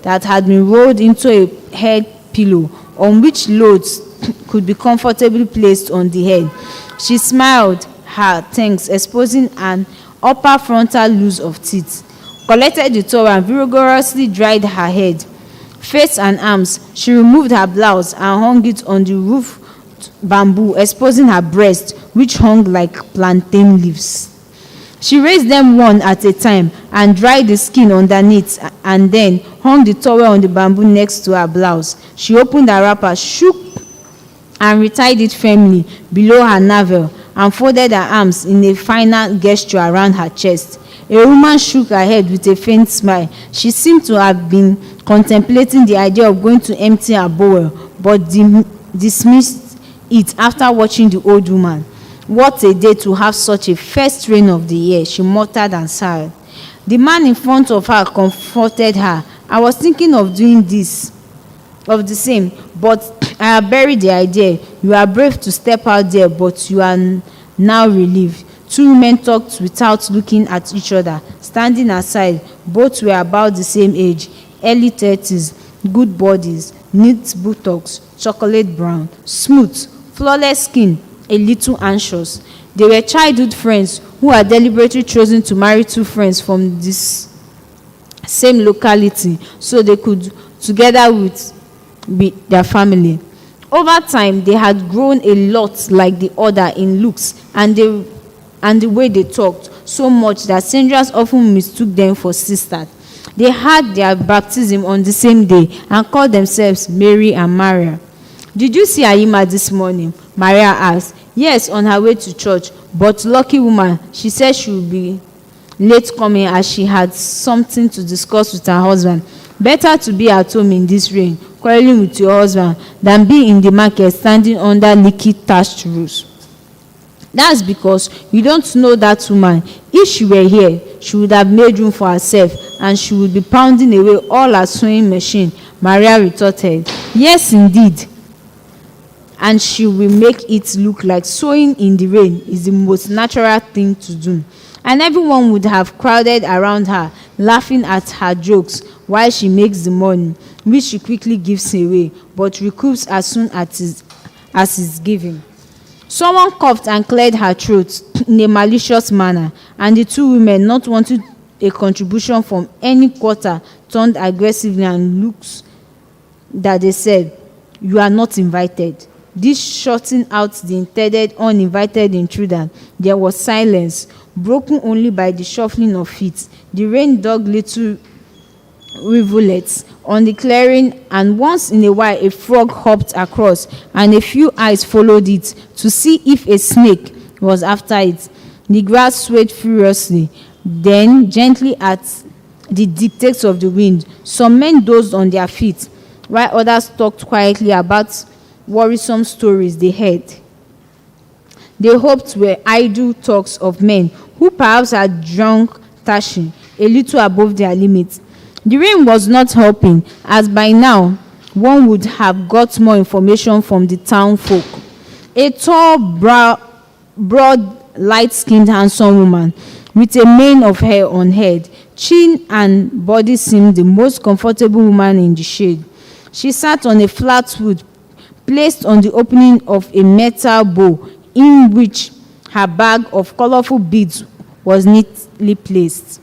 that had been rolled into a head pillow on which loads could be comfortably placed on the head. She smiled her thanks, exposing an upper frontal loose of teeth, collected the towel and vigorously dried her head, face and arms. She removed her blouse and hung it on the roof bamboo, exposing her breast, which hung like plantain leaves. She raised them one at a time and dried the skin underneath, and then hung the towel on the bamboo next to her blouse. She opened her wrapper, shook and retied it firmly below her navel, and folded her arms in a final gesture around her chest. A woman shook her head with a faint smile. She seemed to have been contemplating the idea of going to empty her bowl, but dismissed it after watching the old woman. What a day to have such a first rain of the year, she muttered and sighed. The man in front of her comforted her. I was thinking of doing this, of the same, but I have buried the idea. You are brave to step out there, but you are now relieved. Two women talked without looking at each other, standing aside. Both were about the same age, early 30s, good bodies, neat buttocks, chocolate brown, smooth, flawless skin, a little anxious. They were childhood friends who had deliberately chosen to marry two friends from this same locality so they could together with their family. Over time, they had grown a lot like the other in looks and the way they talked, so much that strangers often mistook them for sisters. They had their baptism on the same day and called themselves Mary and Maria. Did you see Aima this morning? Maria asked. Yes, on her way to church, but lucky woman, she said she would be late coming as she had something to discuss with her husband. Better to be at home in this rain, quarreling with your husband, than be in the market standing under leaky thatched roofs. That's because you don't know that woman. If she were here, she would have made room for herself and she would be pounding away all her sewing machine, Maria retorted. Yes, indeed. And she will make it look like sewing in the rain is the most natural thing to do. And everyone would have crowded around her, laughing at her jokes while she makes the money, which she quickly gives away, but recoups as soon as is given. Someone coughed and cleared her throat in a malicious manner, and the two women, not wanting a contribution from any quarter, turned aggressively and looked that they said, "You are not invited." This shutting out the intended uninvited intruder. There was silence, broken only by the shuffling of feet. The rain dug little rivulets on the clearing, and once in a while a frog hopped across, and a few eyes followed it to see if a snake was after it. The grass swayed furiously, then gently at the dictates of the wind. Some men dozed on their feet, while others talked quietly about worrisome stories they heard. They hoped were idle talks of men who perhaps had drunk tashing a little above their limit. The rain was not helping, as by now one would have got more information from the town folk. A tall, broad, light-skinned, handsome woman with a mane of hair on head, chin and body seemed the most comfortable woman in the shade. She sat on a flat wood placed on the opening of a metal bowl in which her bag of colorful beads was neatly placed.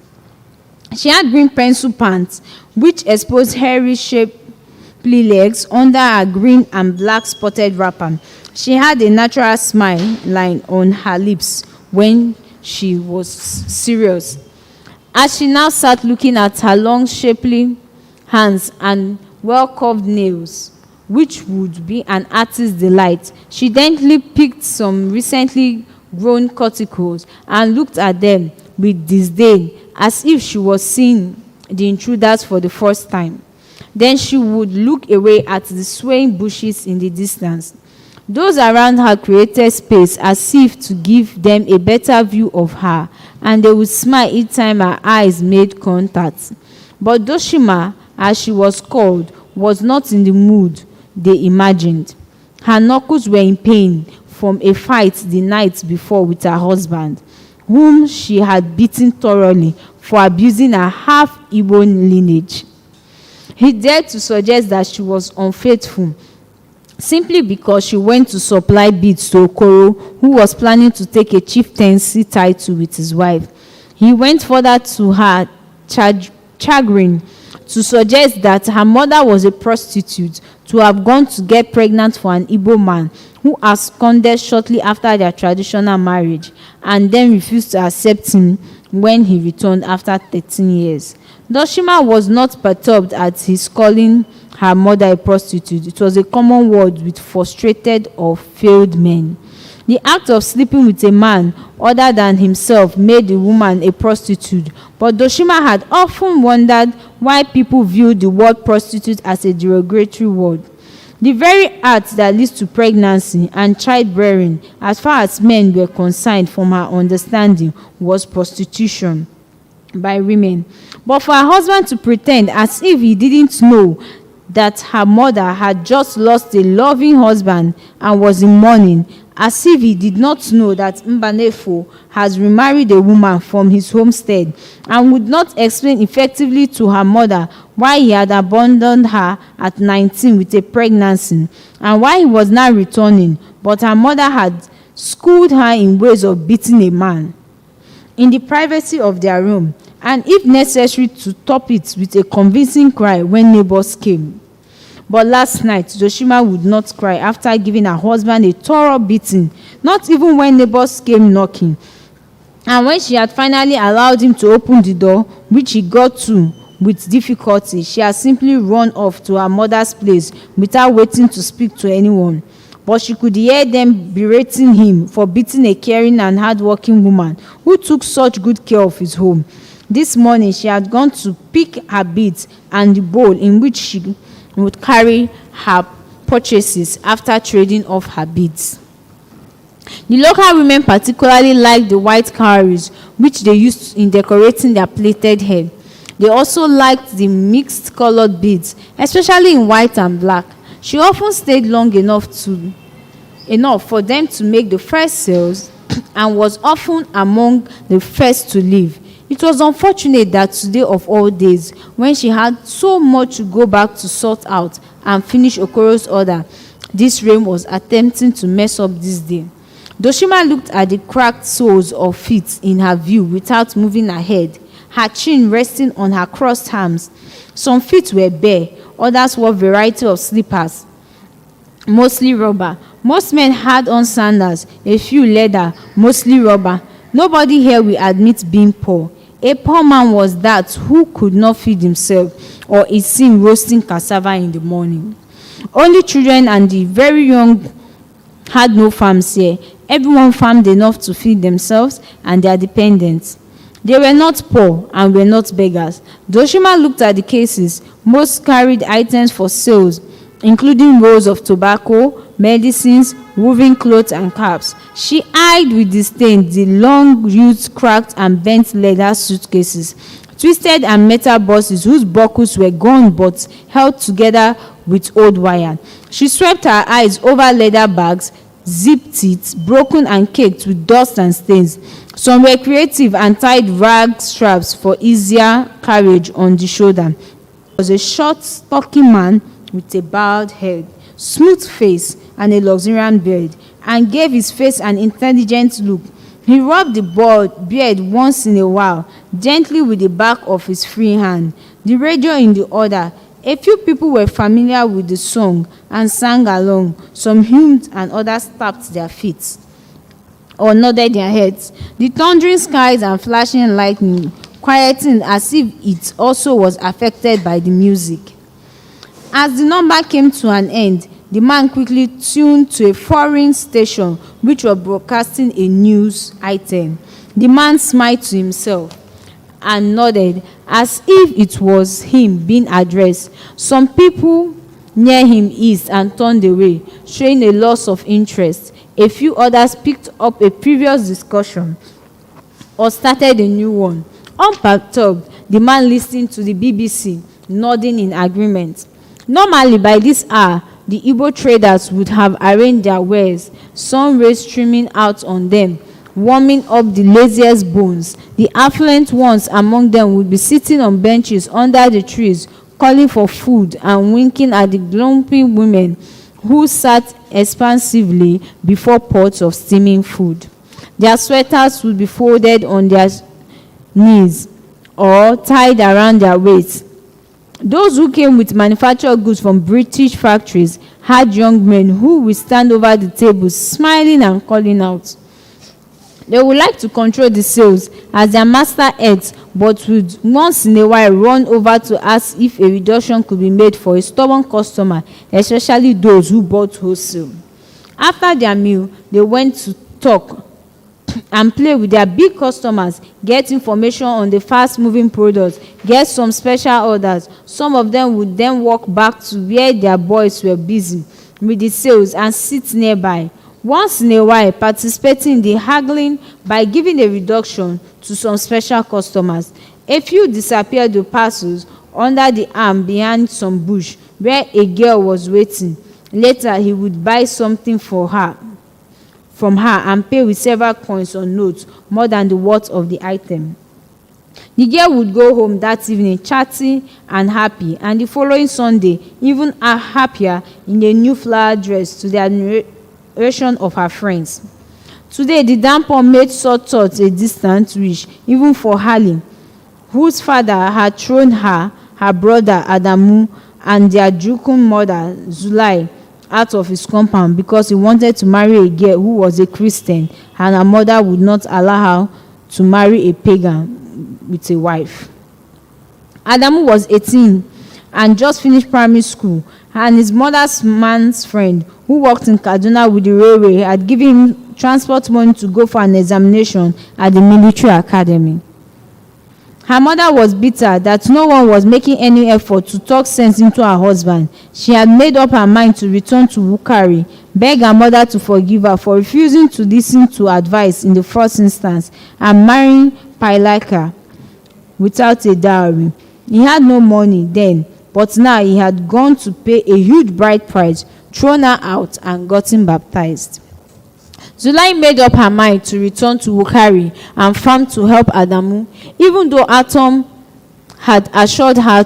She had green pencil pants, which exposed hairy, shapely legs under her green and black spotted wrapper. She had a natural smile line on her lips when she was serious. As she now sat looking at her long, shapely hands and well-curved nails, which would be an artist's delight, she daintily picked some recently grown cuticles and looked at them with disdain, as if she was seeing the intruders for the first time. Then she would look away at the swaying bushes in the distance. Those around her created space as if to give them a better view of her, and they would smile each time her eyes made contact. But Doshima, as she was called, was not in the mood they imagined. Her knuckles were in pain from a fight the night before with her husband, whom she had beaten thoroughly for abusing her half-Igbo lineage. He dared to suggest that she was unfaithful simply because she went to supply beads to Okoro, who was planning to take a chieftaincy title with his wife. He went further to her chagrin to suggest that her mother was a prostitute, to have gone to get pregnant for an Igbo man who absconded shortly after their traditional marriage and then refused to accept him when he returned after 13 years. Doshima was not perturbed at his calling her mother a prostitute. It was a common word with frustrated or failed men. The act of sleeping with a man other than himself made the woman a prostitute, but Doshima had often wondered why people viewed the word prostitute as a derogatory word. The very act that leads to pregnancy and childbearing, as far as men were concerned from her understanding, was prostitution by women. But for her husband to pretend as if he didn't know that her mother had just lost a loving husband and was in mourning, as if he did not know that Mbanefo has remarried a woman from his homestead, and would not explain effectively to her mother why he had abandoned her at 19 with a pregnancy, and why he was now returning, but her mother had schooled her in ways of beating a man in the privacy of their room, and if necessary to top it with a convincing cry when neighbors came. But last night, Doshima would not cry after giving her husband a thorough beating, not even when neighbors came knocking. And when she had finally allowed him to open the door, which he got to with difficulty, she had simply run off to her mother's place without waiting to speak to anyone. But she could hear them berating him for beating a caring and hard-working woman who took such good care of his home. This morning, she had gone to pick her beads and the bowl in which she would carry her purchases after trading off her beads. The local women particularly liked the white cowries which they used in decorating their plaited hair. They also liked the mixed colored beads, especially in white and black. She often stayed long enough for them to make the first sales and was often among the first to leave. It was unfortunate that today of all days, when she had so much to go back to sort out and finish Okoro's order, this rain was attempting to mess up this day. Doshima looked at the cracked soles of feet in her view without moving her head, her chin resting on her crossed arms. Some feet were bare, others wore a variety of slippers, mostly rubber. Most men had on sandals, a few leather, mostly rubber. Nobody here will admit being poor. A poor man was that who could not feed himself or eat seen roasting cassava in the morning. Only children and the very young had no farms here. Everyone farmed enough to feed themselves and their dependents. They were not poor and were not beggars. Doshima looked at the cases. Most carried items for sales, including rolls of tobacco, medicines, woven clothes, and caps. She eyed with disdain the long-used, cracked, and bent leather suitcases, twisted and metal boxes whose buckles were gone but held together with old wire. She swept her eyes over leather bags, zipped it, broken and caked with dust and stains. Some were creative and tied rag straps for easier carriage on the shoulder. There was a short, stocky man with a bowed head, smooth face, and a luxuriant beard, and gave his face an intelligent look. He rubbed the beard once in a while, gently with the back of his free hand, the radio in the other. A few people were familiar with the song and sang along. Some hummed and others tapped their feet or nodded their heads. The thundering skies and flashing lightning quietened as if it also was affected by the music. As the number came to an end, the man quickly tuned to a foreign station which was broadcasting a news item. The man smiled to himself and nodded as if it was him being addressed. Some people near him eased and turned away, showing a loss of interest. A few others picked up a previous discussion or started a new one. Unperturbed, the man listened to the BBC, nodding in agreement. Normally, by this hour, the Igbo traders would have arranged their wares, sun rays streaming out on them, warming up the laziest bones. The affluent ones among them would be sitting on benches under the trees, calling for food and winking at the grumpy women who sat expansively before pots of steaming food. Their sweaters would be folded on their knees or tied around their waists. Those who came with manufactured goods from British factories had young men who would stand over the tables smiling and calling out. They would like to control the sales as their master ate, but would once in a while run over to ask if a reduction could be made for a stubborn customer, especially those who bought wholesale. After their meal, they went to talk and play with their big customers, get information on the fast-moving products, get some special orders. Some of them would then walk back to where their boys were busy with the sales and sit nearby, once in a while participating in the haggling by giving a reduction to some special customers. A few disappeared with parcels under the arm behind some bush where a girl was waiting. Later, he would buy something from her and pay with several coins or notes more than the worth of the item. The girl would go home that evening chatty and happy, and the following Sunday even happier in a new flower dress to the admiration of her friends. Today, the damper made such thoughts a distant wish, even for Harley, whose father had thrown her brother Adamu, and their jukun mother Zulai out of his compound because he wanted to marry a girl who was a Christian, and her mother would not allow her to marry a pagan with a wife. Adamu was 18 and just finished primary school, and his mother's man's friend, who worked in Kaduna with the railway, had given him transport money to go for an examination at the military academy. Her mother was bitter that no one was making any effort to talk sense into her husband. She had made up her mind to return to Wukari, beg her mother to forgive her for refusing to listen to advice in the first instance, and marrying Pailaka without a dowry. He had no money then, but now he had gone to pay a huge bride price, thrown her out, and gotten baptized. Zulai made up her mind to return to Wukari and farm to help Adamu, even though Atom had assured her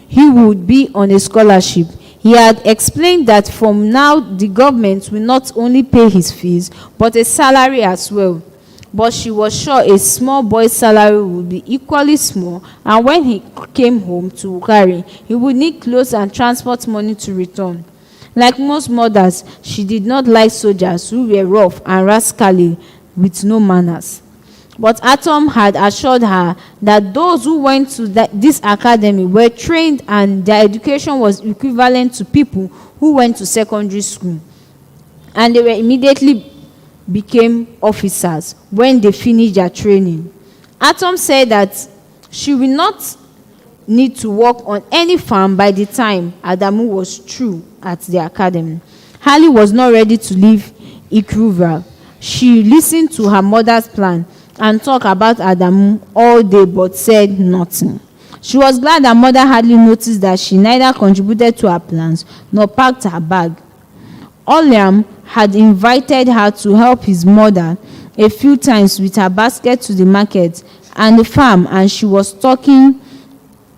he would be on a scholarship. He had explained that from now the government will not only pay his fees, but a salary as well. But she was sure a small boy's salary would be equally small, and when he came home to Wukari, he would need clothes and transport money to return. Like most mothers, she did not like soldiers who were rough and rascally with no manners. But Atom had assured her that those who went to this academy were trained and their education was equivalent to people who went to secondary school. And they were immediately became officers when they finished their training. Atom said that she will not need to work on any farm by the time Adamu was through at the academy. Harley was not ready to leave Ikruva. She listened to her mother's plan and talked about Adamu all day but said nothing. She was glad her mother hardly noticed that she neither contributed to her plans nor packed her bag. Oliam had invited her to help his mother a few times with her basket to the market and the farm, and she was talking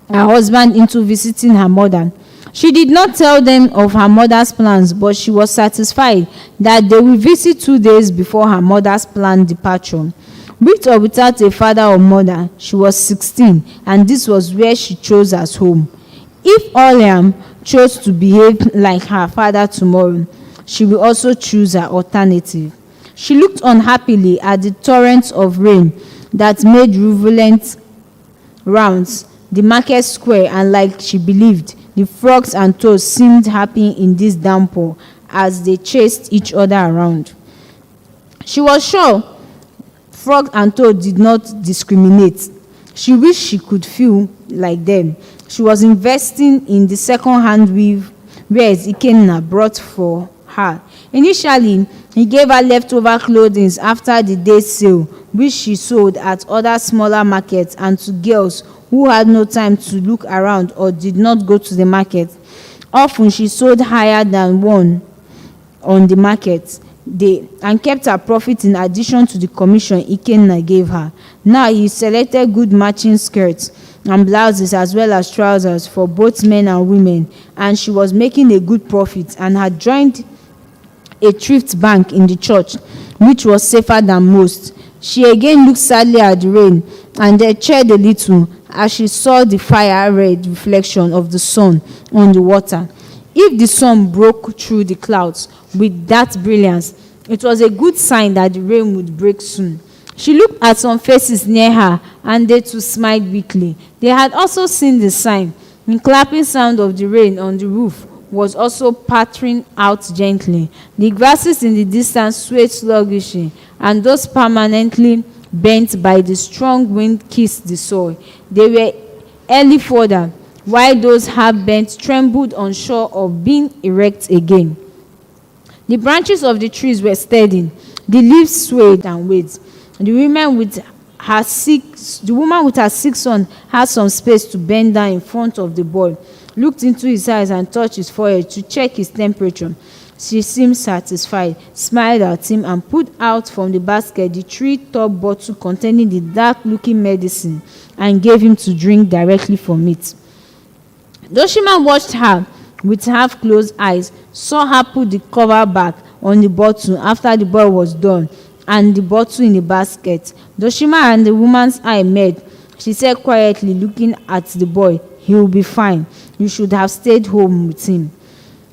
her husband into visiting her mother. She did not tell them of her mother's plans, but she was satisfied that they will visit 2 days before her mother's planned departure. With or without a father or mother, she was 16, and this was where she chose as home. If Oliam chose to behave like her father tomorrow, she will also choose her alternative. She looked unhappily at the torrents of rain that made rivulet rounds the market square, and like she believed, the frogs and toads seemed happy in this downpour as they chased each other around. She was sure frogs and toads did not discriminate. She wished she could feel like them. She was investing in the second-hand wares Ikenna brought for her. Initially, he gave her leftover clothing after the day's sale, which she sold at other smaller markets and to girls who had no time to look around or did not go to the market. Often she sold higher than one on the market day and kept her profit in addition to the commission Ikenna gave her. Now he selected good matching skirts and blouses as well as trousers for both men and women, and she was making a good profit and had joined a thrift bank in the church, which was safer than most. She again looked sadly at the rain and then cheered a little as she saw the fire-red reflection of the sun on the water. If the sun broke through the clouds with that brilliance, it was a good sign that the rain would break soon. She looked at some faces near her, and they too smiled weakly. They had also seen the sign. The clapping sound of the rain on the roof was also pattering out gently. The grasses in the distance swayed sluggishly, and those permanently bent by the strong wind kissed the soil. They were early fodder, while those half bent trembled unsure of being erect again. The branches of the trees were steady. The leaves swayed and waved. The woman with her sick son had some space to bend down in front of the boy, looked into his eyes and touched his forehead to check his temperature. She seemed satisfied, smiled at him, and pulled out from the basket the 3-top bottle containing the dark-looking medicine and gave him to drink directly from it. Doshima watched her with half-closed eyes, saw her put the cover back on the bottle after the boy was done, and the bottle in the basket. Doshima and the woman's eye met. She said quietly, looking at the boy, "He will be fine. You should have stayed home with him."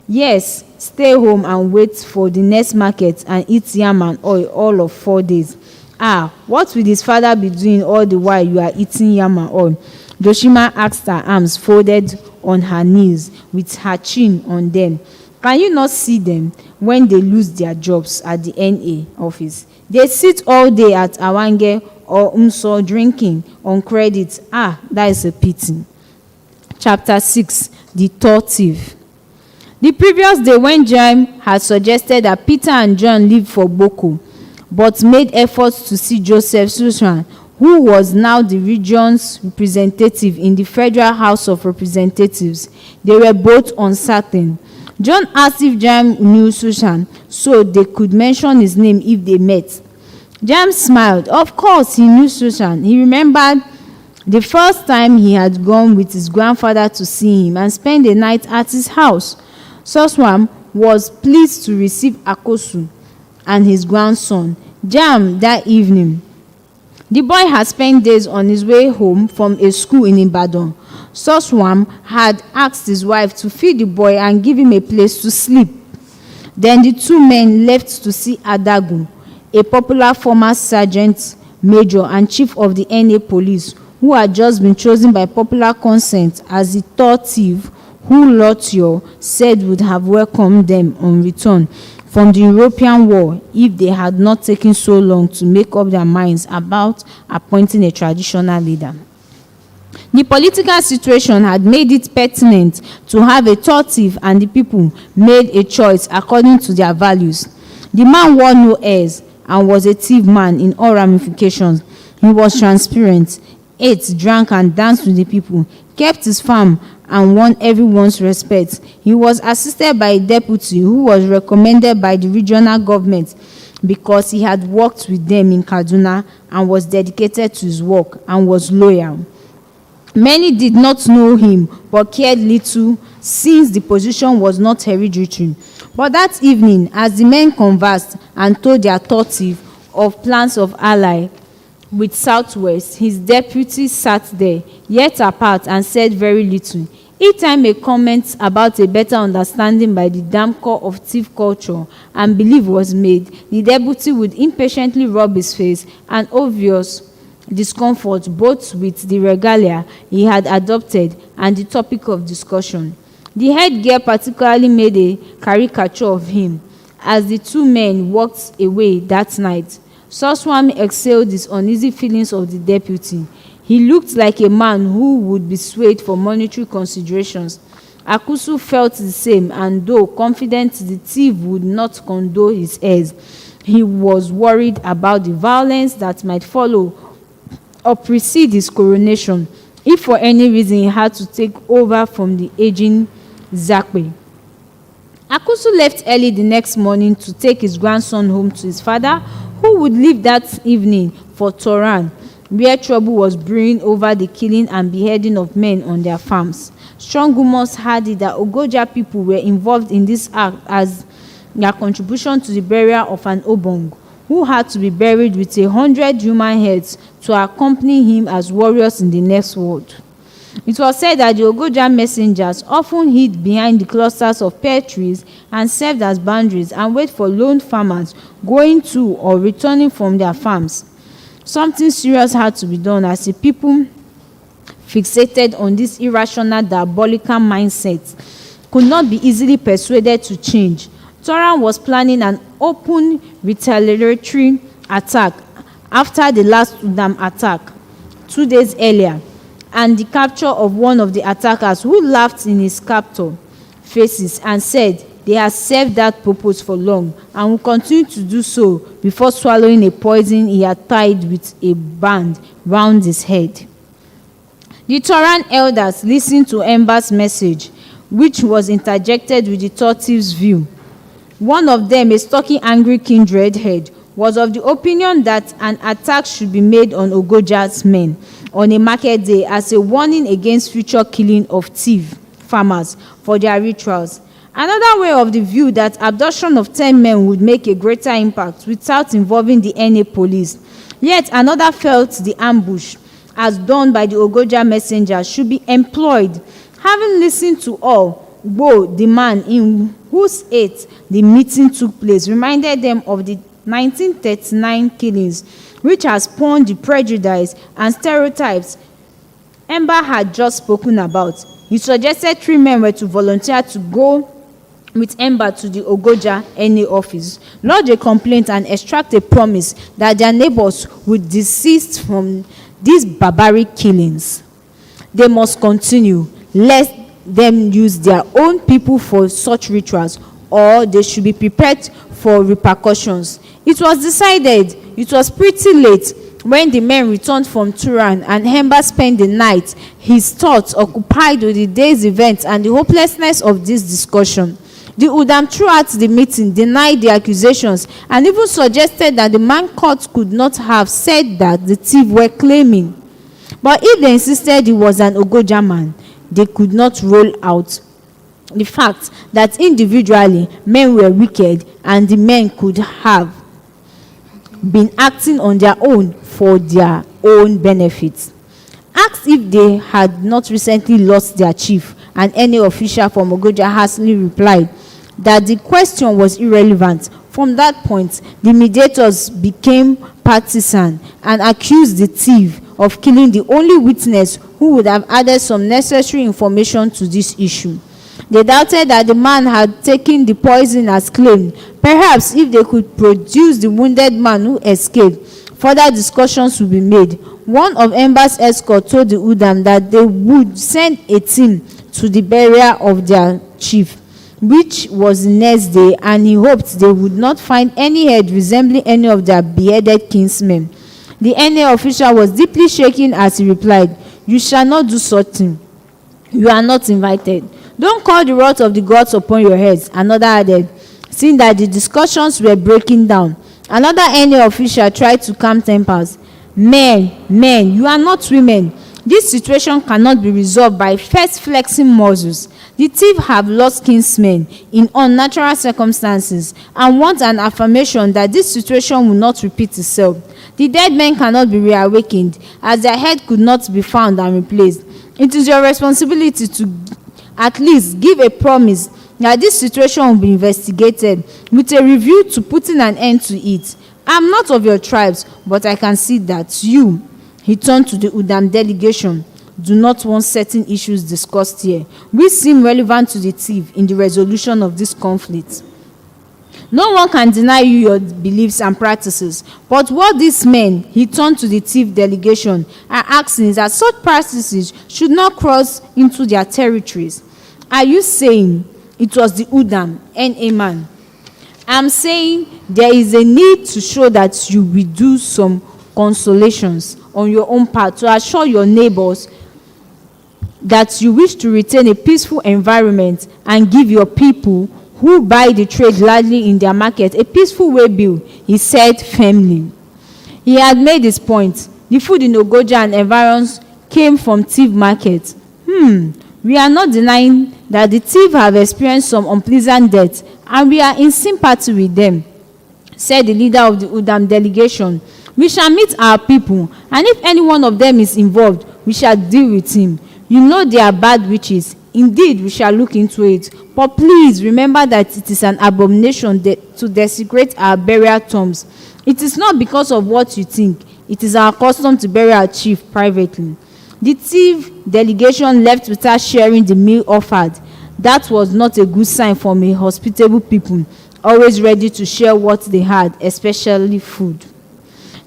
"Yes, stay home and wait for the next market and eat yam and oil all of 4 days." "Ah, what will his father be doing all the while you are eating yam and oil?" Doshima asked, her arms folded on her knees with her chin on them. "Can you not see them when they lose their jobs at the NA office? They sit all day at Awange or Umso drinking on credit. Ah, that is a pity." Chapter 6. The Third Thief. The previous day, when Jam had suggested that Peter and John leave for Boko, but made efforts to see Joseph Sushan, who was now the region's representative in the Federal House of Representatives, they were both uncertain. John asked if Jam knew Sushan, so they could mention his name if they met. Jam smiled. Of course he knew Sushan. He remembered the first time he had gone with his grandfather to see him and spend the night at his house. Suswan was pleased to receive Akosu and his grandson, Jam, that evening. The boy had spent days on his way home from a school in Ibadan. Suswan had asked his wife to feed the boy and give him a place to sleep. Then the two men left to see Adagu, a popular former sergeant major and chief of the NA police, who had just been chosen by popular consent as the third thief who Lotio said would have welcomed them on return from the European war if they had not taken so long to make up their minds about appointing a traditional leader. The political situation had made it pertinent to have a third thief, and the people made a choice according to their values. The man wore no airs and was a thief man in all ramifications. He was transparent, ate, drank, and danced with the people, kept his farm, and won everyone's respect. He was assisted by a deputy who was recommended by the regional government because he had worked with them in Kaduna and was dedicated to his work and was loyal. Many did not know him but cared little since the position was not hereditary. But that evening, as the men conversed and told their third thief of plans of ally with Southwest, his deputy sat there, yet apart, and said very little. Each time a comment about a better understanding by the damn core of thief culture and belief was made, the deputy would impatiently rub his face, an obvious discomfort both with the regalia he had adopted and the topic of discussion. The headgear particularly made a caricature of him. As the two men walked away that night, Suswan exhaled his uneasy feelings of the deputy. He looked like a man who would be swayed for monetary considerations. Akusu felt the same, and though confident the thief would not condone his heirs, he was worried about the violence that might follow or precede his coronation if for any reason he had to take over from the aging Zakwe. Akusu left early the next morning to take his grandson home to his father, who would leave that evening for Toran. where trouble was brewing over the killing and beheading of men on their farms. Strong rumors had it that Ogoja people were involved in this act as their contribution to the burial of an Obong, who had to be buried with 100 human heads to accompany him as warriors in the next world. It was said that the Ogoja messengers often hid behind the clusters of pear trees and served as boundaries and wait for lone farmers going to or returning from their farms. Something serious had to be done as the people fixated on this irrational, diabolical mindset could not be easily persuaded to change. Toran was planning an open retaliatory attack after the last Udam attack 2 days earlier, and the capture of one of the attackers, who laughed in his captor faces and said they had served that purpose for long and will continue to do so before swallowing a poison he had tied with a band round his head. The Toran elders listened to Emba's message, which was interjected with the tortive's view. One of them, a stocky, angry kindred head, was of the opinion that an attack should be made on Ogoja's men on a market day as a warning against future killing of thief farmers for their rituals. Another way of the view that abduction of 10 men would make a greater impact without involving the NA police. Yet another felt the ambush, as done by the Ogoja messenger, should be employed. Having listened to all, Bo, the man in whose aid the meeting took place, reminded them of the 1939 killings, which has spawned the prejudice and stereotypes Emba had just spoken about. He suggested 3 men were to volunteer to go with Emba to the Ogoja NA office, lodge a complaint and extract a promise that their neighbors would desist from these barbaric killings. They must continue, lest them use their own people for such rituals, or they should be prepared for repercussions. It was decided. It was pretty late when the men returned from Turan and Emba spent the night, his thoughts occupied with the day's events and the hopelessness of this discussion. The Udam throughout the meeting denied the accusations and even suggested that the man caught could not have said that the thief were claiming. But if they insisted he was an Ogoja man, they could not rule out the fact that individually men were wicked and the men could have been acting on their own for their own benefits. Asked if they had not recently lost their chief, and any official from Ogoja hastily replied that the question was irrelevant. From that point, the mediators became partisan and accused the thief of killing the only witness who would have added some necessary information to this issue. They doubted that the man had taken the poison as claimed. Perhaps if they could produce the wounded man who escaped, further discussions would be made. One of Emba's escort told the Udam that they would send a team to the burial of their chief, which was the next day, and he hoped they would not find any head resembling any of their beheaded kinsmen. The NA official was deeply shaken as he replied, "You shall not do such thing. You are not invited. Don't call the wrath of the gods upon your heads." Another added, seeing that the discussions were breaking down. Another NA official tried to calm tempers. Men, you are not women. This situation cannot be resolved by first flexing muscles. The thief have lost kinsmen in unnatural circumstances and want an affirmation that this situation will not repeat itself. The dead men cannot be reawakened, as their head could not be found and replaced. It is your responsibility to at least give a promise that this situation will be investigated with a review to putting an end to it. I am not of your tribes, but I can see that you," he turned to the Udam delegation, "do not want certain issues discussed here, which seem relevant to the thief in the resolution of this conflict. No one can deny you your beliefs and practices, but what these men," he turned to the thief delegation, "are asking is that such practices should not cross into their territories." Are you saying it was the Udam and a man? I'm saying there is a need to show that you will do some consolations on your own part to assure your neighbors that you wish to retain a peaceful environment and give your people who buy the trade gladly in their market a peaceful way bill, he said firmly. He had made his point. The food in Ogoja and environs came from thief markets. We are not denying that the thief have experienced some unpleasant deaths, and we are in sympathy with them, said the leader of the Udam delegation. We shall meet our people, and if any one of them is involved, we shall deal with him. You know they are bad witches. Indeed, we shall look into it. But please remember that it is an abomination to desecrate our burial tombs. It is not because of what you think. It is our custom to bury our chief privately. The thief delegation left without sharing the meal offered. That was not a good sign from a hospitable people, always ready to share what they had, especially food.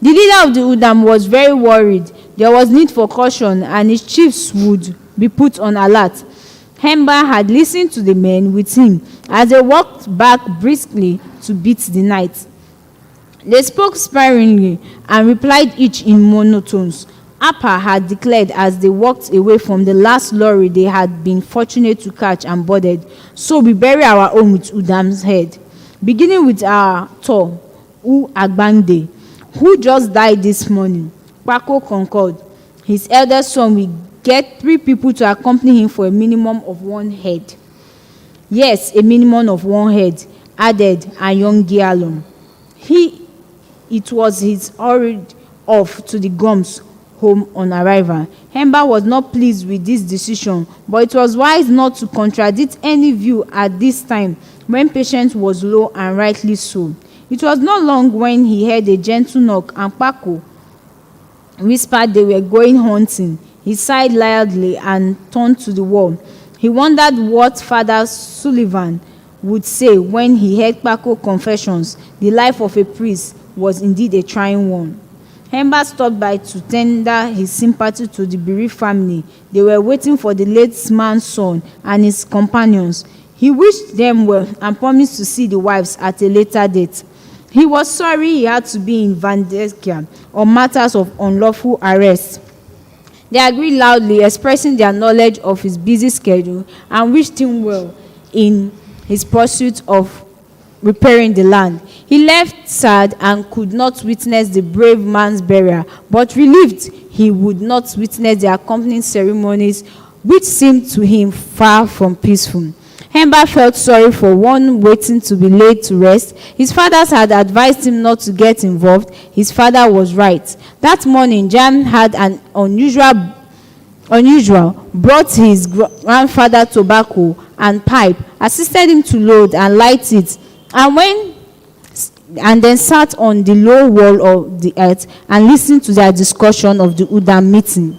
The leader of the Udam was very worried. There was need for caution, and his chiefs would be put on alert. Hemba had listened to the men with him as they walked back briskly to beat the night. They spoke sparingly and replied each in monotones. Appa had declared as they walked away from the last lorry they had been fortunate to catch and boarded, so we bury our own with Udam's head. Beginning with our tour, Agbangde, who just died this morning. Kwako concurred. His eldest son will get 3 people to accompany him for a minimum of 1 head. Yes, a minimum of 1 head, added Ayongi Alum. It was his hurried off to the Gums home on arrival. Hemba was not pleased with this decision, but it was wise not to contradict any view at this time when patience was low, and rightly so. It was not long when he heard a gentle knock, and Paco whispered they were going hunting. He sighed loudly and turned to the wall. He wondered what Father Sullivan would say when he heard Paco's confessions. The life of a priest was indeed a trying one. Hemba stopped by to tender his sympathy to the bereaved family. They were waiting for the late man's son and his companions. He wished them well and promised to see the wives at a later date. He was sorry he had to be in Vandekia on matters of unlawful arrest. They agreed loudly, expressing their knowledge of his busy schedule, and wished him well in his pursuit of repairing the land. He left sad and could not witness the brave man's burial, but relieved he would not witness the accompanying ceremonies, which seemed to him far from peaceful. Hemba felt sorry for one waiting to be laid to rest. His fathers had advised him not to get involved. His father was right. That morning, Jam had an unusual brought his grandfather tobacco and pipe, assisted him to load and light it, and then sat on the low wall of the earth and listened to their discussion of the Udam meeting.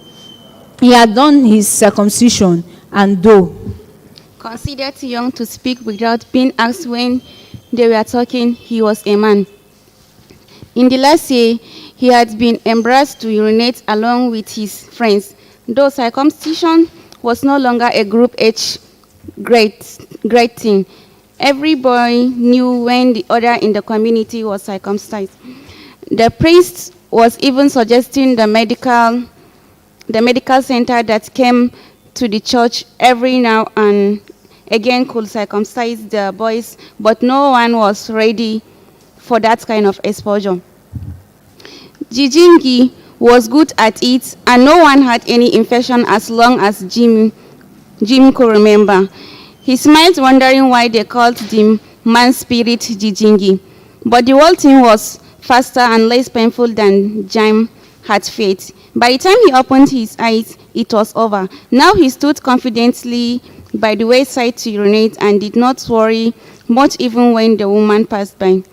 He had done his circumcision, and though considered too young to speak without being asked when they were talking, he was a man. In the last year, he had been embarrassed to urinate along with his friends, though circumcision was no longer a group H great thing. Every boy knew when the other in the community was circumcised. The priest was even suggesting the medical center that came to the church every now and again could circumcise the boys, but no one was ready for that kind of exposure. Jijingi was good at it, and no one had any infection as long as Jim could remember. He smiled, wondering why they called the man spirit Jijingi, but the whole thing was faster and less painful than Jim had feared. By the time he opened his eyes, it was over. Now he stood confidently by the wayside to urinate and did not worry much even when the woman passed by.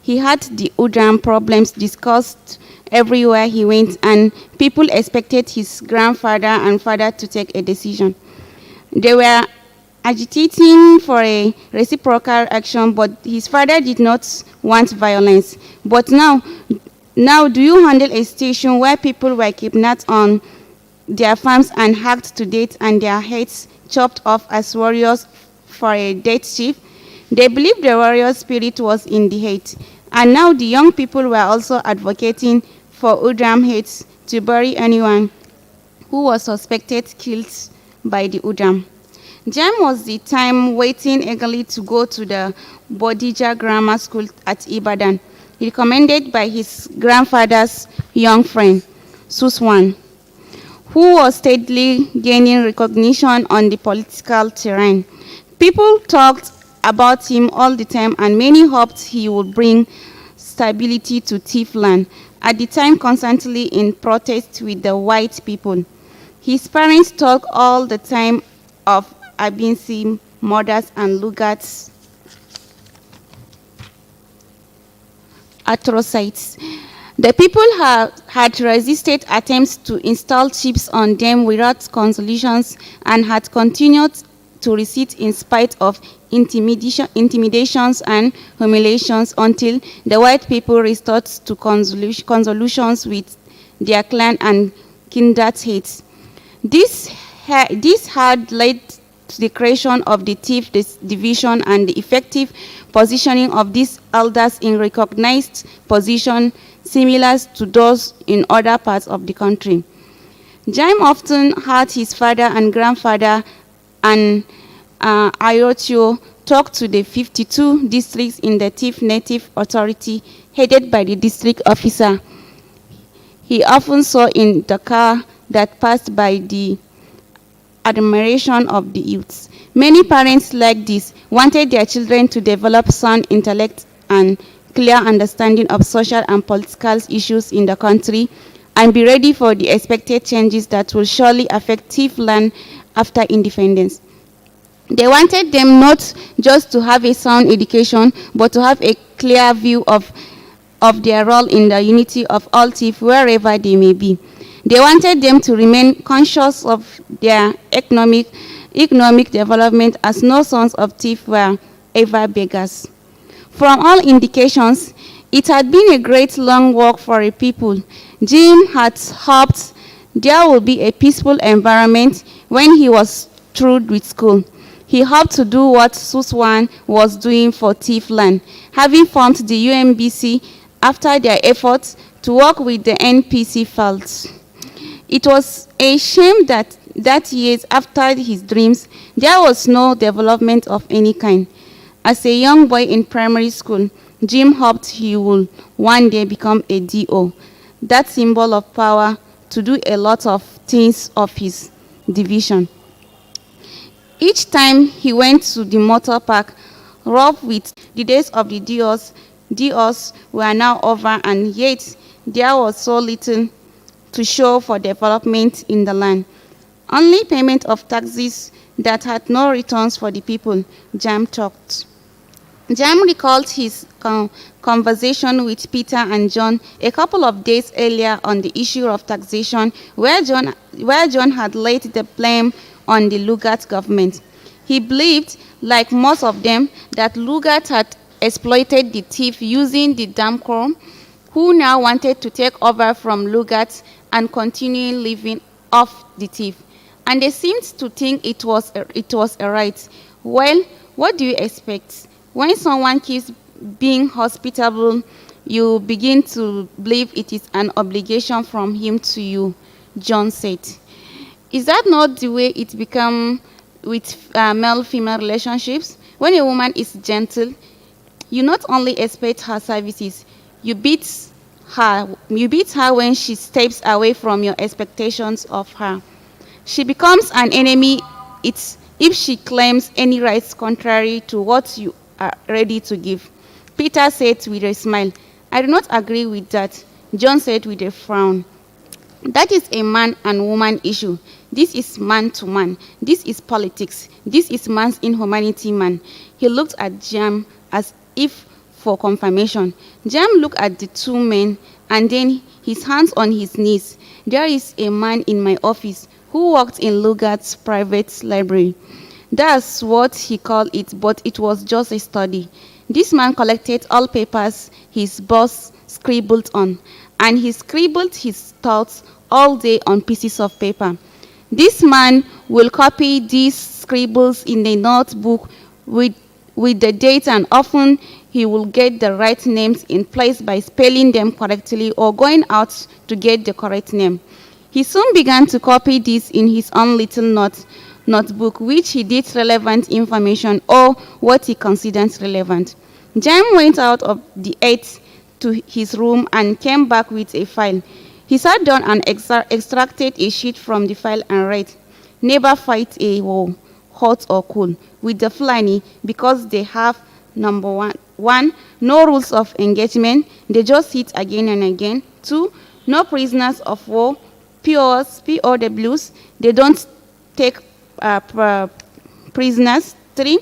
He had the Udam problems discussed everywhere he went, and people expected his grandfather and father to take a decision. They were agitating for a reciprocal action, but his father did not want violence. But now do you handle a situation where people were kidnapped on their farms and hacked to death and their heads chopped off as warriors for a dead chief? They believed the warrior spirit was in the head, and now the young people were also advocating for Udam heads to bury anyone who was suspected killed by the Udam. Jam was the time waiting eagerly to go to the Bodija Grammar School at Ibadan, recommended by his grandfather's young friend. Suswan, who was steadily gaining recognition on the political terrain. People talked about him all the time, and many hoped he would bring stability to Tifland, at the time constantly in protest with the white people. His parents talked all the time of Abinsi murders and Lugat's atrocities. The people had resisted attempts to install chips on them without consultations and had continued to resist in spite of intimidations and humiliations until the white people resorted to convolutions with their clan and kindred hate. This had led to the creation of the Thief Division and the effective positioning of these elders in recognized positions similar to those in other parts of the country. Jaim often heard his father and grandfather and Ayotio talk to the 52 districts in the Thief Native Authority headed by the district officer. He often saw in the car that passed by the admiration of the youths. Many parents like this wanted their children to develop sound intellect and clear understanding of social and political issues in the country and be ready for the expected changes that will surely affect Tifland after independence. They wanted them not just to have a sound education, but to have a clear view of their role in the unity of all Tif wherever they may be. They wanted them to remain conscious of their economic development, as no sons of Tif were ever beggars. From all indications, it had been a great long walk for a people. Jim had hoped there would be a peaceful environment when he was through with school. He hoped to do what Suswan was doing for Tifland, having formed the UMBC after their efforts to work with the NPC felt. It was a shame that years after his dreams, there was no development of any kind. As a young boy in primary school, Jim hoped he would one day become a DO, that symbol of power to do a lot of things of his division. Each time he went to the motor park, rough with the days of the DOs were now over, and yet there was so little to show for development in the land. Only payment of taxes that had no returns for the people, Jam talked. Jam recalled his conversation with Peter and John a couple of days earlier on the issue of taxation, where John had laid the blame on the Lugat government. He believed, like most of them, that Lugat had exploited the Thief using the Damcor, who now wanted to take over from Lugat and continue living off the Thief. And they seemed to think it was a right. Well, what do you expect? When someone keeps being hospitable, you begin to believe it is an obligation from him to you, John said. Is that not the way it becomes with male-female relationships? When a woman is gentle, you not only expect her services, you beat her when she steps away from your expectations of her. She becomes an enemy if she claims any rights contrary to what you are ready to give. Peter said with a smile. I do not agree with that. John said with a frown. That is a man and woman issue. This is man to man. This is politics. This is man's inhumanity, man. He looked at Jam as if for confirmation. Jam looked at the two men and then his hands on his knees. There is a man in my office who worked in Lugat's private library. That's what he called it, but it was just a study. This man collected all papers his boss scribbled on, and he scribbled his thoughts all day on pieces of paper. This man will copy these scribbles in a notebook with the date, and often he will get the right names in place by spelling them correctly or going out to get the correct name. He soon began to copy this in his own little notebook, which he did relevant information or what he considered relevant. Jam went out of the 8th to his room and came back with a file. He sat down and extracted a sheet from the file and read, "Never fight a war, hot or cold, with the Fulani because they have number one, no rules of engagement, they just hit again and again. 2, no prisoners of war, POWs, they don't take prisoners. 3,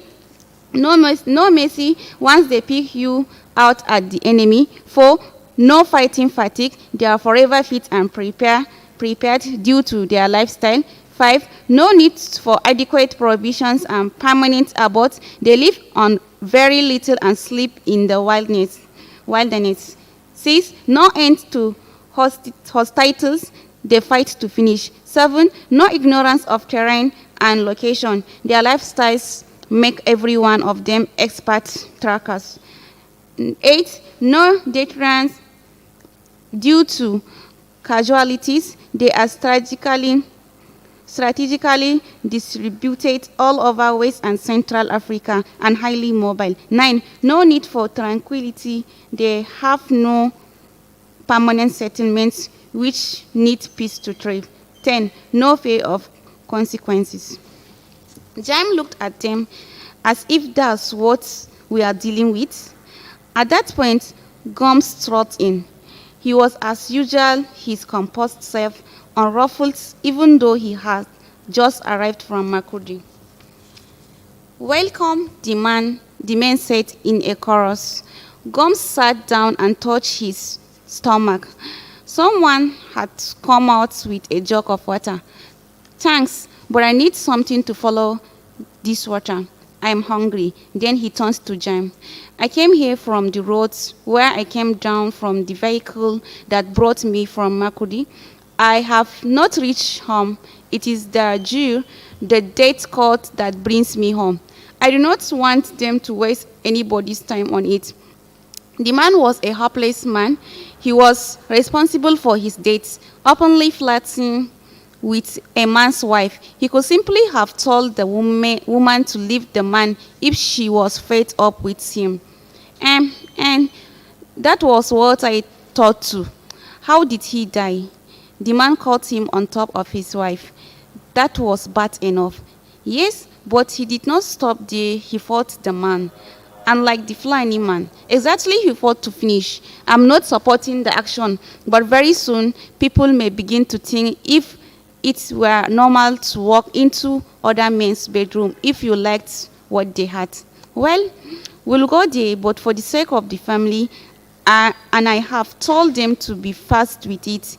no mercy once they pick you out at the enemy. 4, no fighting fatigue, they are forever fit and prepared due to their lifestyle. 5, no need for adequate provisions and permanent abort, they live on very little and sleep in the wilderness. 6, no end to hostiles, they fight to finish. 7, no ignorance of terrain and location, their lifestyles make every one of them expert trackers. 8, no deterrence due to casualties, they are strategically distributed all over West and Central Africa and highly mobile. 9, no need for tranquility, they have no permanent settlements which need peace to thrive. 10, no fear of consequences. Jaim looked at them as if that's what we are dealing with. At that point, Gums strode in. He was, as usual, his composed self, unruffled, even though he had just arrived from Makurdi. "Welcome," the men said in a chorus. Gums sat down and touched his stomach. Someone had come out with a jug of water. "Thanks, but I need something to follow this water. I'm hungry." Then he turned to Jaim. "I came here from the roads where I came down from the vehicle that brought me from Makurdi. I have not reached home. It is the Jew, the death court, that brings me home. I do not want them to waste anybody's time on it." The man was a hopeless man. He was responsible for his death, openly flirting with a man's wife. He could simply have told the woman to leave the man if she was fed up with him. And that was what I thought too. "How did he die?" The man caught him on top of his wife. "That was bad enough." "Yes, but he did not stop there. He fought the man. Unlike the Fulani man, exactly, he fought to finish. I'm not supporting the action, but very soon people may begin to think if it were normal to walk into other men's bedroom if you liked what they had. Well, we'll go there, but for the sake of the family, and I have told them to be fast with it.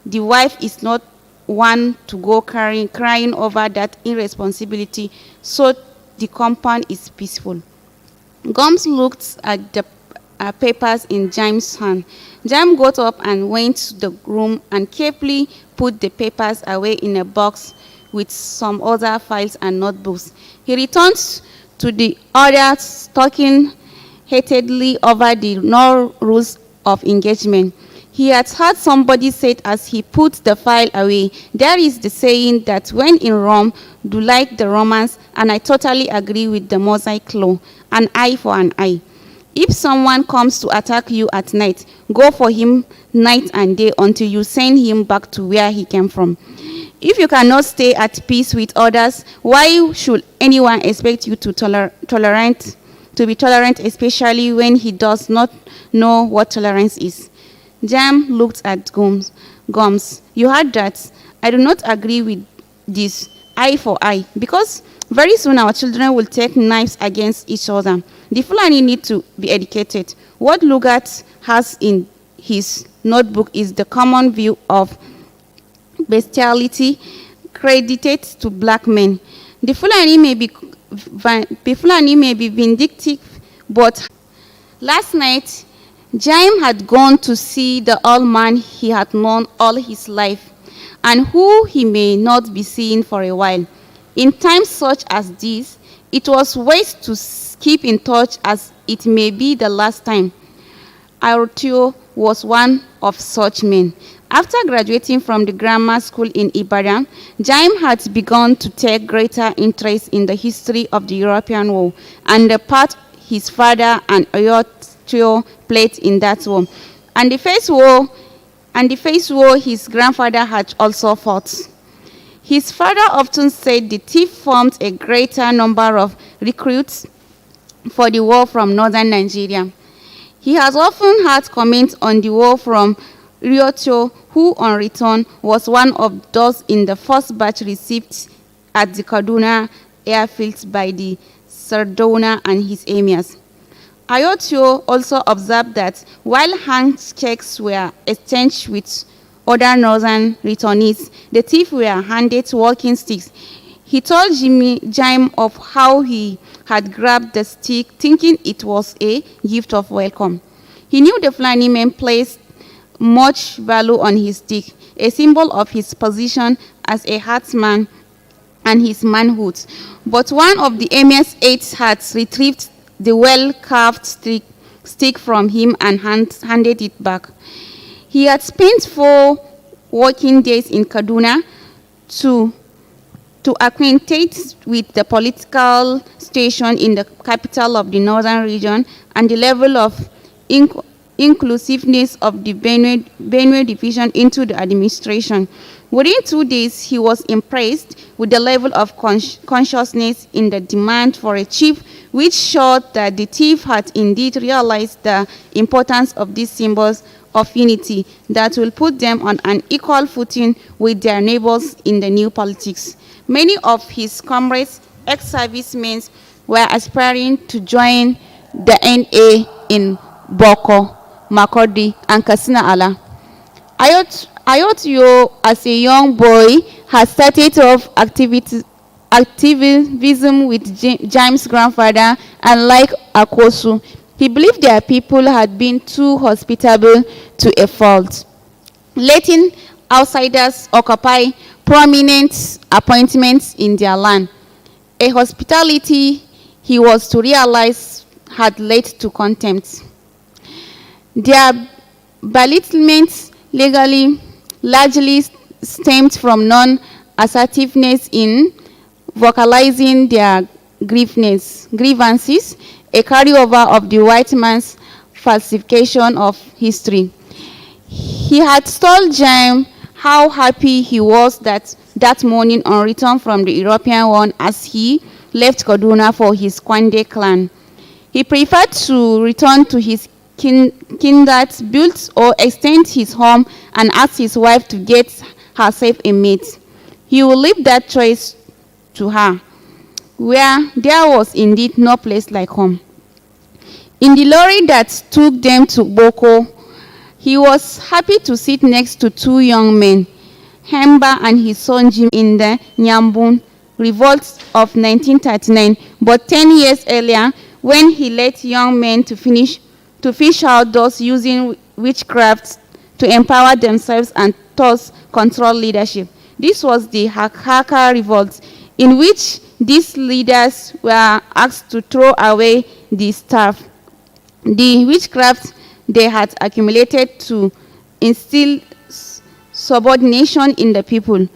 The wife is not one to go crying over that irresponsibility, so the compound is peaceful." Gums looked at the papers in Jaim's hand. Jaim got up and went to the room and carefully put the papers away in a box with some other files and notebooks. He returned to the others, talking heatedly over the no rules of engagement. He had heard somebody say as he put the file away, "There is the saying that when in Rome, do like the Romans," and I totally agree with the Mosaic law, an eye for an eye. If someone comes to attack you at night, go for him night and day until you send him back to where he came from. If you cannot stay at peace with others, why should anyone expect you to be tolerant, especially when he does not know what tolerance is? Jaim looked at Gums. "You heard that. I do not agree with this, eye for eye, because very soon our children will take knives against each other. The Fulani need to be educated. What Lugat has in his notebook is the common view of bestiality credited to black men. The Fulani may be vindictive, but last night Jaim had gone to see the old man he had known all his life, and who he may not be seeing for a while. In times such as this, it was wise to keep in touch, as it may be the last time. Arutio was one of such men. After graduating from the grammar school in Ibadan, Jaim had begun to take greater interest in the history of the European war and the part his father and Arutio played in that war. And the first war and the face war his grandfather had also fought. His father often said the thief formed a greater number of recruits for the war from northern Nigeria. He has often had comments on the war from Read2Build, who on return was one of those in the first batch received at the Kaduna airfield by the Sardauna and his emirs. Read2Build also observed that while handshakes were exchanged with other northern returnees, the thieves were handed walking sticks. He told Jaim of how he had grabbed the stick, thinking it was a gift of welcome. He knew the Fulani men placed much value on his stick, a symbol of his position as a herdsman and his manhood. But one of the emir's aides had retrieved the well-carved stick from him and handed it back. He had spent 4 working days in Kaduna to acquainted with the political station in the capital of the northern region and the level of inclusiveness of the Benue division into the administration. Within 2 days, he was impressed with the level of consciousness in the demand for a chief, which showed that the thief had indeed realized the importance of these symbols of unity that will put them on an equal footing with their neighbors in the new politics. Many of his comrades, ex-servicemen, were aspiring to join the NA in Boko, Makurdi, and Katsina Ala. Read2Build, as a young boy, had started off activism with James' grandfather, and like Akosu, he believed their people had been too hospitable to a fault, letting outsiders occupy prominent appointments in their land, a hospitality he was to realize had led to contempt. Their belittlement largely stemmed from non-assertiveness in vocalizing their grievances, a carryover of the white man's falsification of history. He had told Jaim how happy he was that morning on return from the European one as he left Kaduna for his Kwande clan. He preferred to return to his kindred, build or extend his home, and ask his wife to get herself a mate. He will leave that choice to her, where there was indeed no place like home. In the lorry that took them to Boko, he was happy to sit next to 2 young men, Hemba and his son Jim, in the Nyambun revolt of 1939, but 10 years earlier, when he led young men to fish out those using witchcraft to empower themselves and thus control leadership. This was the Hakaka revolt, in which these leaders were asked to throw away the staff, the witchcraft they had accumulated to instill subordination in the people.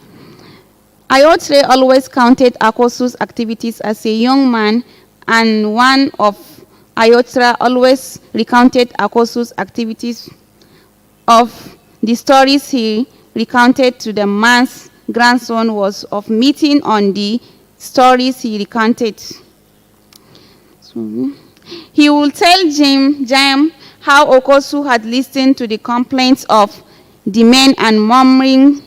Read2Build always counted Akosu's activities as a young man, and one of Read2Build always recounted Akosu's activities of the stories he recounted to the man's grandson was of meeting on the stories he recounted. So, he would tell Jaim how Akosu had listened to the complaints of the men and murmuring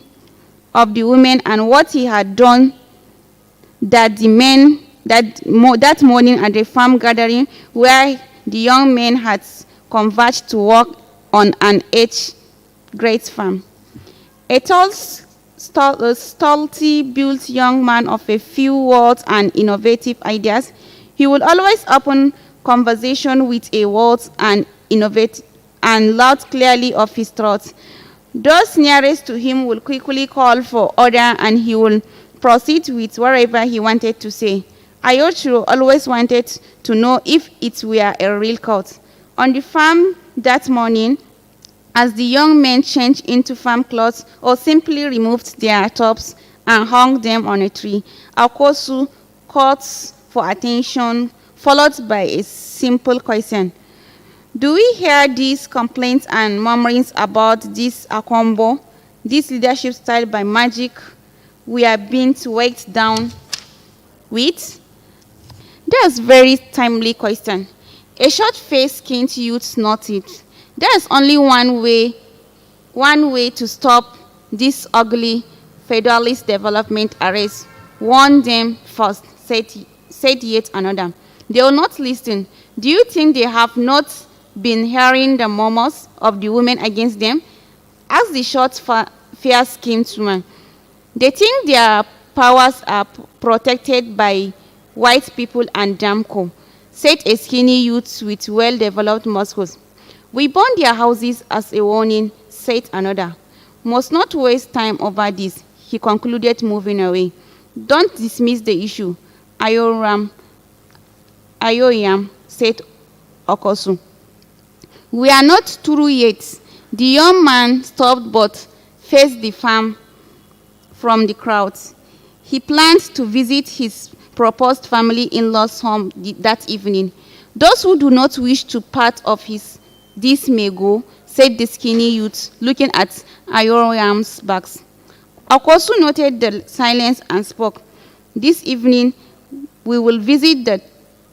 of the women, and what he had done that morning at the farm gathering where the young men had converged to work on an great farm. A tall, stoltly built young man of a few words and innovative ideas, he would always open conversation with a word and innovate and loud clearly of his thoughts. Those nearest to him will quickly call for order, and he will proceed with whatever he wanted to say. Read2Build always wanted to know if it were a real court. On the farm that morning, as the young men changed into farm clothes or simply removed their tops and hung them on a tree, Akosu called for attention, followed by a simple question. Do we hear these complaints and murmurings about this Akombo, this leadership style by magic we are being weighed down with? That's a very timely question. A short-faced, skinned youth nodded. There is only one way to stop this ugly federalist development arrest. Warn them first, said yet another. They will not listen. Do you think they have not been hearing the murmurs of the women against them? Ask the short, fair-skinned woman. They think their powers are protected by white people and Damco, said a skinny youth with well-developed muscles. We burn their houses as a warning, said another. Must not waste time over this, he concluded, moving away. Don't dismiss the issue, Ayoyam, said Okosu. We are not through yet. The young man stopped but faced the farm from the crowd. He planned to visit his proposed family-in-law's home that evening. Those who do not wish to part of this may go, said the skinny youth, looking at Ayoyam's backs. Okosu noted the silence and spoke. This evening, we will visit the...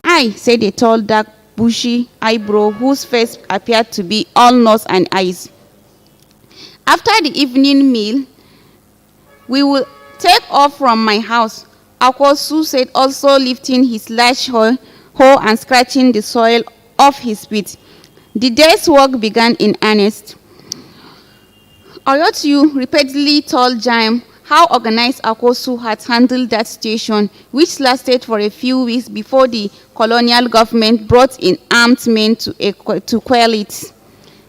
I, said a tall, dark, bushy eyebrow whose face appeared to be all nose and eyes. After the evening meal, we will take off from my house, Okosu said, also lifting his large hoe and scratching the soil off his feet. The day's work began in earnest. Oyotu repeatedly told Jaim how organized Okosu had handled that situation, which lasted for a few weeks before the colonial government brought in armed men to quell it.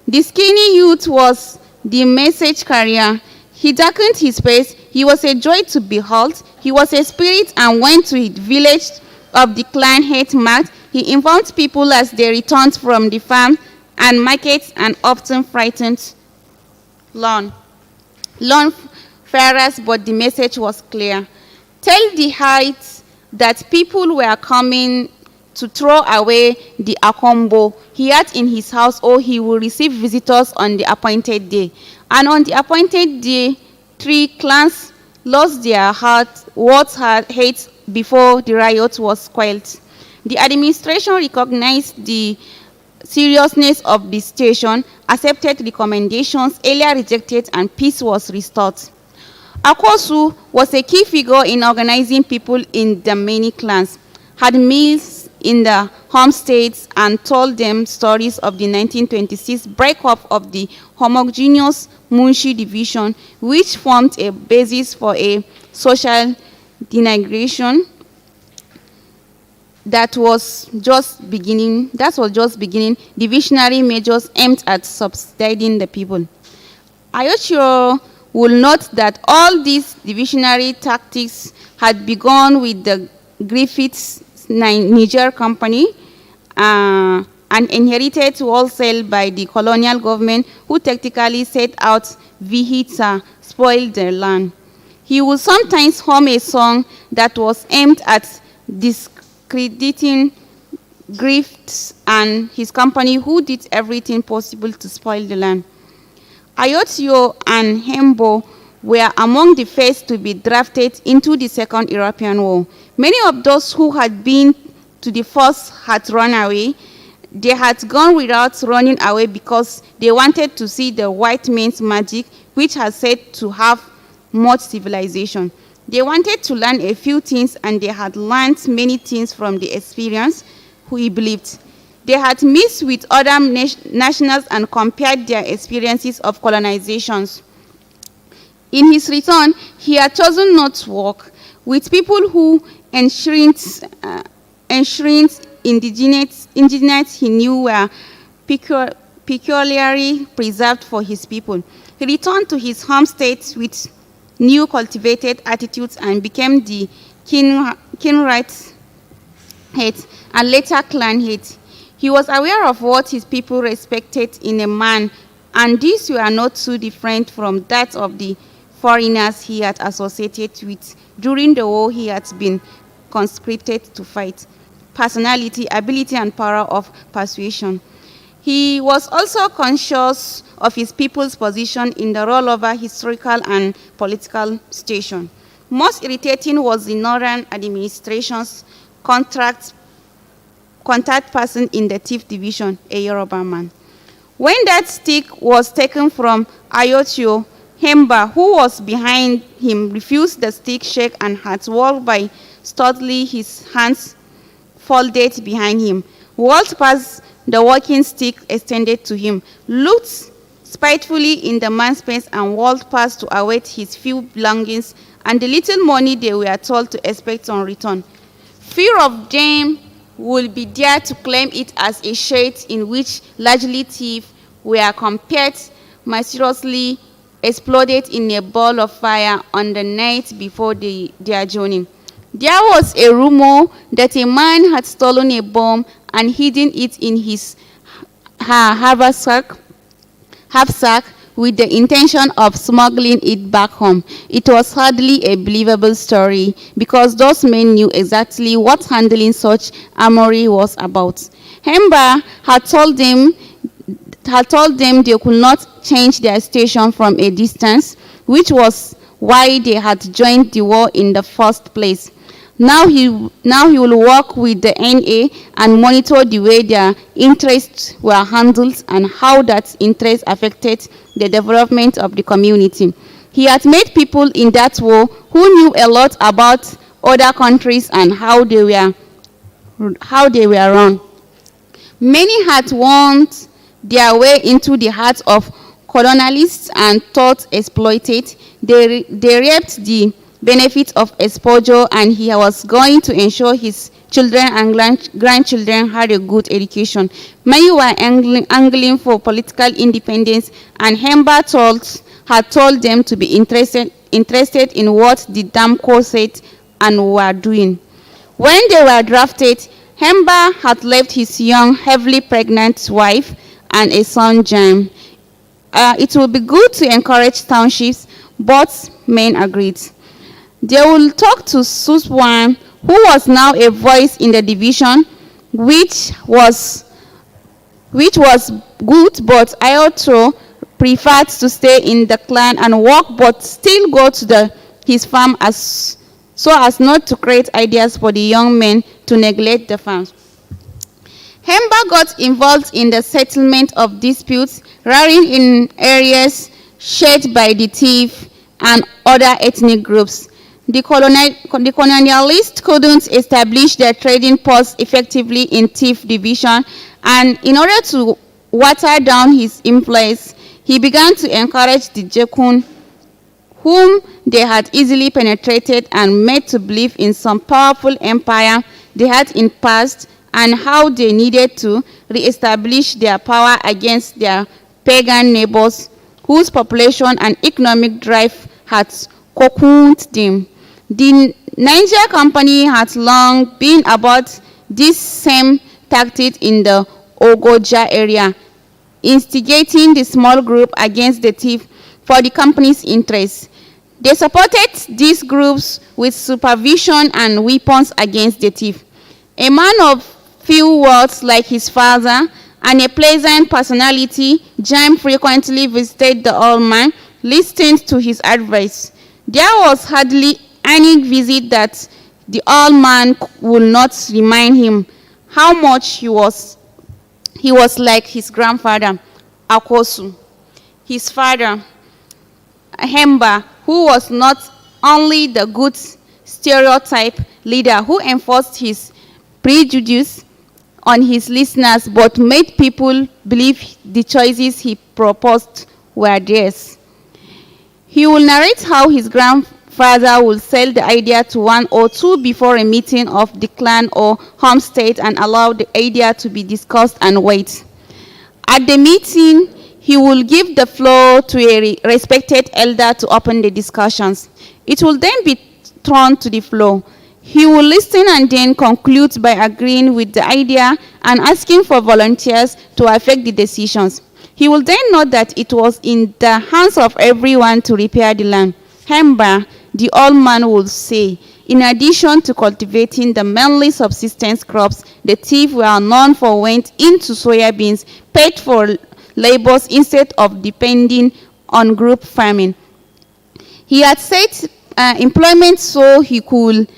The skinny youth was the message carrier. He darkened his face. He was a joy to behold. He was a spirit and went to the village of the clan hate marked. He informed people as they returned from the farm and markets and often frightened lawn farers, but the message was clear. Tell the heights that people were coming to throw away the Akombo he had in his house, or he will receive visitors on the appointed day. And on the appointed day, 3 clans lost their words hate before the riot was quelled. The administration recognized the seriousness of the situation, accepted recommendations earlier rejected, and peace was restored. Akosu was a key figure in organizing people in the many clans, had meals in the home states, and told them stories of the 1926 breakup of the homogeneous Munshi division, which formed a basis for a social denigration that was just beginning. Divisionary measures aimed at subsidizing the people. Ayochiro will note that all these divisionary tactics had begun with the Griffiths Niger Company and inherited wholesale by the colonial government, who technically set out Vihita, spoil their land. He would sometimes hum a song that was aimed at discrediting Griffiths and his company, who did everything possible to spoil the land. Ayotio and Hembo were among the first to be drafted into the Second European War. Many of those who had been to the first had run away. They had gone without running away because they wanted to see the white man's magic, which has said to have much civilization. They wanted to learn a few things, and they had learned many things from the experience, who he believed. They had mixed with other nationals and compared their experiences of colonizations. In his return, he had chosen not to work with people who enshrined indigenous he knew were peculiarly preserved for his people. He returned to his home state with new cultivated attitudes and became the Kinright head and later clan head. He was aware of what his people respected in a man, and these were not too different from that of the foreigners he had associated with during the war he had been conscripted to fight: personality, ability, and power of persuasion. He was also conscious of his people's position in the rollover historical and political station. Most irritating was the Northern Administration's contact person in the Thief Division, a Yoruba man. When that stick was taken from Ayotio, Hemba, who was behind him, refused the stick shake and had walked by sturdily, his hands folded behind him, walked past the walking stick extended to him, looked spitefully in the man's face and walked past to await his few belongings and the little money they were told to expect on return. Fear of them would be there to claim it as a shade in which largely thieves were compared mysteriously exploded in a ball of fire on the night before their journey. There was a rumor that a man had stolen a bomb and hidden it in his half-sack with the intention of smuggling it back home. It was hardly a believable story because those men knew exactly what handling such armory was about. Hemba had told them they could not change their station from a distance, which was why they had joined the war in the first place. Now he will work with the NA and monitor the way their interests were handled and how that interest affected the development of the community. He had made people in that war who knew a lot about other countries and how they were run. Many had wound their way into the hearts of colonialists and thought exploited. They reaped the benefits of exposure, and he was going to ensure his children and grandchildren had a good education. Many were angling for political independence, and Hemba had told them to be interested in what the Damco said and were doing. When they were drafted, Hemba had left his young, heavily pregnant wife and a son, Jam. It would be good to encourage townships. Both men agreed. They will talk to Suswan, who was now a voice in the division, which was good, but Ayoto preferred to stay in the clan and work, but still go to his farm so as not to create ideas for the young men to neglect the farms. Hemba got involved in the settlement of disputes, rearing in areas shared by the thief and other ethnic groups. The colonialists couldn't establish their trading posts effectively in Thief Division, and in order to water down his influence, he began to encourage the Jekun, whom they had easily penetrated and made to believe in some powerful empire they had in past and how they needed to re-establish their power against their pagan neighbors, whose population and economic drive had cocooned them. The Niger Company had long been about this same tactic in the Ogoja area, instigating the small group against the thief for the company's interests. They supported these groups with supervision and weapons against the thief. A man of few words like his father and a pleasant personality, Jam frequently visited the old man, listened to his advice. There was hardly any visit that the old man would not remind him how much he was like his grandfather, Akosu. His father, Hemba, who was not only the good stereotype leader who enforced his prejudice on his listeners, but made people believe the choices he proposed were theirs. He will narrate how his grandfather will sell the idea to one or two before a meeting of the clan or homestead and allow the idea to be discussed and wait. At the meeting, he will give the floor to a respected elder to open the discussions. It will then be thrown to the floor. He will listen and then conclude by agreeing with the idea and asking for volunteers to affect the decisions. He will then note that it was in the hands of everyone to repair the land. Hemba, the old man would say. In addition to cultivating the mainly subsistence crops, the thieves were known for went into soybeans, paid for labors instead of depending on group farming. He had set employment so he could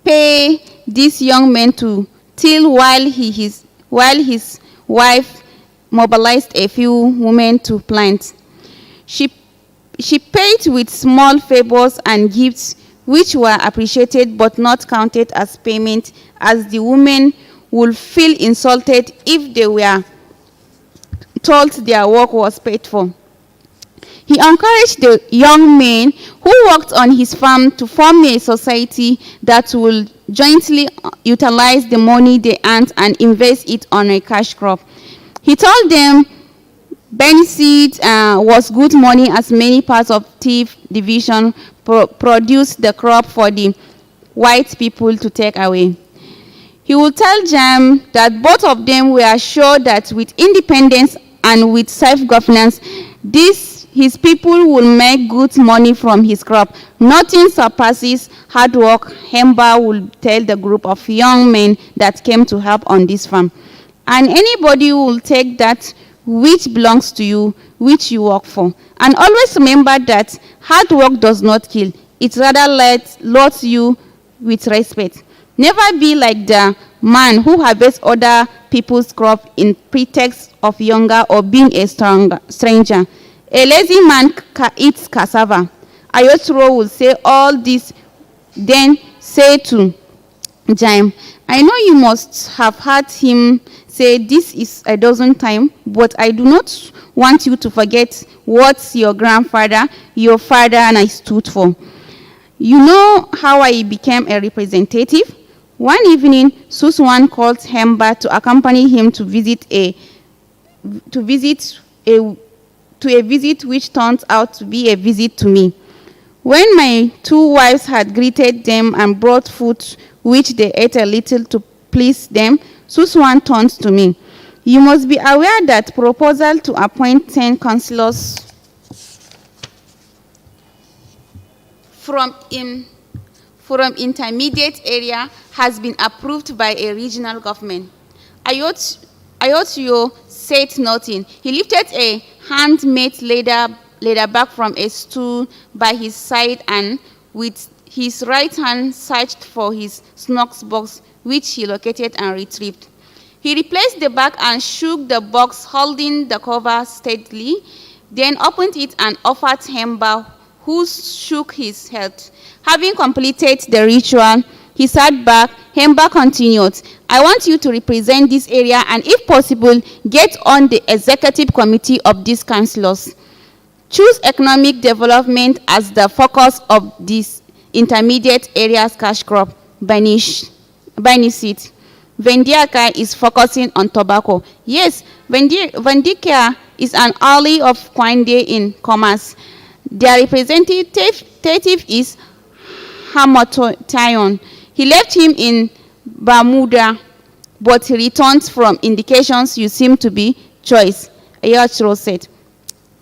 pay these young men to till while his wife mobilized a few women to plant. She paid with small favors and gifts which were appreciated but not counted as payment, as the women would feel insulted if they were told their work was paid for. He encouraged the young men who worked on his farm to form a society that will jointly utilize the money they earned and invest it on a cash crop. He told them Beniseed was good money as many parts of Thief division produced the crop for the white people to take away. He would tell Jam that both of them were sure that with independence and with self-governance, his people will make good money from his crop. Nothing surpasses hard work, Hemba will tell the group of young men that came to help on this farm. And anybody will take that which belongs to you, which you work for. And always remember that hard work does not kill. It rather loads you with respect. Never be like the man who harvests other people's crop in pretext of younger or being a stranger. A lazy man eats cassava. Ayotro will say all this, then say to Jaim, I know you must have heard him say this is a dozen times, but I do not want you to forget what your grandfather, your father, and I stood for. You know how I became a representative? One evening, Suswan called Hemba to accompany him to a visit which turned out to be a visit to me. When my two wives had greeted them and brought food which they ate a little to please them, Suswan turned to me. You must be aware that proposal to appoint 10 councillors from intermediate area has been approved by a regional government. Ayotio said nothing. He lifted a handmade leather bag from a stool by his side and with his right hand searched for his snacks box, which he located and retrieved. He replaced the bag and shook the box, holding the cover steadily, then opened it and offered Hemba, who shook his head. Having completed the ritual, he sat back. Hemba continued, I want you to represent this area and, if possible, get on the executive committee of these councillors. Choose economic development as the focus of this intermediate area's cash crop, Baniseed. Vendiaka is focusing on tobacco. Yes, Vendikia is an ally of Kwande in commerce. Their representative is Hamotayon. He left him in Bermuda, but he returns from indications you seem to be choice, Ayatro said.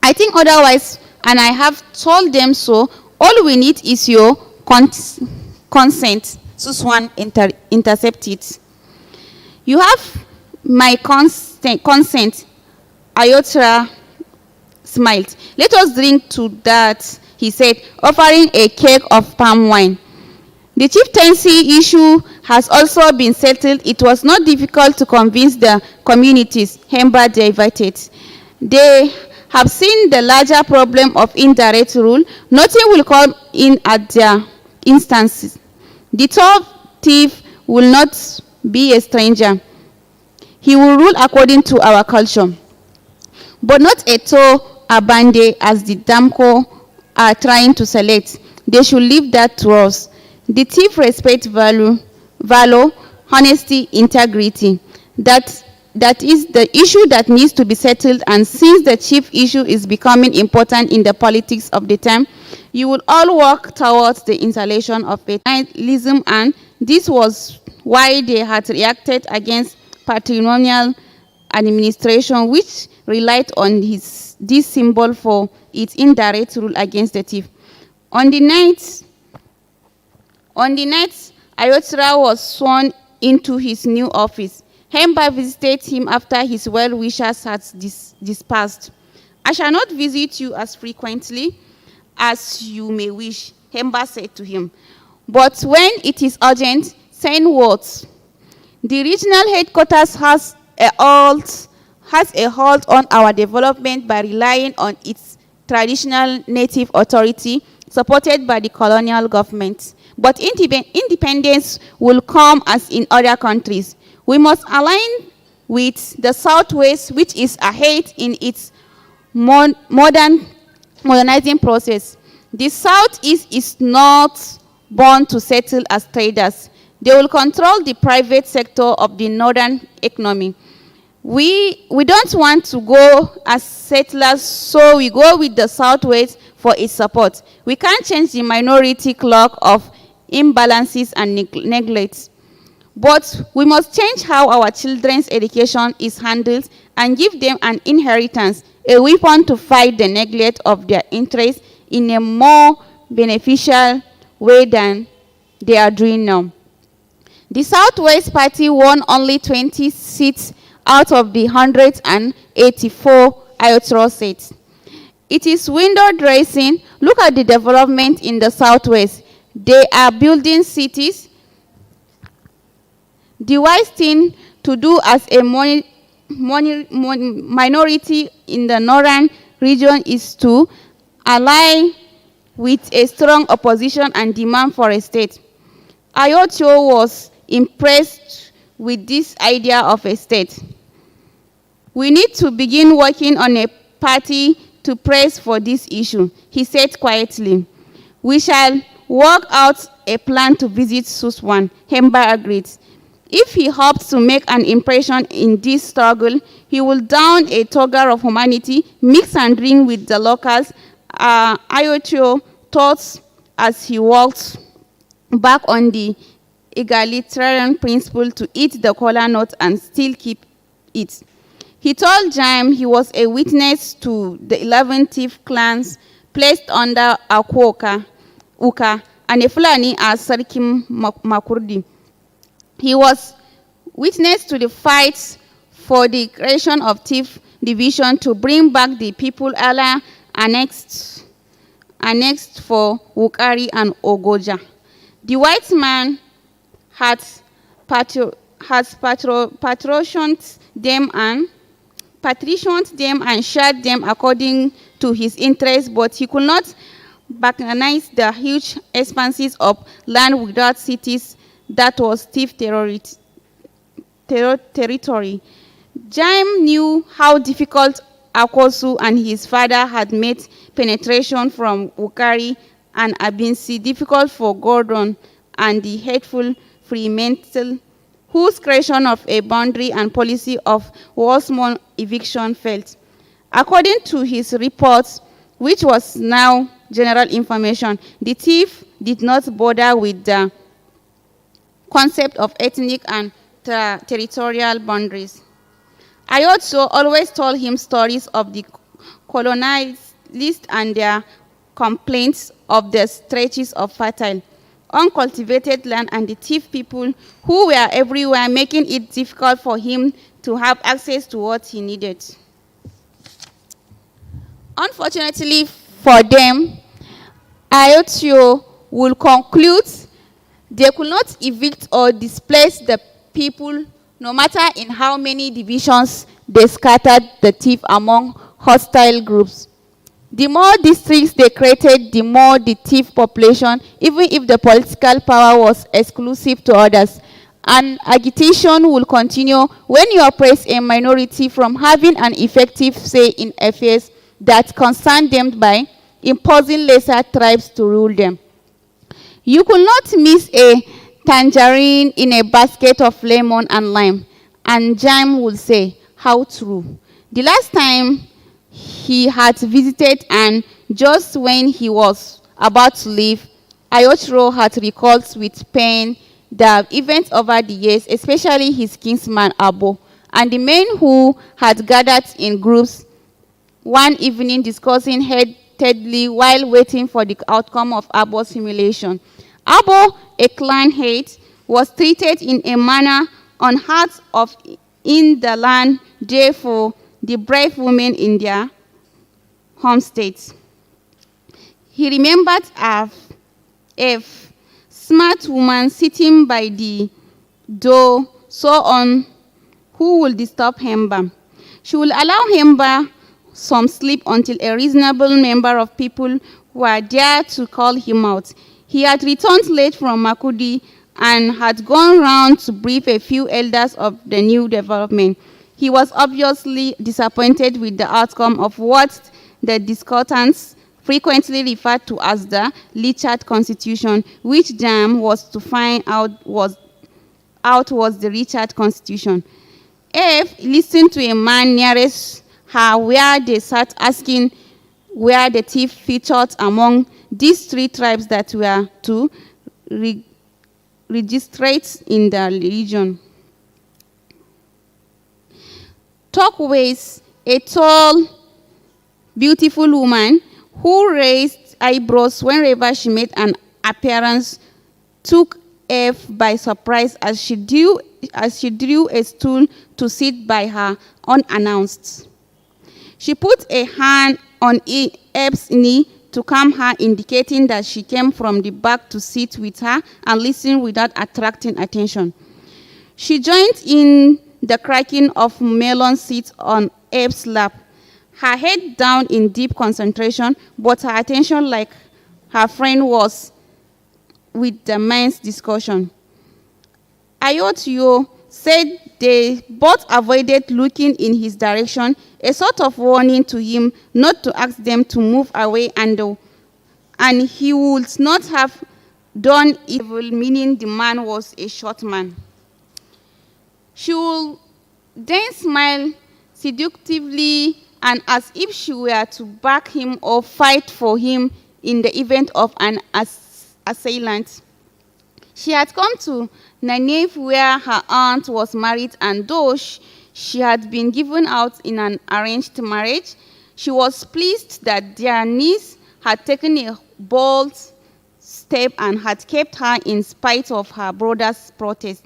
I think otherwise, and I have told them so. All we need is your consent. Suswan intercepted. You have my consent. Ayotra smiled. Let us drink to that, he said, offering a keg of palm wine. The chieftaincy issue has also been settled. It was not difficult to convince the communities, Hemba diverted. They have seen the larger problem of indirect rule. Nothing will come in at their instances. The top thief will not be a stranger. He will rule according to our culture, but not a to abande as the Damko are trying to select. They should leave that to us. The thief respect value, honesty, integrity. That is the issue that needs to be settled, and since the chief issue is becoming important in the politics of the time, you will all work towards the installation of paternalism, and this was why they had reacted against patrimonial administration, which relied on this symbol for its indirect rule against the thief. On the night On the night Ayotra was sworn into his new office, Hemba visited him after his well-wishers had dispersed. I shall not visit you as frequently as you may wish, Hemba said to him. But when it is urgent, send words. The regional headquarters has a hold on our development by relying on its traditional native authority supported by the colonial government. But independence will come as in other countries. We must align with the Southwest, which is ahead in its modernizing process. The Southeast is not born to settle as traders. They will control the private sector of the northern economy. We don't want to go as settlers, so we go with the Southwest for its support. We can't change the minority clock of imbalances and neglect. But we must change how our children's education is handled and give them an inheritance, a weapon to fight the neglect of their interests in a more beneficial way than they are doing now. The Southwest Party won only 20 seats out of the 184 Ayotro seats. It is window dressing. Look at the development in the Southwest. They are building cities. The wise thing to do as a minority in the northern region is to ally with a strong opposition and demand for a state. Ayotro was impressed with this idea of a state. We need to begin working on a party to press for this issue, he said quietly. We shall work out a plan to visit Suswan, Hemba agreed. If he hopes to make an impression in this struggle, he will don a toga of humanity, mix and drink with the locals. Ayotro thought as he walked back on the egalitarian principle to eat the kola nut and still keep it. He told Jaim he was a witness to the 11 thief clans placed under Akwoka, Uka, and a Fulani as Sarkim Makurdi. He was witness to the fights for the creation of thief division to bring back the people ally annexed for Wukari and Ogoja. The white man has patronised them and shared them according to his interests, but he could not recognize the huge expanses of land without cities that was thief territory. Jaim knew how difficult Akosu and his father had made penetration from Wukari and Abinsi difficult for Gordon and the hateful Fremantle, whose creation of a boundary and policy of Walsmont eviction failed. According to his reports, which was now general information, the thief did not bother with the concept of ethnic and territorial boundaries. I also always told him stories of the colonialists and their complaints of the stretches of fertile, uncultivated land and the thief people who were everywhere, making it difficult for him to have access to what he needed. Unfortunately for them, Ayotro will conclude they could not evict or displace the people, no matter in how many divisions they scattered the thief among hostile groups. The more districts they created, the more the thief population, even if the political power was exclusive to others. And agitation will continue when you oppress a minority from having an effective say in affairs that concern them by imposing lesser tribes to rule them. You could not miss a tangerine in a basket of lemon and lime. And Jaim would say, how true. The last time he had visited and just when he was about to leave, Ayotro had recalled with pain the events over the years, especially his kinsman Abo, and the men who had gathered in groups one evening discussing heatedly while waiting for the outcome of Abo's humiliation. Abo, a clan head, was treated in a manner unheard of in the land, therefore the brave women in their home states. He remembered F, smart woman sitting by the door, so on, who will disturb Hemba. She will allow Hemba some sleep until a reasonable number of people were there to call him out. He had returned late from Makudi and had gone round to brief a few elders of the new development. He was obviously disappointed with the outcome of what the discutants frequently referred to as the Richard Constitution, which Jam was to find out was the Richard Constitution. F listened to a man nearest her where they sat asking where the thief featured among these three tribes that were to registrate in the region. Turquoise, a tall, beautiful woman who raised eyebrows whenever she made an appearance, took F by surprise as she drew a stool to sit by her unannounced. She put a hand on F's knee to calm her, indicating that she came from the back to sit with her and listen without attracting attention. She joined in the cracking of melon seeds on F's lap, her head down in deep concentration, but her attention, like her friend, was with the men's discussion. Ayotio said they both avoided looking in his direction, a sort of warning to him not to ask them to move away, and he would not have done it, meaning the man was a short man. She would then smile seductively and as if she were to back him or fight for him in the event of an assailant. She had come to Nanef where her aunt was married, and though she had been given out in an arranged marriage, she was pleased that their niece had taken a bold step and had kept her in spite of her brother's protest.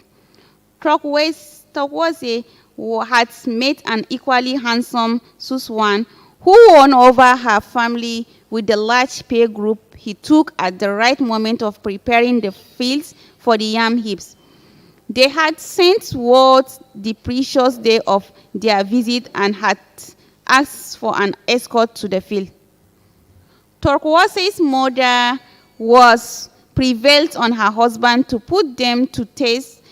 Turquoise had met an equally handsome Suswan who won over her family with the large pay group he took at the right moment of preparing the fields for the yam heaps. They had sent word the precious day of their visit and had asked for an escort to the field. Turquoise's mother was prevailed on her husband to put them to test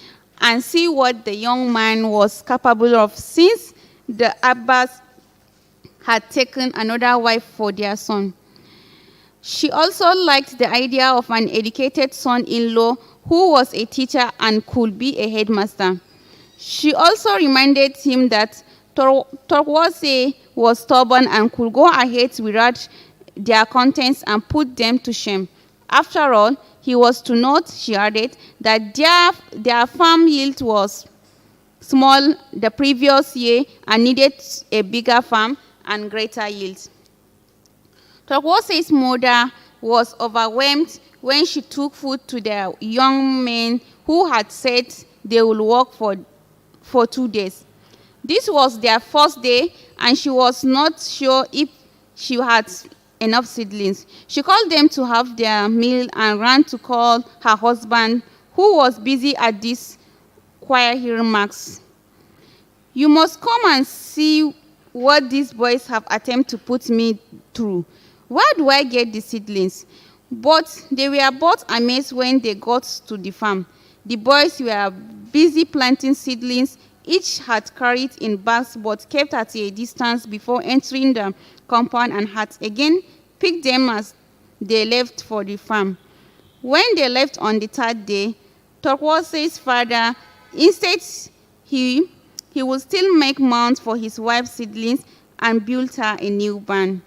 and see what the young man was capable of, since the Abbas had taken another wife for their son. She also liked the idea of an educated son-in-law who was a teacher and could be a headmaster. She also reminded him that Turquoise was stubborn and could go ahead without their contents and put them to shame. After all, he was to note, she added, that their farm yield was small the previous year and needed a bigger farm and greater yield. Turquoise's mother was overwhelmed when she took food to the young men who had said they would work for 2 days. This was their first day, and she was not sure if she had enough seedlings. She called them to have their meal and ran to call her husband, who was busy at these quiet remarks. "You must come and see what these boys have attempted to put me through. Where do I get the seedlings?" But they were both amazed when they got to the farm. The boys were busy planting seedlings, each had carried in bags but kept at a distance before entering the compound, and had again picked them as they left for the farm. When they left on the third day, Turquoise's father, instead he would still make mounds for his wife's seedlings and build her a new barn.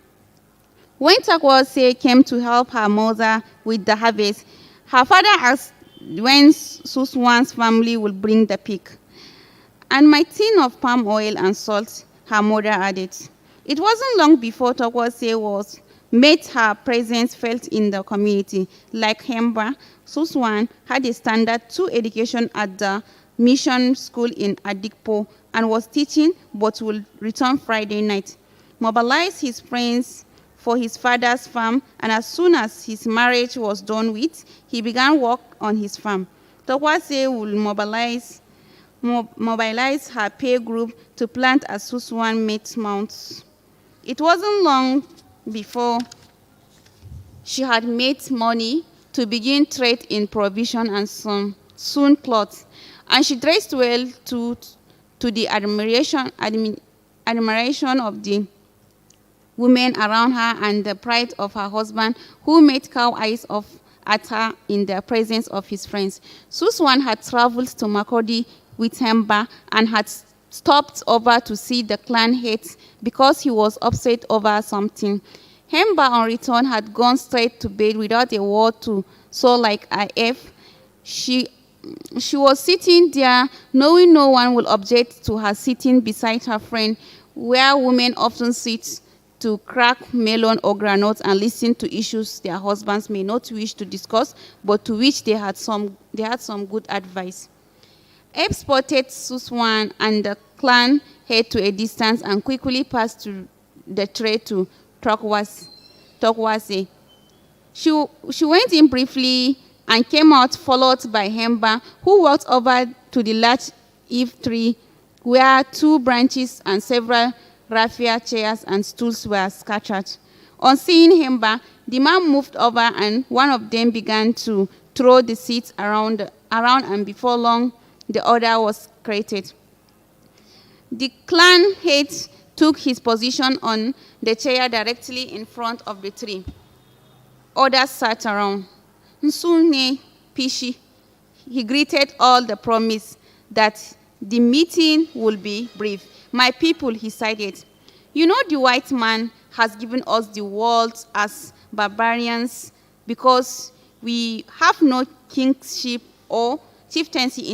When Turquoise came to help her mother with the harvest, her father asked when Suswan's family would bring the pig. "And my tin of palm oil and salt," her mother added. It wasn't long before Turquoise was made her presence felt in the community. Like Hemba, Suswan had a standard 2 education at the mission school in Adikpo and was teaching but would return Friday night. Mobilized his friends for his father's farm, and as soon as his marriage was done with, he began work on his farm. Tokwase will mobilize her peer group to plant as Suswan met mounts. It wasn't long before she had made money to begin trade in provision and soon clothes, and she dressed well to the admiration of the women around her and the pride of her husband, who made cow eyes at her in the presence of his friends. Suswan had traveled to Makurdi with Hemba and had stopped over to see the clan heads because he was upset over something. Hemba, on return, had gone straight to bed without a word to so like IF. She was sitting there, knowing no one will object to her sitting beside her friend, where women often sit to crack melon or granules and listen to issues their husbands may not wish to discuss, but to which they had some good advice. Abe spotted Suswan and the clan head to a distance and quickly passed to the tray to Tokwase. She went in briefly and came out followed by Hemba, who walked over to the large Eve tree where 2 branches and several raffia chairs and stools were scattered. On seeing Hemba, the man moved over and one of them began to throw the seats around and before long, the order was created. The clan head took his position on the chair directly in front of the tree. Others sat around. Nsune Pishi, he greeted all the promise that the meeting will be brief. My people, he cited, you know the white man has given us the world as barbarians because we have no kingship or chieftaincy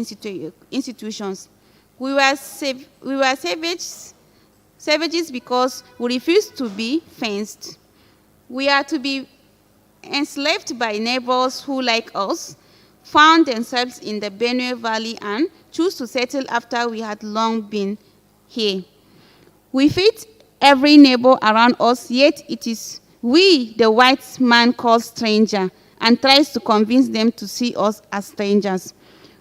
institutions. We were savages because we refused to be fenced. We are to be enslaved by neighbors who, like us, found themselves in the Benue Valley and chose to settle after we had long been here. We feed every neighbor around us, yet it is we the white man calls stranger and tries to convince them to see us as strangers.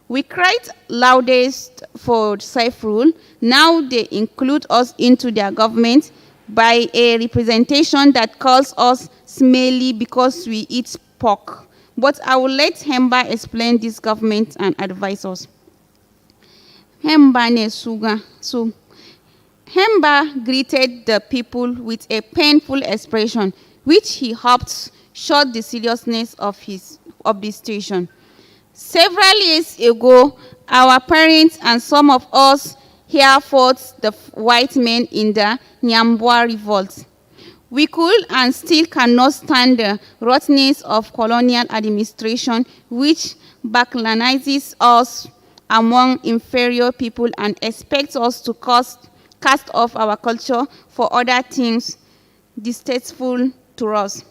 We cried loudest for self-rule. Now they include us into their government by a representation that calls us smelly because we eat pork. But I will let Hemba explain this government and advise us. Hemba greeted the people with a painful expression, which he hoped showed the seriousness of the situation. Several years ago, our parents and some of us here fought the white men in the Nyambwa revolt. We could and still cannot stand the rottenness of colonial administration, which balkanizes us among inferior people and expects us to cast off our culture for other things distasteful to us.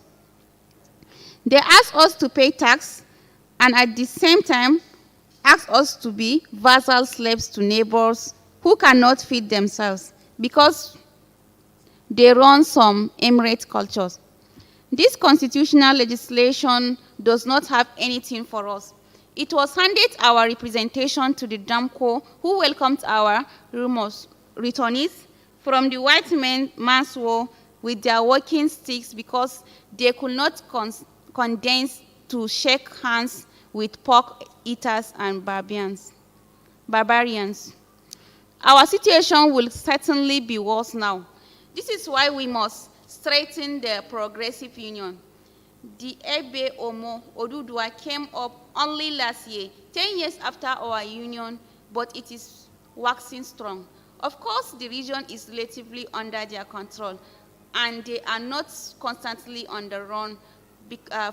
They ask us to pay tax and at the same time ask us to be vassal slaves to neighbors who cannot feed themselves because they run some emirate cultures. This constitutional legislation does not have anything for us. It was handed our representation to the Damco, who welcomed our returnees from the white man's war with their walking sticks because they could not condense to shake hands with pork eaters and barbarians. Our situation will certainly be worse now. This is why we must strengthen the progressive union. The Ebe Omo Odudua came up only last year, 10 years after our union, but it is waxing strong. Of course, the region is relatively under their control, and they are not constantly on the run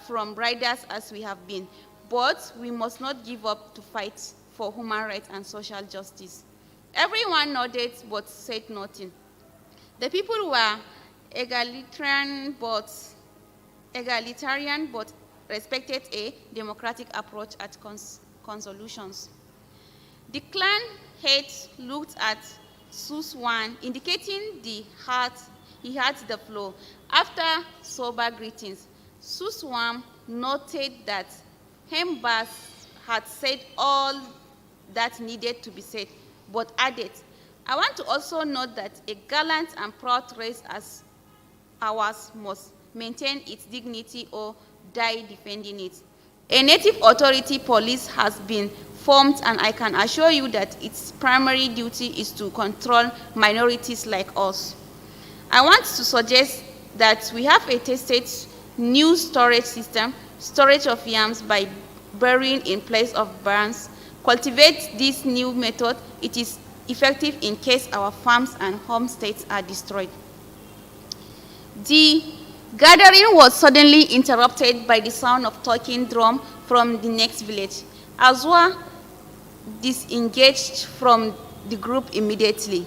from riders as we have been. But we must not give up to fight for human rights and social justice. Everyone nodded but said nothing. The people were egalitarian but egalitarian but respected a democratic approach at consolutions. The clan head looked at Suswan, indicating he had the floor. After sober greetings, Suswan noted that Hembas had said all that needed to be said, but added, I want to also note that a gallant and proud race as ours must maintain its dignity or die defending it. A native authority police has been formed, and I can assure you that its primary duty is to control minorities like us. I want to suggest that we have a tested new storage system, storage of yams by burying in place of barns. Cultivate this new method. It is effective in case our farms and homesteads are destroyed. The gathering was suddenly interrupted by the sound of talking drum from the next village. Azwa disengaged from the group immediately.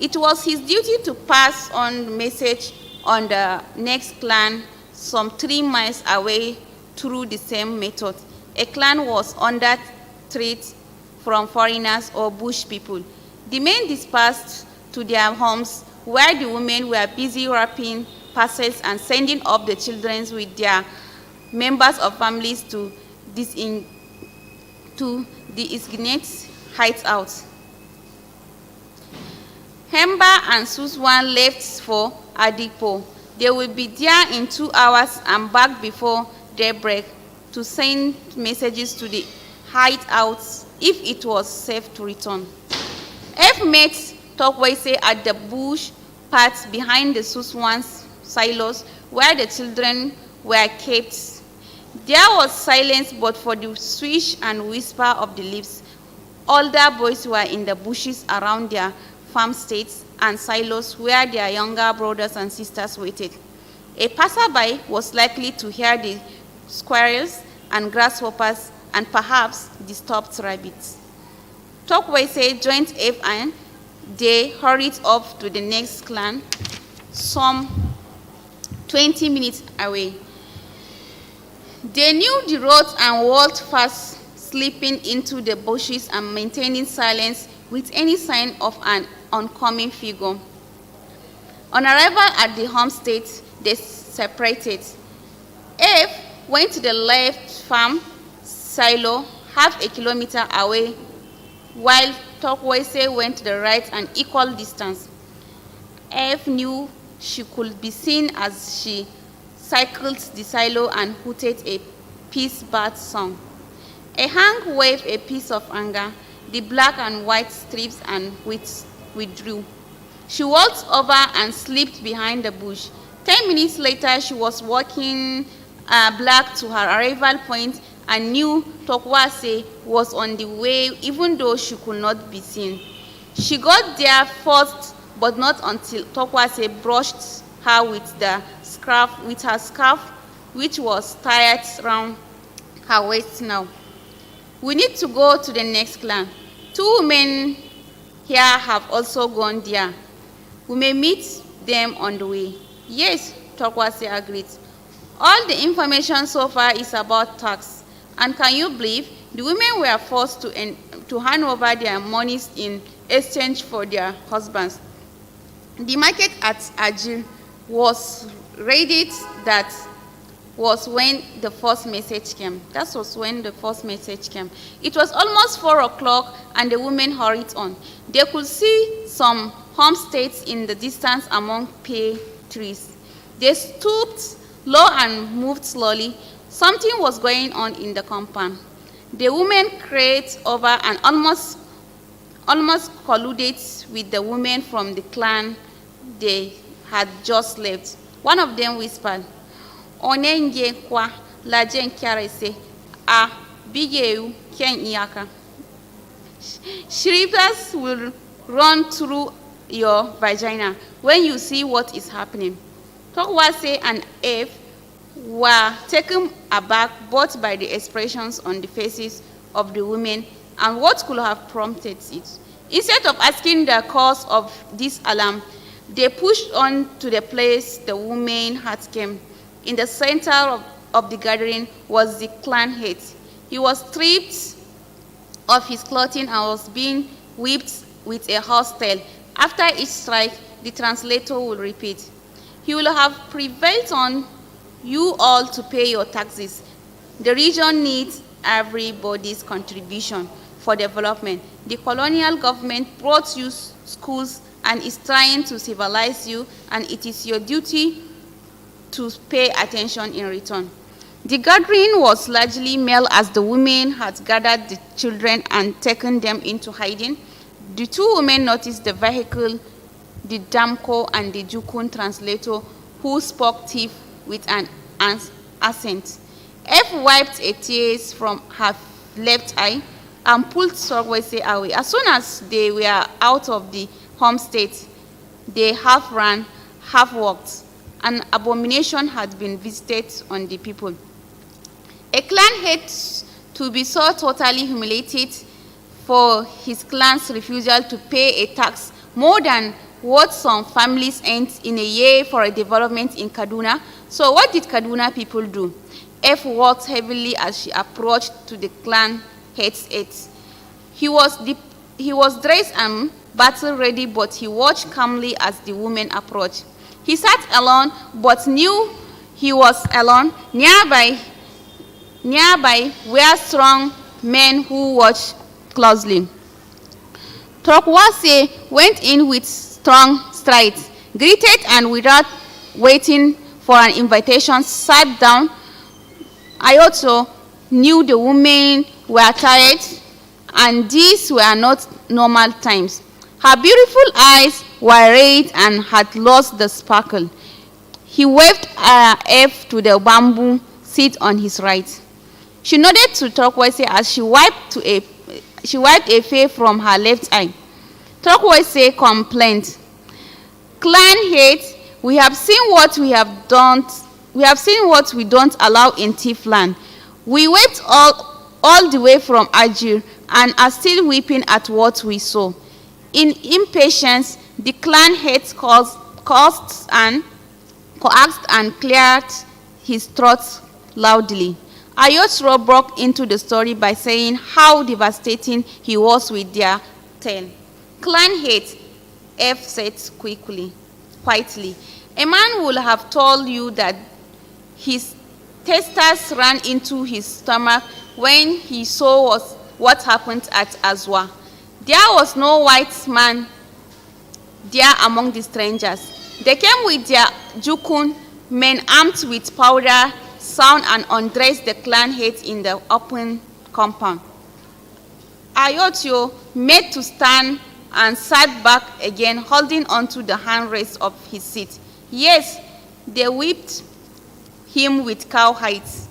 It was his duty to pass on the message on the next clan some 3 miles away through the same method. A clan was under threat from foreigners or bush people. The men dispersed to their homes, where the women were busy wrapping parcels and sending up the children with their members of families to the Ignite hideout. Hemba and Suswan left for Adipo. They will be there in 2 hours and back before daybreak to send messages to the hideouts if it was safe to return. F met Tokwese at the bush path behind the Suswan's silos where the children were kept. There was silence but for the swish and whisper of the leaves. Older boys were in the bushes around their farmsteads and silos where their younger brothers and sisters waited. A passerby was likely to hear the squirrels and grasshoppers and perhaps disturbed rabbits. Tokwese joined F and they hurried off to the next clan, some 20 minutes away. They knew the road and walked fast, slipping into the bushes and maintaining silence with any sign of an oncoming figure. On arrival at the homestead, they separated. F went to the left farm silo, half a kilometer away, while Tokwese went to the right an equal distance. F knew she could be seen as she cycled the silo and hooted a peace bird song. A hand waved a piece of anger, the black and white strips, and withdrew. She walked over and slipped behind the bush. 10 minutes later, she was walking back to her arrival point and knew Tokwase was on the way, even though she could not be seen. She got there first, but not until Tokwase brushed her with her scarf, which was tied around her waist now. We need to go to the next clan. 2 women here have also gone there. We may meet them on the way. Yes, Tokwase agreed. All the information so far is about tax. And can you believe the women were forced to hand over their monies in exchange for their husbands. The market at Ajir was raided. That was when the first message came. That was when the first message came. It was almost 4 o'clock and the women hurried on. They could see some homesteads in the distance among pear trees. They stooped low and moved slowly. Something was going on in the compound. The women crept over and almost colluded with the women from the clan they had just left. One of them whispered, "Onenge kwa lajen kiarese a bigeu ken iyaka." Shrieks will run through your vagina when you see what is happening. Tokwase and F were taken aback both by the expressions on the faces of the women and what could have prompted it. Instead of asking the cause of this alarm, they pushed on to the place the women had come. In the center of the gathering was the clan head. He was stripped of his clothing and was being whipped with a horse tail. After each strike, the translator will repeat, "He will have prevailed on you all to pay your taxes. The region needs everybody's contribution for development. The colonial government brought you schools and is trying to civilize you, and it is your duty to pay attention in return." The gathering was largely male, as the women had gathered the children and taken them into hiding. The two women noticed the vehicle, the Damko and the Jukun translator, who spoke thief with an accent. F wiped a tear from her left eye and pulled Sorwese away. As soon as they were out of the home state, they half ran, half walked. An abomination had been visited on the people. A clan head to be so totally humiliated for his clan's refusal to pay a tax more than what some families earned in a year for a development in Kaduna. So what did Kaduna people do? F walked heavily as she approached to the clan head's aid. He was dressed and battle ready, but he watched calmly as the women approached. He sat alone, but knew he was alone. Nearby were strong men who watched closely. Trokwase went in with strong strides, greeted, and without waiting for an invitation, sat down. Ayoto knew the women were tired, and these were not normal times. Her beautiful eyes were red and had lost the sparkle. He waved F to the bamboo seat on his right. She nodded to Turquoise as she wiped a face from her left eye. Turquoise complained, "Clan hate, we have seen what we have done. We have seen what we don't allow in thief land. We wept all the way from Ajir and are still weeping at what we saw." In impatience, the clan head coaxed and cleared his throat loudly. Ayotro broke into the story by saying how devastating he was with their tale. "Clan hate," F said quietly. "A man would have told you that his testes ran into his stomach when he saw what happened at Azwa. There was no white man there among the strangers. They came with their Jukun men armed with powder, sound, and undressed the clan heads in the open compound. Ayotio made to stand and sat back again, holding onto the handrest of his seat. Yes, they whipped him with cowhides.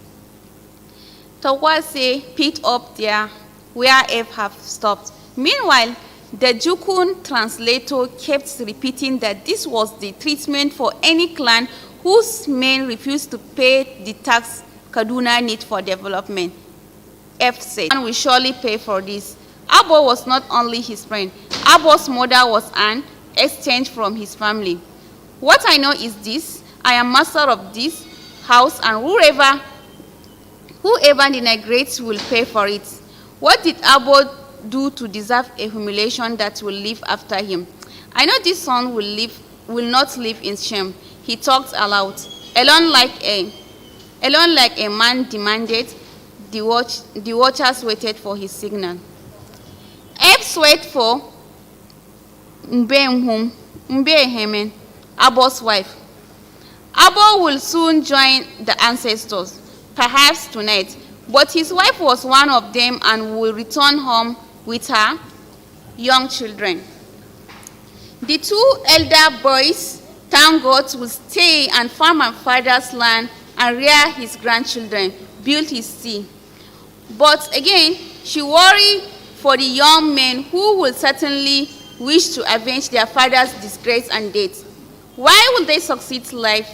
Tawase picked up there where F have stopped. Meanwhile, the Jukun translator kept repeating that this was the treatment for any clan whose men refused to pay the tax Kaduna need for development. F said, "And we surely pay for this." Abo was not only his friend. Abo's mother was an exchange from his family. "What I know is this: I am master of this house, and whoever denigrates will pay for it. What did Abo do to deserve a humiliation that will live after him? I know this son will not live in shame." He talked aloud. Alone like a man demanded, the watchers waited for his signal. F waited for Mbehemen, Abo's wife. Abo will soon join the ancestors, perhaps tonight, but his wife was one of them and will return home with her young children. The two elder boys, thank God, will stay and farm my father's land and rear his grandchildren, build his sea. But again, she worried for the young men who will certainly wish to avenge their father's disgrace and death. Why will they succeed life?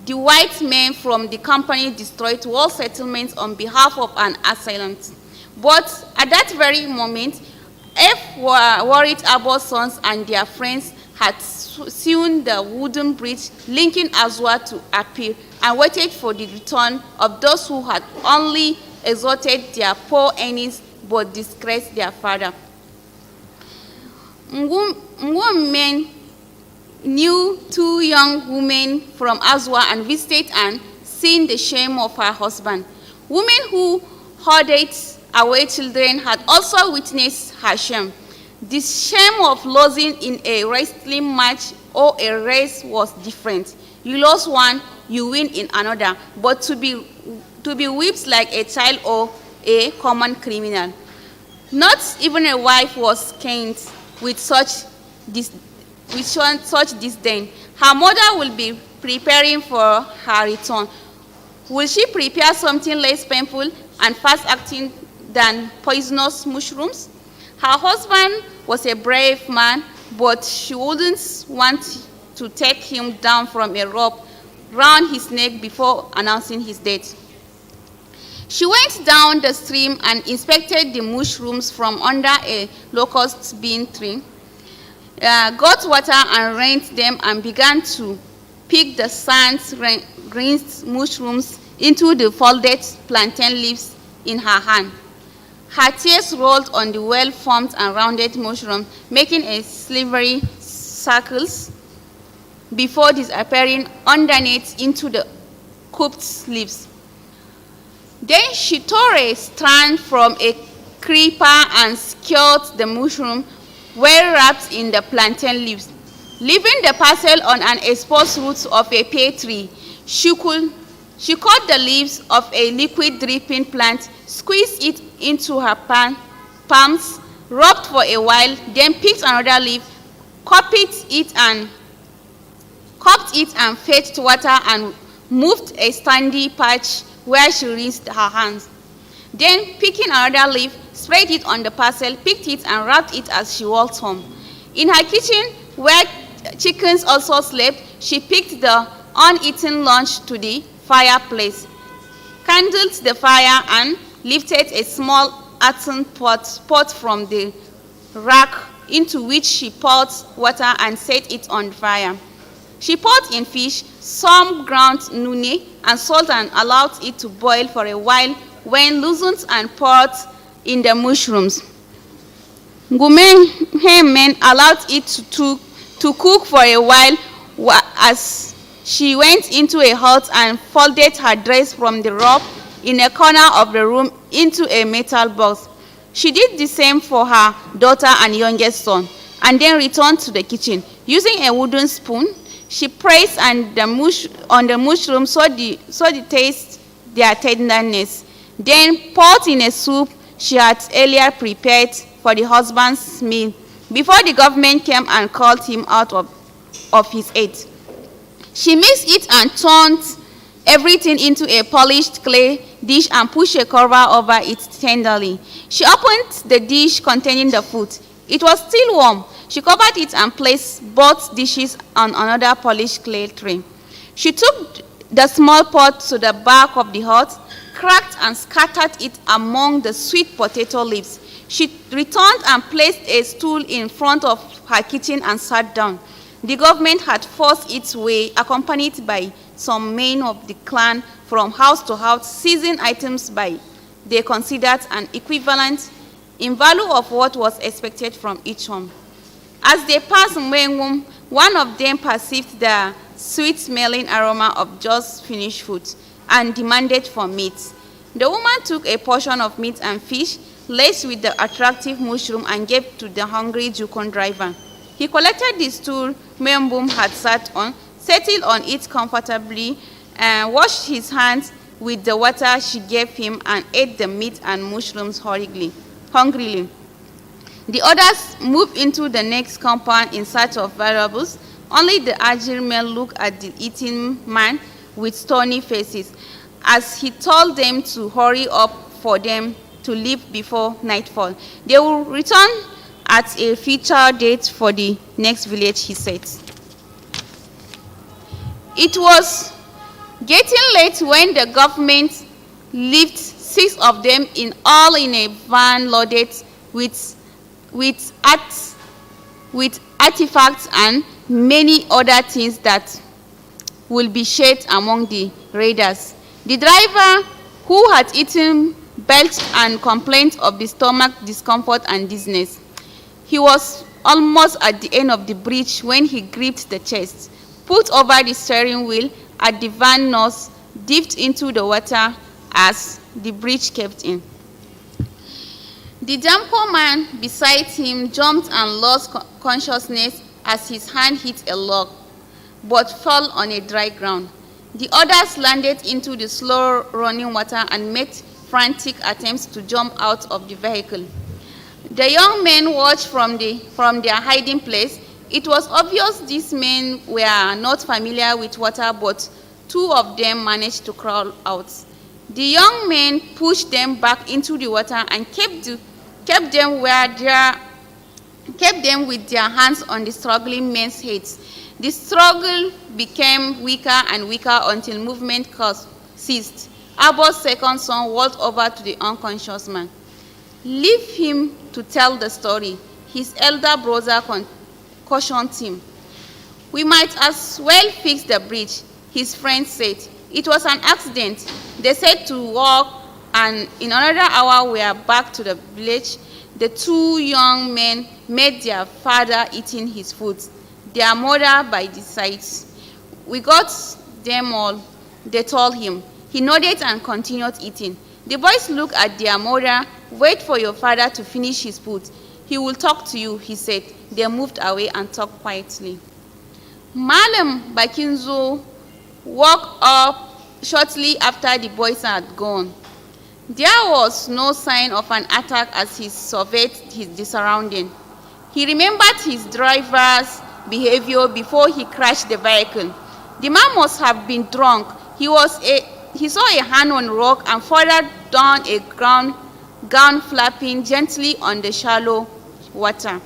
The white men from the company destroyed all settlements on behalf of an assailant. But at that very moment, F worried Abo's sons and their friends had sewn the wooden bridge linking Azua to Apir and waited for the return of those who had only exalted their poor earnings but disgraced their father. Men knew 2 young women from Azua and visited and seen the shame of her husband. Women who hoarded away children had also witnessed her shame. The shame of losing in a wrestling match or a race was different. You lost one, you win in another, but to be whipped like a child or a common criminal. Not even a wife was caned with such disdain. Her mother will be preparing for her return. Will she prepare something less painful and fast-acting than poisonous mushrooms? Her husband was a brave man, but she wouldn't want to take him down from a rope round his neck before announcing his death. She went down the stream and inspected the mushrooms from under a locust bean tree, got water and rinsed them, and began to pick the sand-rinsed mushrooms into the folded plantain leaves in her hand. Her tears rolled on the well-formed and rounded mushroom, making a silvery circles before disappearing underneath into the cooked leaves. Then she tore a strand from a creeper and secured the mushroom well wrapped in the plantain leaves. Leaving the parcel on an exposed root of a pear tree, she cut the leaves of a liquid dripping plant, squeezed it into her palms, rubbed for a while, then picked another leaf, cupped it and fetched water and moved a sandy patch where she rinsed her hands. Then, picking another leaf, spread it on the parcel, picked it and wrapped it as she walked home. In her kitchen, where chickens also slept, she picked the uneaten lunch to the fireplace, kindled the fire, and lifted a small earthen pot from the rack, into which she poured water and set it on fire. She poured in fish, some ground nune, and salt, and allowed it to boil for a while, when loosened and poured in the mushrooms. Gumen men allowed it to cook for a while as she went into a hut and folded her dress from the rope in a corner of the room into a metal box. She did the same for her daughter and youngest son, and then returned to the kitchen. Using a wooden spoon, she pressed on the mushrooms so the taste their tenderness. Then poured in a soup she had earlier prepared for the husband's meal before the government came and called him out of his aid. She mixed it and turned everything into a polished clay dish and pushed a cover over it tenderly. She opened the dish containing the food. It was still warm. She covered it and placed both dishes on another polished clay tray. She took the small pot to the back of the hut, cracked and scattered it among the sweet potato leaves. She returned and placed a stool in front of her kitchen and sat down. The government had forced its way, accompanied by some men of the clan, from house to house, seizing items they considered an equivalent in value of what was expected from each home. As they passed Mwengum, one of them perceived the sweet-smelling aroma of just finished food and demanded for meat. The woman took a portion of meat and fish, laced with the attractive mushroom, and gave to the hungry Jukon driver. He collected the stool Mwengum had sat on, settled on it comfortably, and washed his hands with the water she gave him, and ate the meat and mushrooms hungrily. The others moved into the next compound in search of valuables. Only the agile men looked at the eating man with stony faces, as he told them to hurry up for them to leave before nightfall. They will return at a future date for the next village, he said. It was getting late when the government left 6 of them in all in a van loaded with artifacts, and many other things that will be shared among the raiders. The driver, who had eaten, belched and complained of the stomach discomfort and dizziness. He was almost at the end of the bridge when he gripped the chest, put over the steering wheel at the van nose, dipped into the water as the bridge kept in. The Damco man beside him jumped and lost consciousness as his hand hit a log, but fell on a dry ground. The others landed into the slow-running water and made frantic attempts to jump out of the vehicle. The young men watched from their hiding place. It was obvious these men were not familiar with water, but two of them managed to crawl out. The young men pushed them back into the water and kept them with their hands on the struggling men's heads. The struggle became weaker and weaker until movement ceased. Abba's second son walked over to the unconscious man. "Leave him to tell the story," his elder brother cautioned him. "We might as well fix the bridge," his friend said. "It was an accident." They set to work, and in another hour we are back to the village. The two young men met their father eating his food, their mother by the sides. "We got them all," they told him. He nodded and continued eating. The boys looked at their mother. "Wait for your father to finish his food. He will talk to you," he said. They moved away and talked quietly. Malam Bakinzo woke up shortly after the boys had gone. There was no sign of an attack as he surveyed the surrounding. He remembered his driver's behavior before he crashed the vehicle. The man must have been drunk. He saw a hand on a rock and further down a gown flapping gently on the shallow water.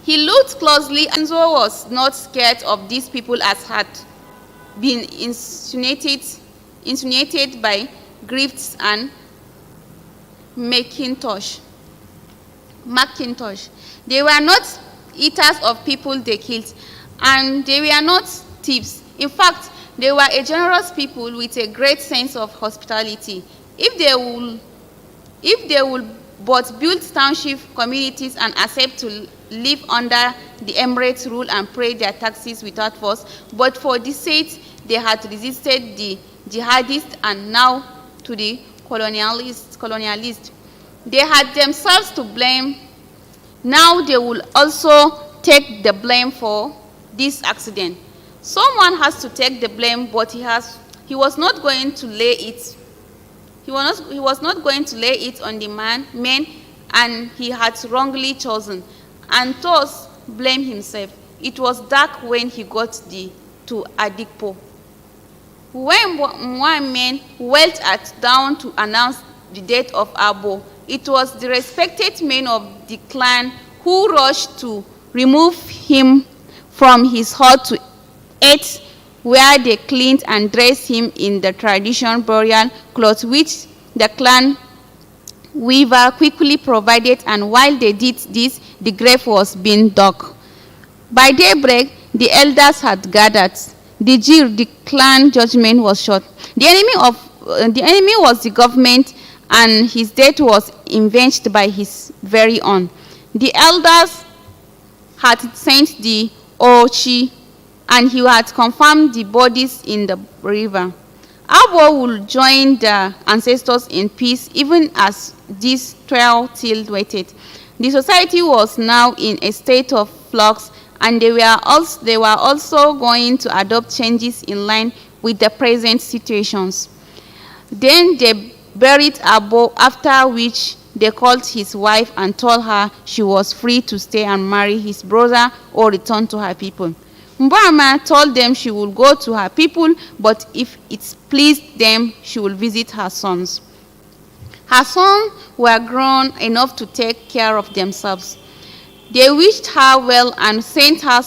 He looked closely, and Enzo was not scared of these people as had been insinuated by Griffiths and McIntosh. They were not eaters of people they killed, and they were not thieves. In fact, they were a generous people with a great sense of hospitality. If they would but build township communities and accept to live under the Emirates' rule and pay their taxes without force, but for decades they had resisted the jihadists and now to the colonialists. They had themselves to blame. Now they will also take the blame for this accident. Someone has to take the blame, but he was not going to lay it. He was not going to lay it on the men, and he had wrongly chosen, and thus blame himself. It was dark when he got to Adikpo. When one man went down to announce the death of Abo, it was the respected men of the clan who rushed to remove him from his hut to earth, where they cleaned and dressed him in the traditional burial clothes which the clan weaver quickly provided, and while they did this, the grave was being dug. By daybreak, the elders had gathered. The clan judgment was short. The enemy was the government, and his death was avenged by his very own. The elders had sent the Ochi, and he had confirmed the bodies in the river. Abo would join the ancestors in peace, even as these 12 till waited. The society was now in a state of flux, and they were also going to adopt changes in line with the present situations. Then they buried Abo, after which they called his wife and told her she was free to stay and marry his brother or return to her people. Mbama told them she would go to her people, but if it pleased them, she would visit her sons. Her sons were grown enough to take care of themselves. They wished her well and sent her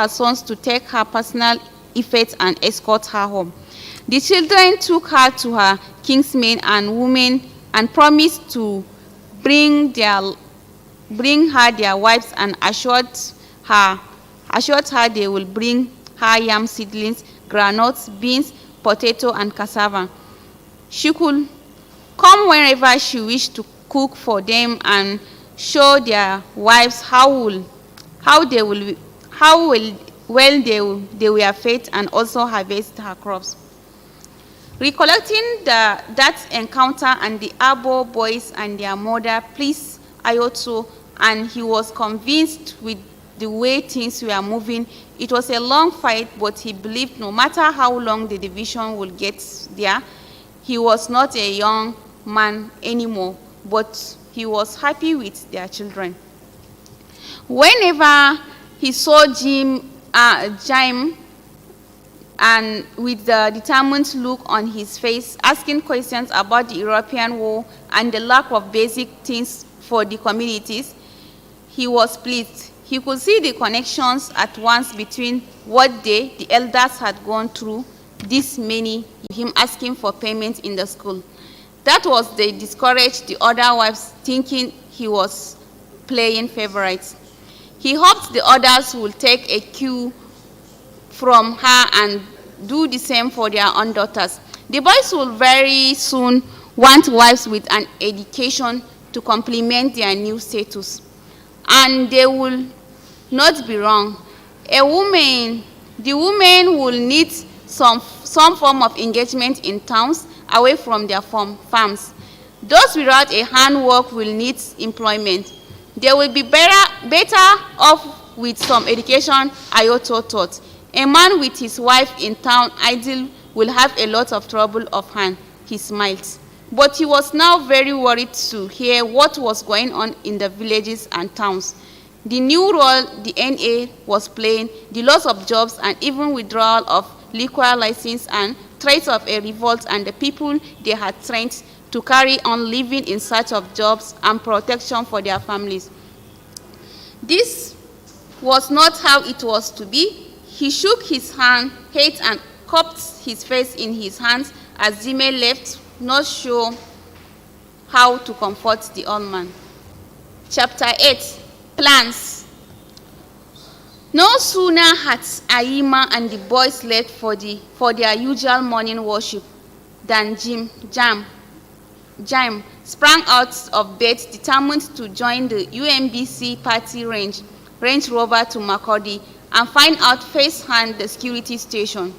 sons to take her personal effects and escort her home. The children took her to her kinsmen and women and promised to bring her their wives and assured assured her they will bring her yam seedlings, groundnuts, beans, potato, and cassava. She could come whenever she wished to cook for them and show their wives how well they were fed and also harvest her crops. Recollecting that encounter and the Abo boys and their mother pleased Ayoto, and he was convinced with the way things were moving. It was a long fight, but he believed no matter how long the division would get there, he was not a young man anymore, but he was happy with their children. Whenever he saw Jim, and with the determined look on his face, asking questions about the European war and the lack of basic things for the communities, he was pleased. He could see the connections at once between what they, the elders, had gone through, this many, him asking for payment in the school. That was they discouraged the other wives, thinking he was playing favorites. He hoped the others would take a cue from her and do the same for their own daughters. The boys will very soon want wives with an education to complement their new status. And they will not be wrong. The women will need some form of engagement in towns away from their farms. Those without a handwork will need employment. They will be better off with some education, Ayoto thought. A man with his wife in town idle will have a lot of trouble of hand. He smiled. But he was now very worried to hear what was going on in the villages and towns. The new role the NA was playing, the loss of jobs and even withdrawal of liquor license and threats of a revolt, and the people they had trained to carry on living in search of jobs and protection for their families. This was not how it was to be. He shook his head and cupped his face in his hands as Jimmy left, not sure how to comfort the old man. Chapter 8, Plans. No sooner had Aima and the boys left for their usual morning worship than Jam sprang out of bed, determined to join the UMBC party Range Rover to Makurdi and find out firsthand the security station.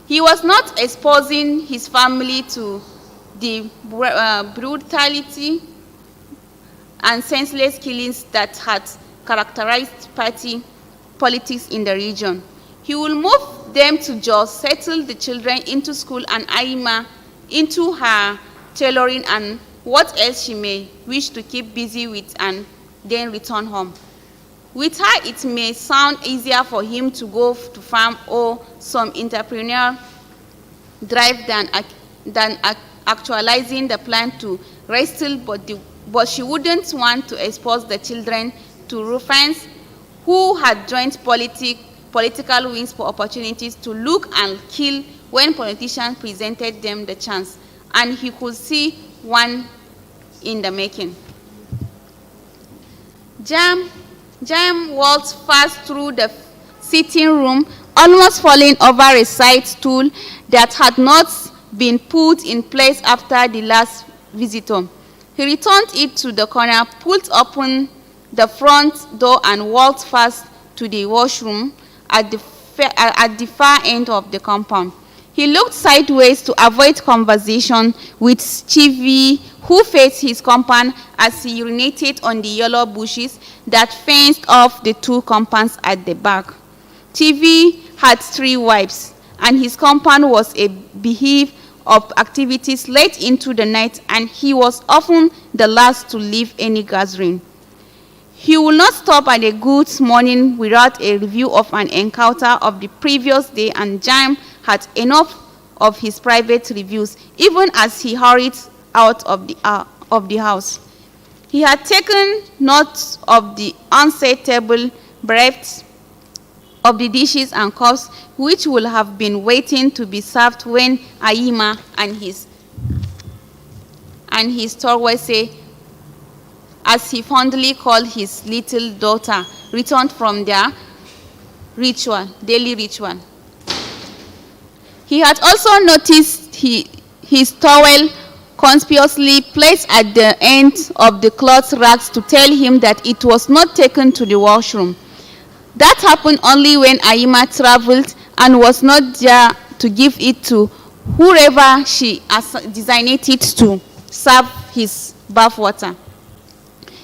He was not exposing his family to the brutality and senseless killings that had characterized party politics in the region. He will move them to Jos, settle the children into school, and Aima into her tailoring and what else she may wish to keep busy with, and then return home. With her, it may sound easier for him to go to farm or some entrepreneurial drive than actualizing the plan to wrestle, but she wouldn't want to expose the children to ruffians who had joined political wings for opportunities to look and kill when politicians presented them the chance, and he could see one in the making. Jam walked fast through the sitting room, almost falling over a side stool that had not been put in place after the last visitor. He returned it to the corner, pulled open the front door, and walked fast to the washroom at the far end of the compound. He looked sideways to avoid conversation with Chivi, who faced his compound as he urinated on the yellow bushes that fenced off the two compounds at the back. Chivi had 3 wives, and his compound was a beehive of activities late into the night, and he was often the last to leave any gathering. He would not stop at a good morning without a review of an encounter of the previous day, and Jam had enough of his private reviews, even as he hurried out of the house. He had taken note of the unset table breadth of the dishes and cups, which would have been waiting to be served when Aima and his Torwese, as he fondly called his little daughter, returned from their daily ritual. He had also noticed his towel conspicuously placed at the end of the cloth racks to tell him that it was not taken to the washroom. That happened only when Aima traveled and was not there to give it to whoever she designated to serve his bath water.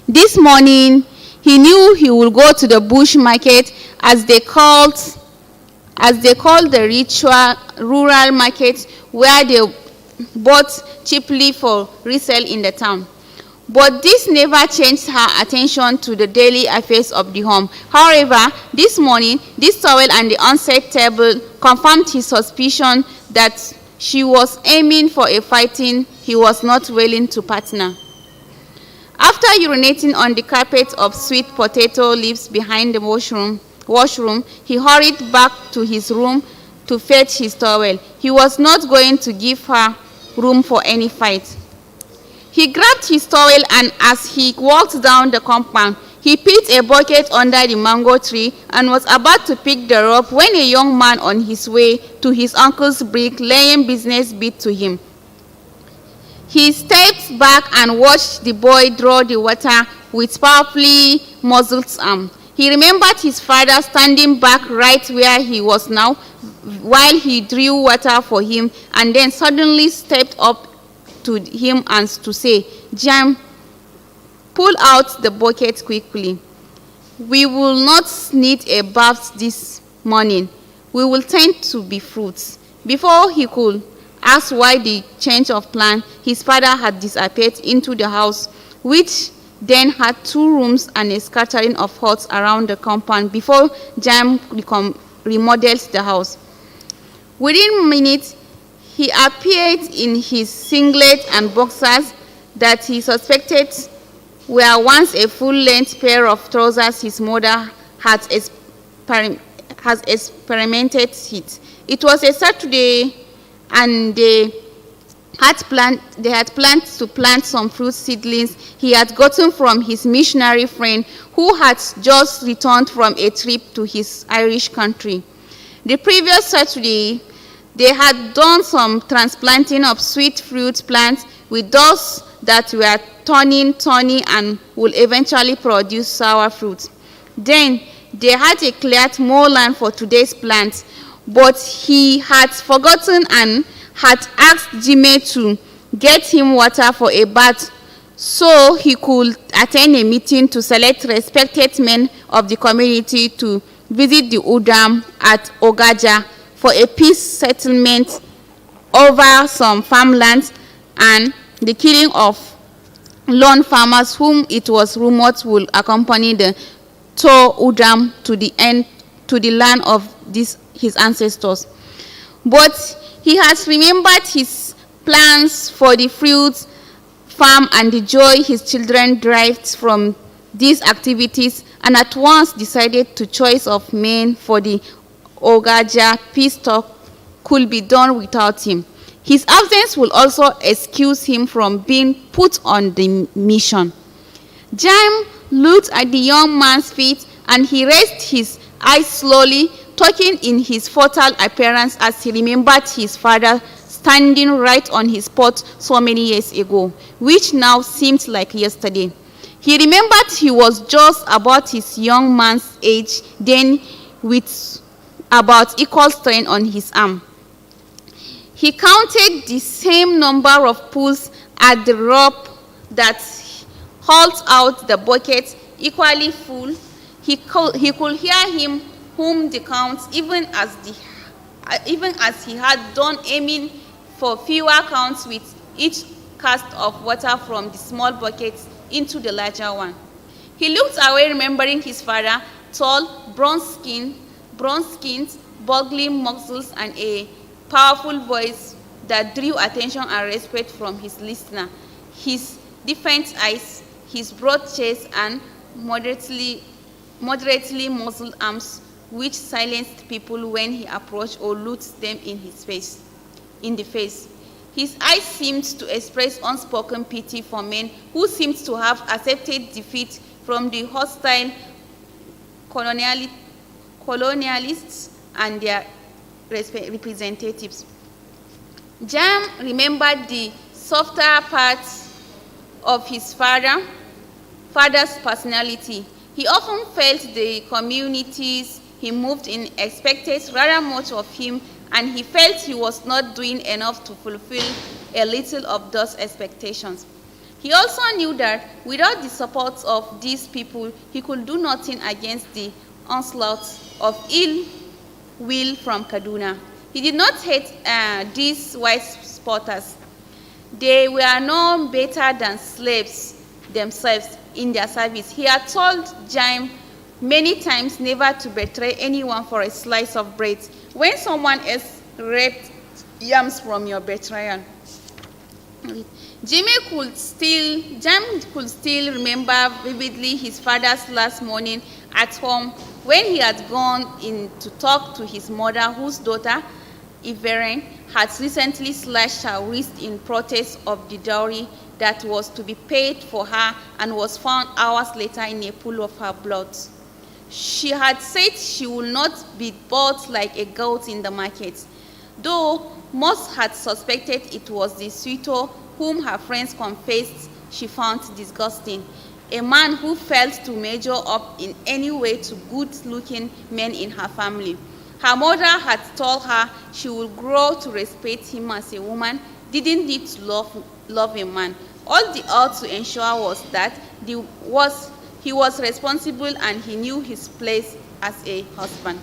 This morning, he knew he would go to the bush market, as they called the rural market, where they bought cheaply for resale in the town. But this never changed her attention to the daily affairs of the home. However, this morning, this towel and the unset table confirmed his suspicion that she was aiming for a fighting he was not willing to partner. After urinating on the carpet of sweet potato leaves behind the washroom, he hurried back to his room to fetch his towel. He was not going to give her room for any fight. He grabbed his towel, and as he walked down the compound, he picked a bucket under the mango tree and was about to pick the rope when a young man on his way to his uncle's bricklaying business beat to him. He stepped back and watched the boy draw the water with powerfully muscled arm. He remembered his father standing back right where he was now while he drew water for him, and then suddenly stepped up to him and to say, "Jam, pull out the bucket quickly. We will not need a bath this morning. We will tend to be fruits." Before he could ask why the change of plan, his father had disappeared into the house, which then had 2 rooms and a scattering of huts around the compound before Jam remodeled the house. Within minutes, he appeared in his singlet and boxers that he suspected were once a full-length pair of trousers his mother has experimented with. It was a Saturday, and they had planned to plant some fruit seedlings he had gotten from his missionary friend who had just returned from a trip to his Irish country. The previous Saturday, they had done some transplanting of sweet fruit plants with those that were turning thorny and will eventually produce sour fruit. Then they had cleared more land for today's plants, but he had forgotten and had asked Jimmy to get him water for a bath so he could attend a meeting to select respected men of the community to visit the Udam at Ogaja for a peace settlement over some farmlands and the killing of lone farmers whom it was rumored would accompany the To Udam to the land of his ancestors. But he has remembered his plans for the fruit farm and the joy his children derived from these activities, and at once decided to choice of men for the Ogaja peace talk could be done without him. His absence will also excuse him from being put on the mission. Jam looked at the young man's feet, and he raised his eyes slowly, talking in his fatal appearance as he remembered his father standing right on his spot so many years ago, which now seemed like yesterday. He remembered he was just about his young man's age then, with about equal strain on his arm. He counted the same number of pulls at the rope that hauled out the bucket, equally full. He could hear him whom the count, even as he had done, aiming for fewer counts with each cast of water from the small bucket into the larger one. He looked away, remembering his father, tall, bronze-skinned, bugling muscles, and a powerful voice that drew attention and respect from his listener. His defiant eyes, his broad chest, and moderately muscled arms, which silenced people when he approached or looked them in the face. His eyes seemed to express unspoken pity for men who seemed to have accepted defeat from the hostile colonialists, and their representatives. Jam remembered the softer parts of his father's personality. He often felt the communities he moved in expected rather much of him, and he felt he was not doing enough to fulfill a little of those expectations. He also knew that without the support of these people, he could do nothing against the onslaught of ill will from Kaduna. He did not hate these white spotters. They were no better than slaves themselves in their service. He had told Jaim many times never to betray anyone for a slice of bread when someone else raped yams from your betrayal. Jaim could still remember vividly his father's last morning at home when he had gone in to talk to his mother, whose daughter, Iveren, had recently slashed her wrist in protest of the dowry that was to be paid for her and was found hours later in a pool of her blood. She had said she would not be bought like a goat in the market, though most had suspected it was the suitor whom her friends confessed she found disgusting, a man who failed to measure up in any way to good-looking men in her family. Her mother had told her she would grow to respect him as a woman, didn't need to love a man. All the ought to ensure was that he was responsible and he knew his place as a husband.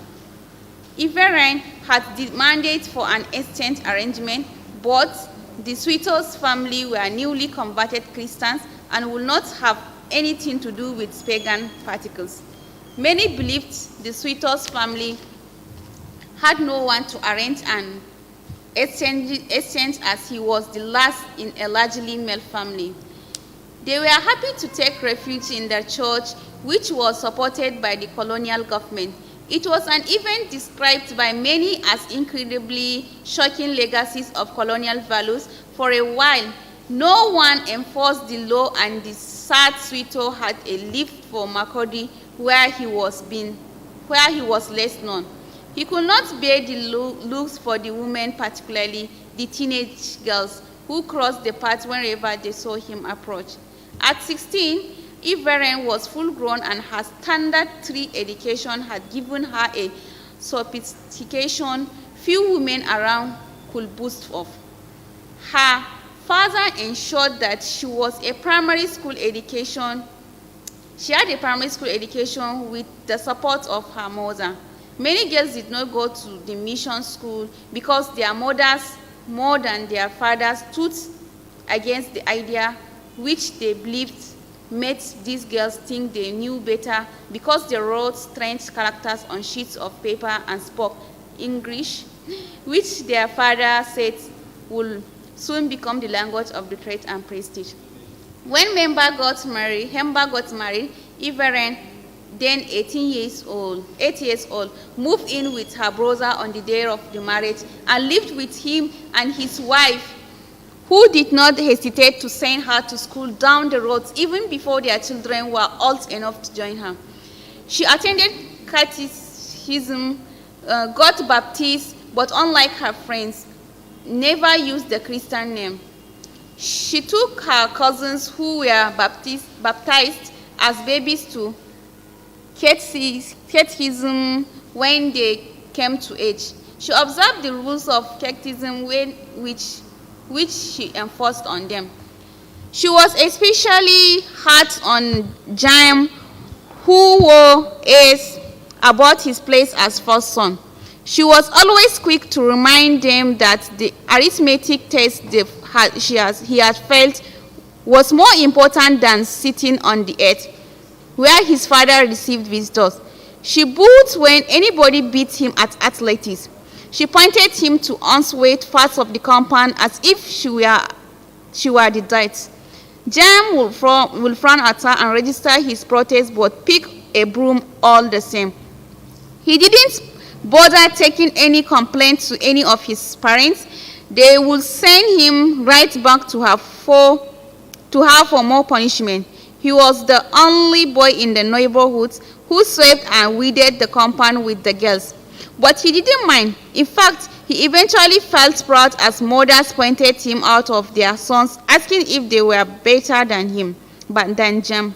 Iveren had demanded for an exchange arrangement, but the suitor's family were newly converted Christians and would not have anything to do with pagan particles. Many believed the suitor's family had no one to arrange an exchange as he was the last in a largely male family. They were happy to take refuge in their church, which was supported by the colonial government. It was an event described by many as incredibly shocking legacies of colonial values. For a while, no one enforced the law, and the sad suitor had a lift for Makurdi, where he was less known. He could not bear the looks for the women, particularly the teenage girls, who crossed the path whenever they saw him approach. At 16, Iveren was full-grown, and her standard 3 education had given her a sophistication few women around could boast of. Her father ensured that she had a primary school education with the support of her mother. Many girls did not go to the mission school because their mothers, more than their fathers, stood against the idea, which they believed made these girls think they knew better because they wrote strange characters on sheets of paper and spoke English, which their father said would soon become the language of the trade and prestige. When Hemba got married, Iveren, then 8 years old, moved in with her brother on the day of the marriage and lived with him and his wife, who did not hesitate to send her to school down the road even before their children were old enough to join her. She attended catechism, got baptized, but unlike her friends, never used the Christian name. She took her cousins who were baptized as babies to catechism when they came to age. She observed the rules of catechism which she enforced on them. She was especially hard on Jaim, who was about his place as first son. She was always quick to remind them that the arithmetic test he had felt was more important than sitting on the earth, where his father received visitors. She booed when anybody beat him at athletics. She pointed him to unswept parts of the compound as if she were the dirt. Jaim will frown at her and register his protest, but pick a broom all the same. He didn't bother taking any complaint to any of his parents. They would send him right back to her for more punishment. He was the only boy in the neighborhood who swept and weeded the compound with the girls. But he didn't mind. In fact, he eventually felt proud as mothers pointed him out of their sons, asking if they were better than him, than Jam.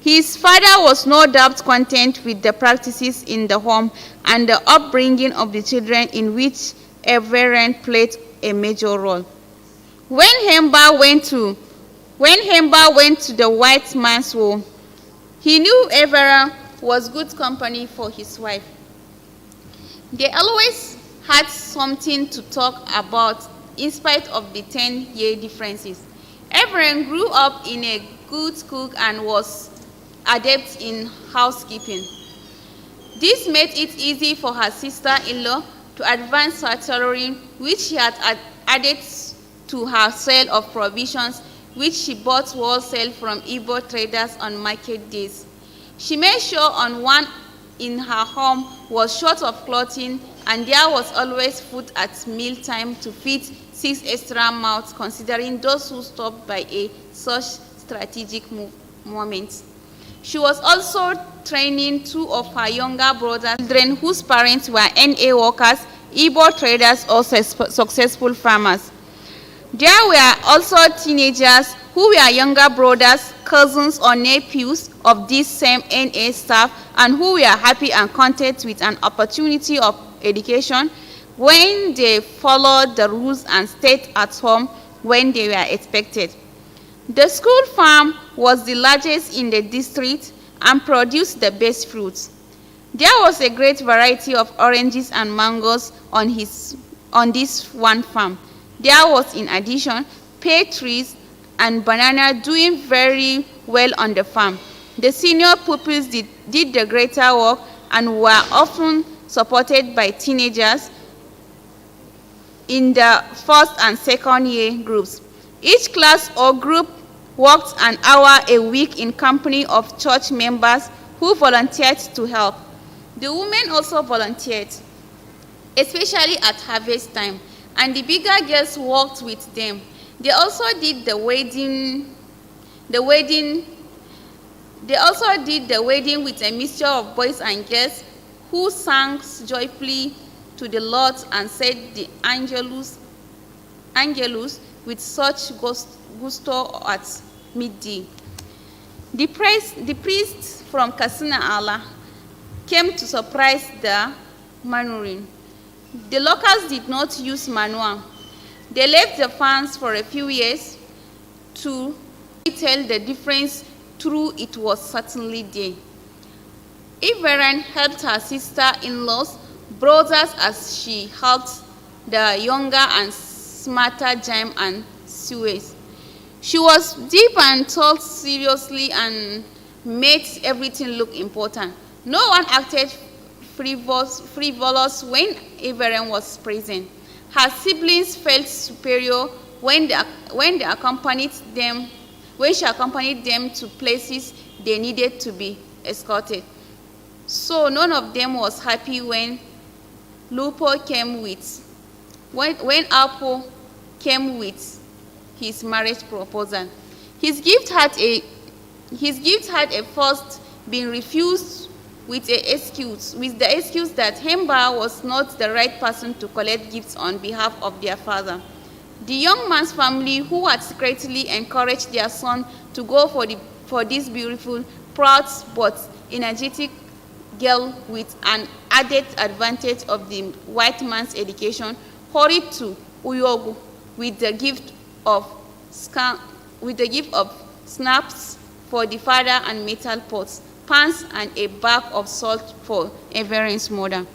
His father was no doubt content with the practices in the home and the upbringing of the children, in which Everend played a major role. When Hemba went to the white man's home, he knew Everend was good company for his wife. They always had something to talk about in spite of the 10-year differences. Everend grew up in a good cook and was adept in housekeeping. This made it easy for her sister-in-law to advance her tailoring, which she had added to her sale of provisions, which she bought wholesale from Igbo traders on market days. She made sure one in her home was short of clothing, and there was always food at mealtime to feed 6 extra mouths, considering those who stopped by such strategic moments. She was also training 2 of her younger brothers, children whose parents were NA workers, Igbo traders, or successful farmers. There were also teenagers who were younger brothers, cousins, or nephews of this same NA staff, and who were happy and content with an opportunity of education when they followed the rules and stayed at home when they were expected. The school farm was the largest in the district and produced the best fruits. There was a great variety of oranges and mangoes on this one farm. There was, in addition, pear trees and banana doing very well on the farm. The senior pupils did the greater work and were often supported by teenagers in the first and second year groups. Each class or group worked an hour a week in company of church members who volunteered to help. The women also volunteered, especially at harvest time, and the bigger girls worked with them. They also did the wedding with a mixture of boys and girls who sang joyfully to the Lord and said the Angelus with such gusto at midday. The priest from Kasina Allah came to surprise the Manurin. The locals did not use manual. They left the farms for a few years to tell the difference, through it was certainly there. Everend helped her sister-in-laws, brothers, as she helped the younger and smarter Jam and Suez. She was deep and told seriously and made everything look important. No one acted frivolous when Everend was present. Her siblings felt superior when she accompanied them to places they needed to be escorted. So none of them was happy when Apo came with his marriage proposal. His gift had first been refused with the excuse that Hemba was not the right person to collect gifts on behalf of their father. The young man's family, who had secretly encouraged their son to go for this beautiful, proud but energetic girl with an added advantage of the white man's education, hurried to Uyogu with the gift of snaps for the father and metal pots, pans, and a bag of salt for Everend's mother.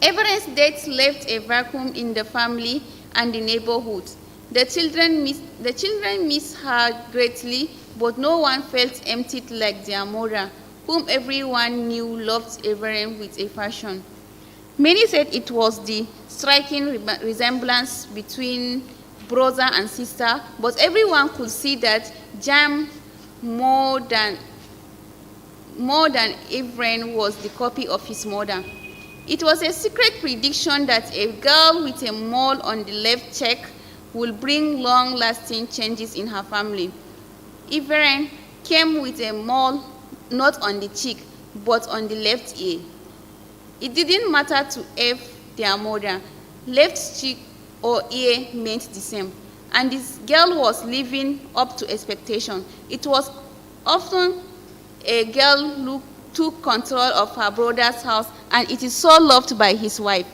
Everend's death left a vacuum in the family and the neighborhood. The children missed her greatly, but no one felt emptied like their mother, whom everyone knew loved Everend with a passion. Many said it was the striking resemblance between brother and sister, but everyone could see that Jam more than Everend was the copy of his mother. It was a secret prediction that a girl with a mole on the left cheek will bring long-lasting changes in her family. Everend came with a mole not on the cheek, but on the left ear. It didn't matter to F, their mother. Left cheek or ear meant the same. And this girl was living up to expectation. It was often a girl who took control of her brother's house, and it is so loved by his wife.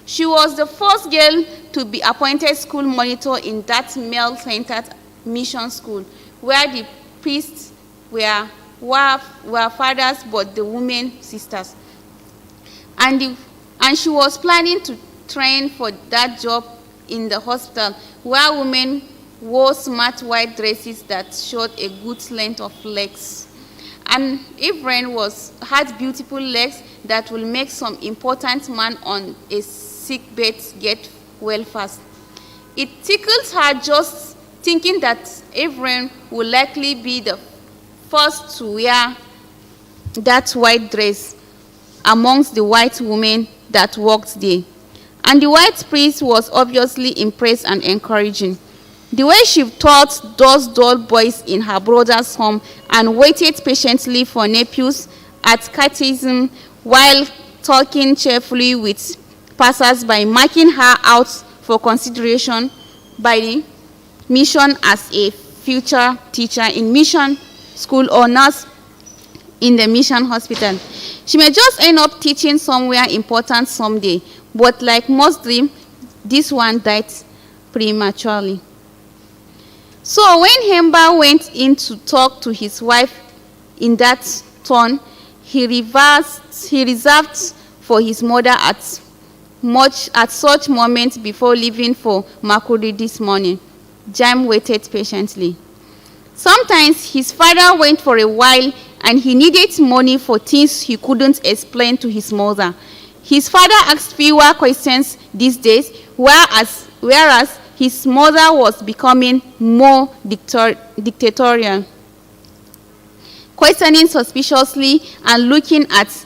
She was the first girl to be appointed school monitor in that male-centered mission school, where the priests were fathers, but the women sisters. And she was planning to train for that job in the hospital, where women wore smart white dresses that showed a good length of legs. And Evelyn had beautiful legs that will make some important man on a sick bed get well fast. It tickles her just thinking that Evelyn will likely be the first to wear that white dress amongst the white women that worked there. And the white priest was obviously impressed and encouraging. The way she taught those dull boys in her brother's home and waited patiently for nephews at catechism while talking cheerfully with passers-by, marking her out for consideration by the mission as a future teacher in mission school or nurse in the mission hospital. She may just end up teaching somewhere important someday, but like most dreams, this one died prematurely. So when Hemba went in to talk to his wife in that tone, he reserved for his mother at such moments before leaving for Makudi this morning. Jam waited patiently. Sometimes his father went for a while and he needed money for things he couldn't explain to his mother. His father asked fewer questions these days, whereas his mother was becoming more dictatorial, questioning suspiciously and looking at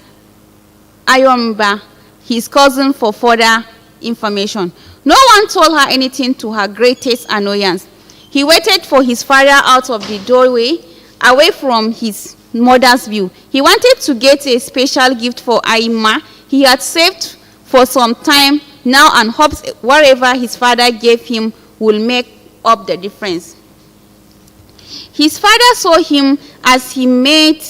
Ayomba, his cousin, for further information. No one told her anything, to her greatest annoyance. He waited for his father out of the doorway, away from his mother's view. He wanted to get a special gift for Aima. He had saved for some time now and hoped whatever his father gave him will make up the difference. His father saw him as he made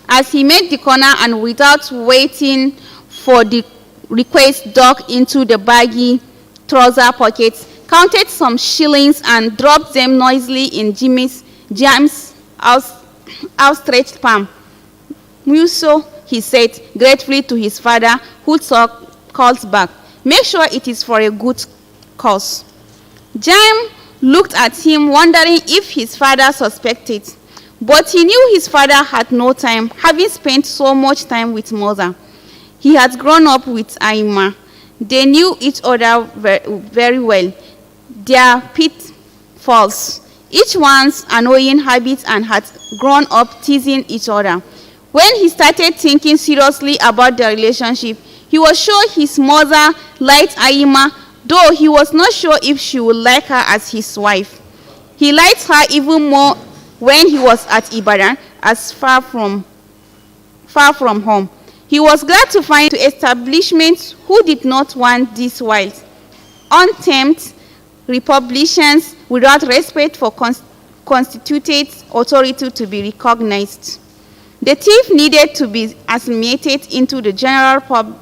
the corner, and without waiting for the request, dug into the baggy trouser pockets, counted some shillings and dropped them noisily in James' outstretched palm. Muso, he said gratefully to his father, who called back, "Make sure it is for a good cause." James looked at him, wondering if his father suspected. But he knew his father had no time, having spent so much time with mother. He had grown up with Aima. They knew each other very well, their pitfalls, each one's annoying habits, and had grown up teasing each other. When he started thinking seriously about their relationship, he was sure his mother liked Aima, though he was not sure if she would like her as his wife. He liked her even more when he was at Ibadan, as far from home. He was glad to find establishments who did not want these wild, untamed republicans without respect for constituted authority to be recognized. The thief needed to be assimilated into the general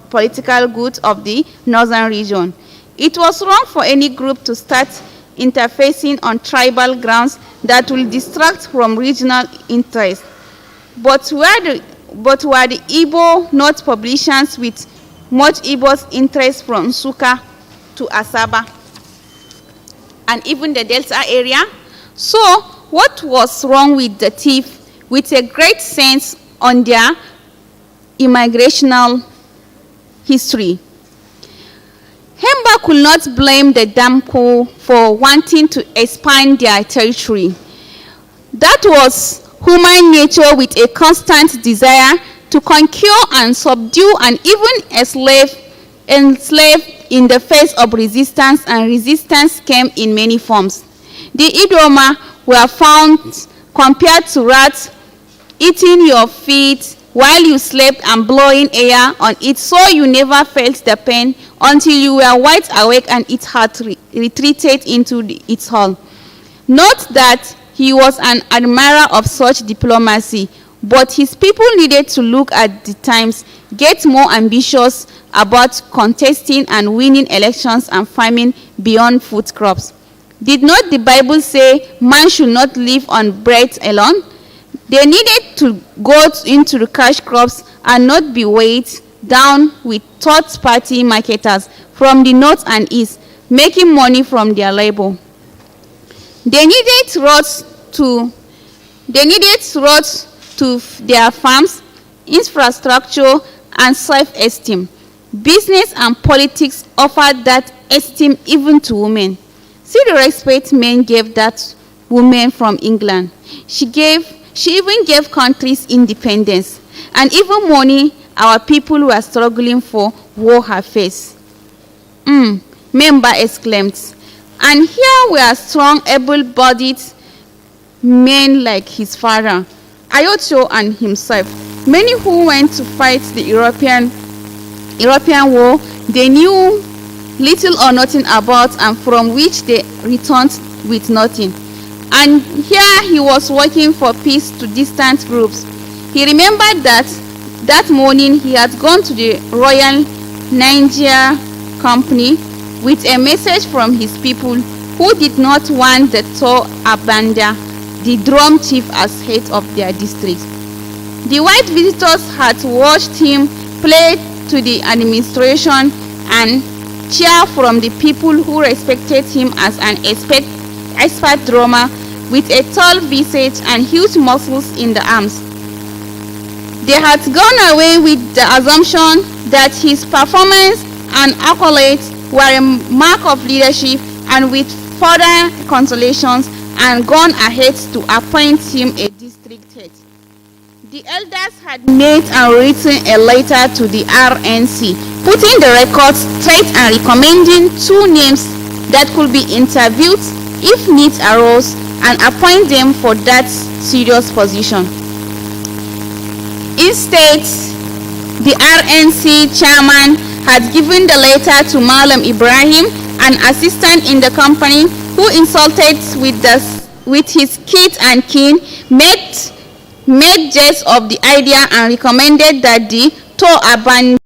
political good of the northern region. It was wrong for any group to start interfacing on tribal grounds that will distract from regional interests. But were the Igbo not publications with much Igbo's interest from Nsukka to Asaba and even the Delta area? So what was wrong with the thief, with a great sense on their immigrational history? Hemba could not blame the Damko for wanting to expand their territory. That was human nature, with a constant desire to conquer and subdue and even enslave in the face of resistance, and resistance came in many forms. The Idoma were found, compared to rats eating your feet while you slept and blowing air on it so you never felt the pain until you were wide awake and it had retreated into its hole. Not that he was an admirer of such diplomacy, but his people needed to look at the times, get more ambitious about contesting and winning elections and farming beyond food crops. Did not the Bible say man should not live on bread alone? They needed to go into the cash crops and not be weighed down with third-party marketers from the north and east, making money from their labor. They needed roads to their farms, infrastructure, and self-esteem. Business and politics offered that esteem even to women. See the respect men gave that woman from England. She even gave countries independence, and even money our people were struggling for wore her face. Member exclaimed. And here were strong, able-bodied men like his father, Ayocho, and himself, many who went to fight the European war they knew little or nothing about, and from which they returned with nothing. And here he was working for peace to distant groups. He remembered that morning he had gone to the Royal Niger Company with a message from his people who did not want the Tor Abanda, the drum chief, as head of their district. The white visitors had watched him play to the administration and cheer from the people who respected him as an expert drummer with a tall visage and huge muscles in the arms. They had gone away with the assumption that his performance and accolades were a mark of leadership, and with further consolations, and gone ahead to appoint him a district head. The elders had made and written a letter to the RNC, putting the record straight and recommending 2 names that could be interviewed if need arose, and appoint them for that serious position. Instead, the RNC chairman had given the letter to Malam Ibrahim, an assistant in the company, who insulted with his kit and kin, made jest of the idea, and recommended that the Tor Abanda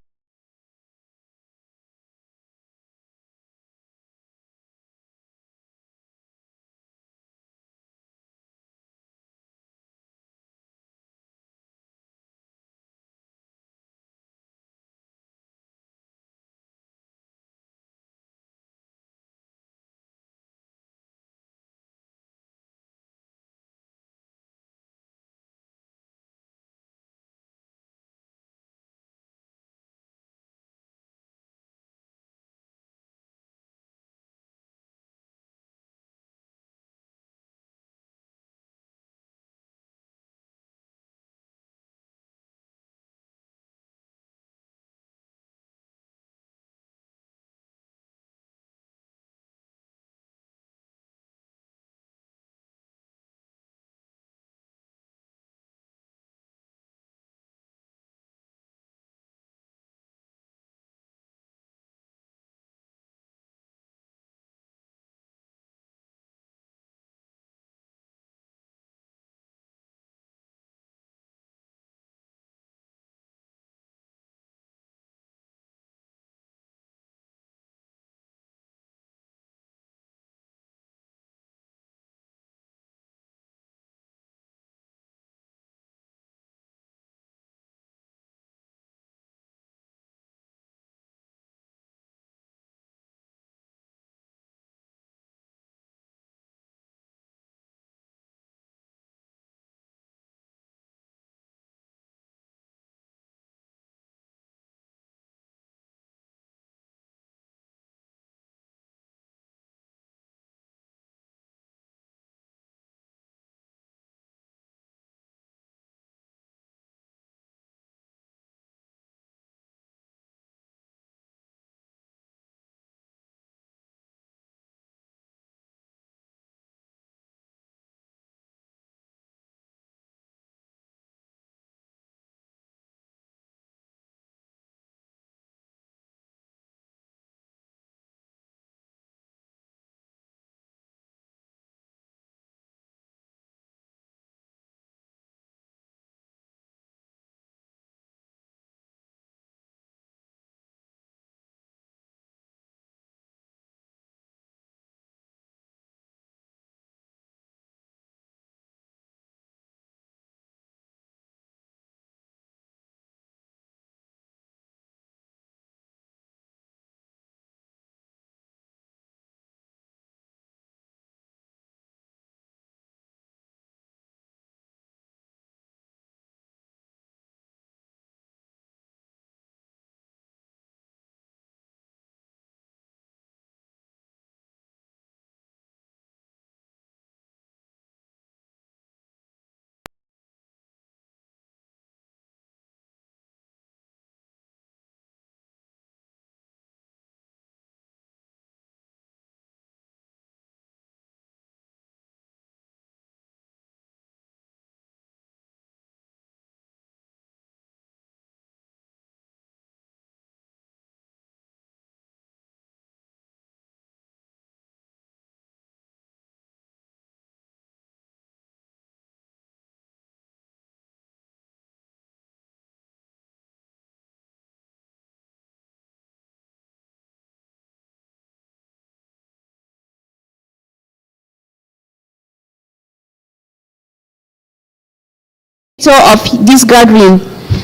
of this gathering.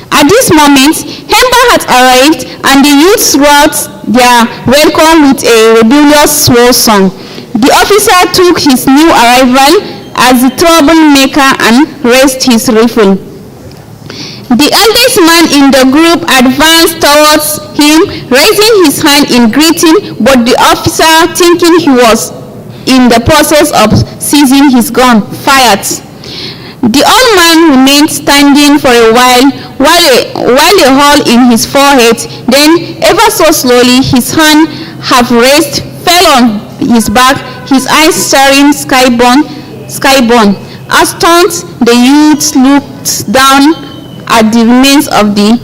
At this moment, Hemba had arrived and the youths wrote their welcome with a rebellious war song. The officer took his new arrival as the troublemaker and raised his rifle. The eldest man in the group advanced towards him, raising his hand in greeting, but the officer, thinking he was in the process of seizing his gun, fired. The old man remained standing for a while a hole in his forehead, then ever so slowly his hand, half raised, fell on his back, his eyes staring skyborne. Astounded, the youth looked down at the remains of the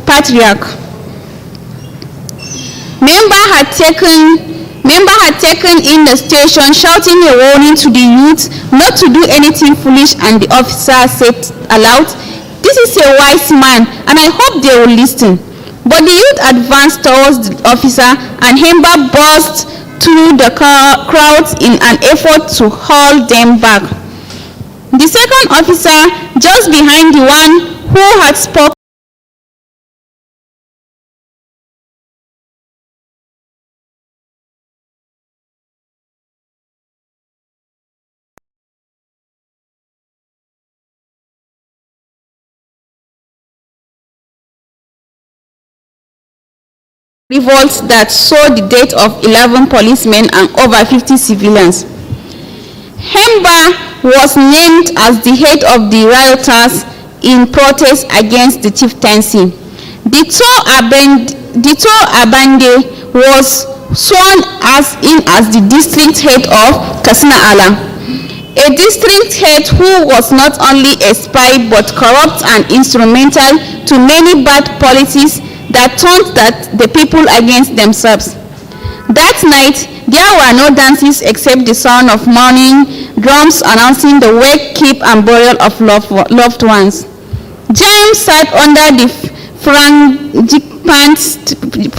patriarch. Member had taken in the station, shouting a warning to the youth not to do anything foolish, and the officer said aloud, "This is a wise man, and I hope they will listen." But the youth advanced towards the officer, and Hemba burst through the crowds in an effort to hold them back. The second officer, just behind the one who had spoken, revolt that saw the death of 11 policemen and over 50 civilians. Hemba was named as the head of the rioters in protest against the chieftaincy. The Dito Abande was sworn in as the district head of Katsina Ala, a district head who was not only a spy but corrupt and instrumental to many bad policies that turned the people against themselves. That night, there were no dances except the sound of mourning drums announcing the wake, keep, and burial of loved ones. James sat under the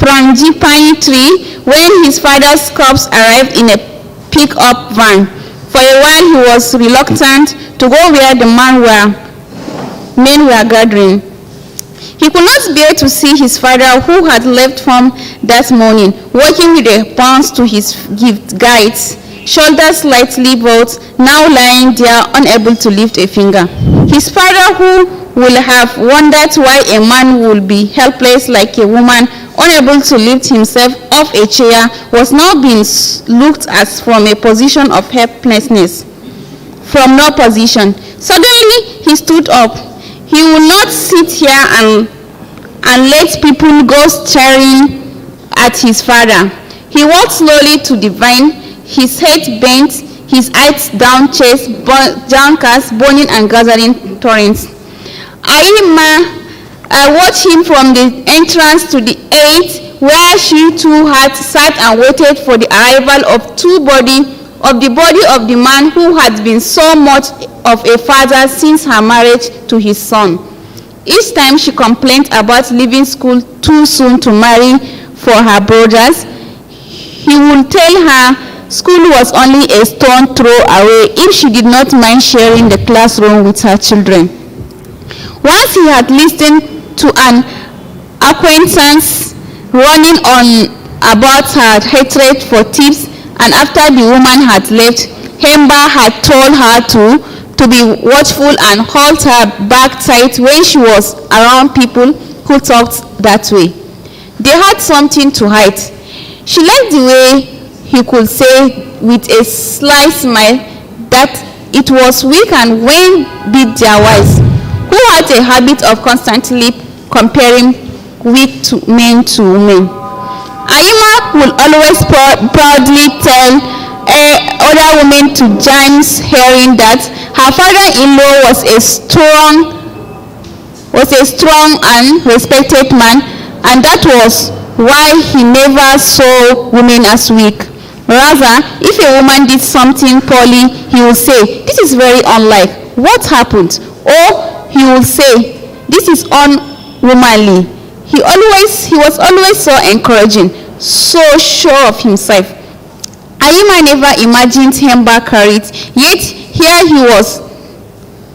frangipani tree when his father's corpse arrived in a pick-up van. For a while, he was reluctant to go where the men were gathering. He could not bear to see his father, who had left home that morning, walking with a bounce to his guides, shoulders slightly bowed, now lying there unable to lift a finger. His father, who would have wondered why a man would be helpless like a woman, unable to lift himself off a chair, was now being looked at from a position of helplessness, from no position. Suddenly, he stood up. He would not sit here and let people go staring at his father. He walked slowly to the vine, his head bent, his eyes downcast, burning and gathering torrents. Aima watched him from the entrance to the gate, where she too had sat and waited for the arrival of the body of the man who had been so much of a father since her marriage to his son. Each time she complained about leaving school too soon to marry for her brothers, he would tell her school was only a stone throw away if she did not mind sharing the classroom with her children. Once he had listened to an acquaintance running on about her hatred for tips, and after the woman had left, Hemba had told her to be watchful and hold her back tight when she was around people who talked that way. They had something to hide. She liked the way he could say with a sly smile that it was weak and when beat their wives, who had a habit of constantly comparing weak men to women. Aima would always proudly tell other women to James hearing that her father-in-law was a strong and respected man, and that was why he never saw women as weak. Rather, if a woman did something poorly, he would say, "This is very unlike. What happened?" Or he would say, "This is unwomanly." He was always so encouraging, so sure of himself. Aima never imagined Hemba carried, yet here he was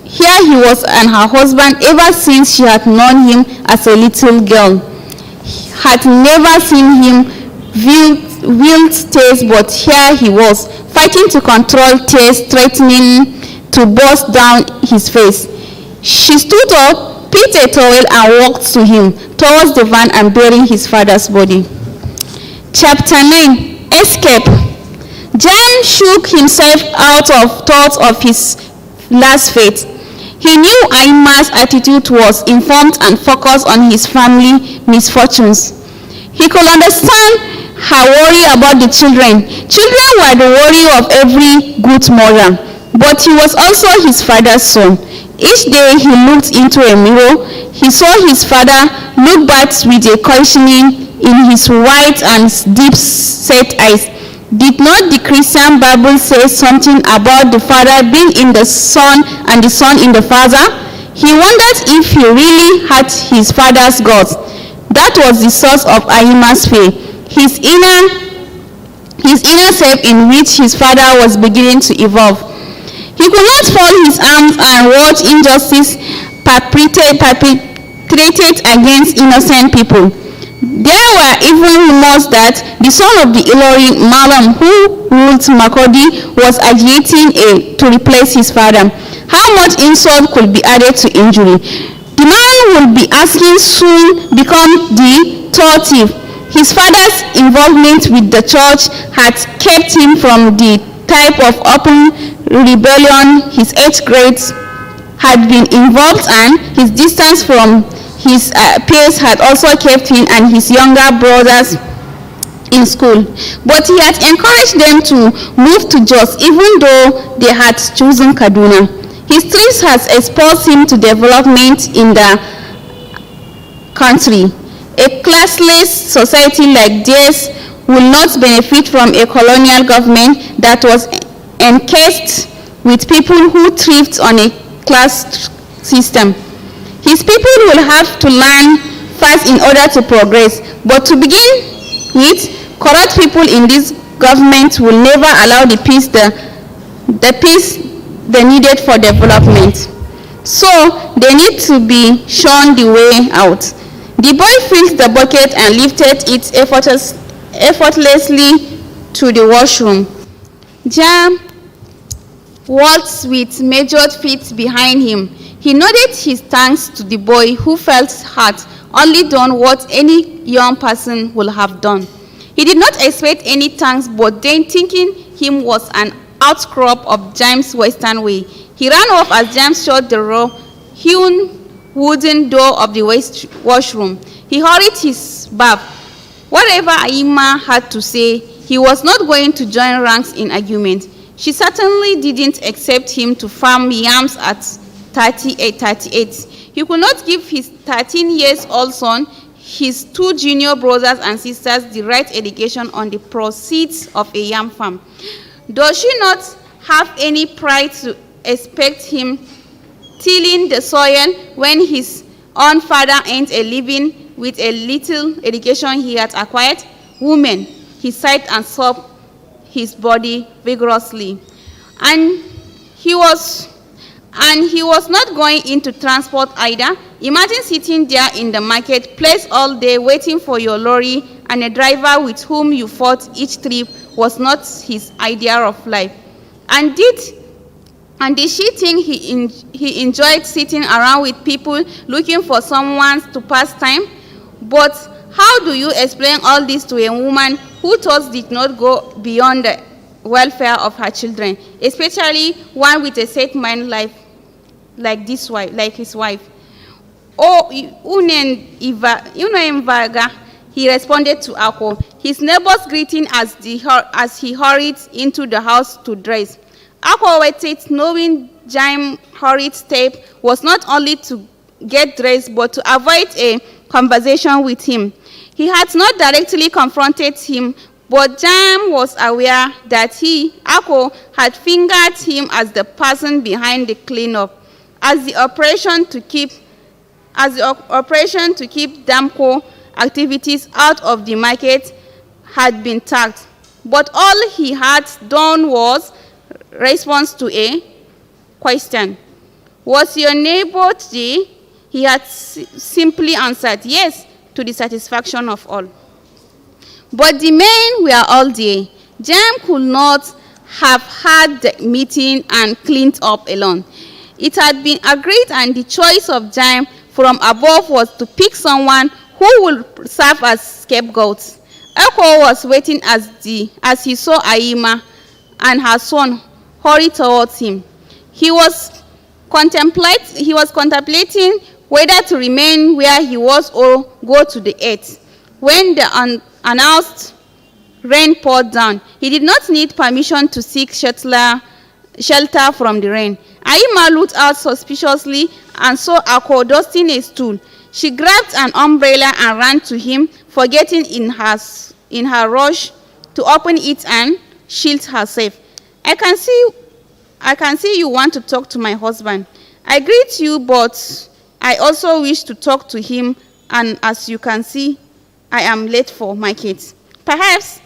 Here he was and her husband ever since she had known him as a little girl. Had never seen him wield tears, but here he was, fighting to control tears, threatening to burst down his face. She stood up, picked a towel and walked to him, towards the van and burying his father's body. Chapter 9. Escape. Jan shook himself out of thoughts of his last fate. He knew Aima's attitude was informed and focused on his family misfortunes. He could understand her worry about the children. Children were the worry of every good mother, but he was also his father's son. Each day he looked into a mirror, he saw his father look back with a questioning in his white and deep-set eyes. Did not the Christian Bible say something about the father being in the son and the son in the father? He wondered if he really had his father's gods. That was the source of Aima's fear, his inner self in which his father was beginning to evolve. He could not fold his arms and watch injustice perpetrated against innocent people. There were even rumors that the son of the Ilorin Malam who ruled Makurdi was agitating to replace his father. How much insult could be added to injury? The man would be asking soon become the third thief. His father's involvement with the church had kept him from the type of open rebellion his 8th grade had been involved, and his distance from his peers had also kept him and his younger brothers in school. But he had encouraged them to move to Jos even though they had chosen Kaduna. His trips had exposed him to development in the country. A classless society like theirs will not benefit from a colonial government that was encased with people who thrived on a class system. His people will have to learn fast in order to progress. But to begin with, corrupt people in this government will never allow the peace they needed for development. So they need to be shown the way out. The boy filled the bucket and lifted it effortlessly to the washroom. Jam walked with measured feet behind him. He nodded his thanks to the boy who felt had only done what any young person would have done. He did not expect any thanks, but then thinking him was an outcrop of James' Western way. He ran off as James shut the hewn wooden door of the washroom. He hurried his bath. Whatever Aima had to say, he was not going to join ranks in argument. She certainly didn't accept him to farm yams at 38. He could not give his 13-year-old son, his 2 junior brothers and sisters, the right education on the proceeds of a yam farm. Does she not have any pride to expect him tilling the soil when his own father earned a living with a little education he had acquired? Woman, he sighed and sobbed his body vigorously. And he was not going into transport either. Imagine sitting there in the marketplace all day waiting for your lorry, and a driver with whom you fought each trip was not his idea of life. And did she think he enjoyed sitting around with people looking for someone to pass time? But how do you explain all this to a woman who thoughts did not go beyond the welfare of her children, especially one with a set mind like his wife? Oh, Mvaga, he responded to Ako, his neighbor's greeting as he hurried into the house to dress. Ako waited, knowing James' hurried step was not only to get dressed, but to avoid a conversation with him. He had not directly confronted him, but James was aware that Ako, had fingered him as the person behind the cleanup, as the operation to keep Damco activities out of the market had been tagged. But all he had done was response to a question. Was your neighbor today? He had simply answered yes, to the satisfaction of all. But the men were all there. Jam could not have had the meeting and cleaned up alone. It had been agreed, and the choice of Jam from above was to pick someone who would serve as scapegoat. Eko was waiting as he saw Aima and her son hurry towards him. He was contemplating whether to remain where he was or go to the earth. When the unannounced rain poured down, he did not need permission to seek shelter from the rain. Aima looked out suspiciously and saw Ako dusting a stool. She grabbed an umbrella and ran to him, forgetting in her rush to open it and shield herself. I can see you want to talk to my husband. I greet you, but I also wish to talk to him, and as you can see, I am late for my kids. Perhaps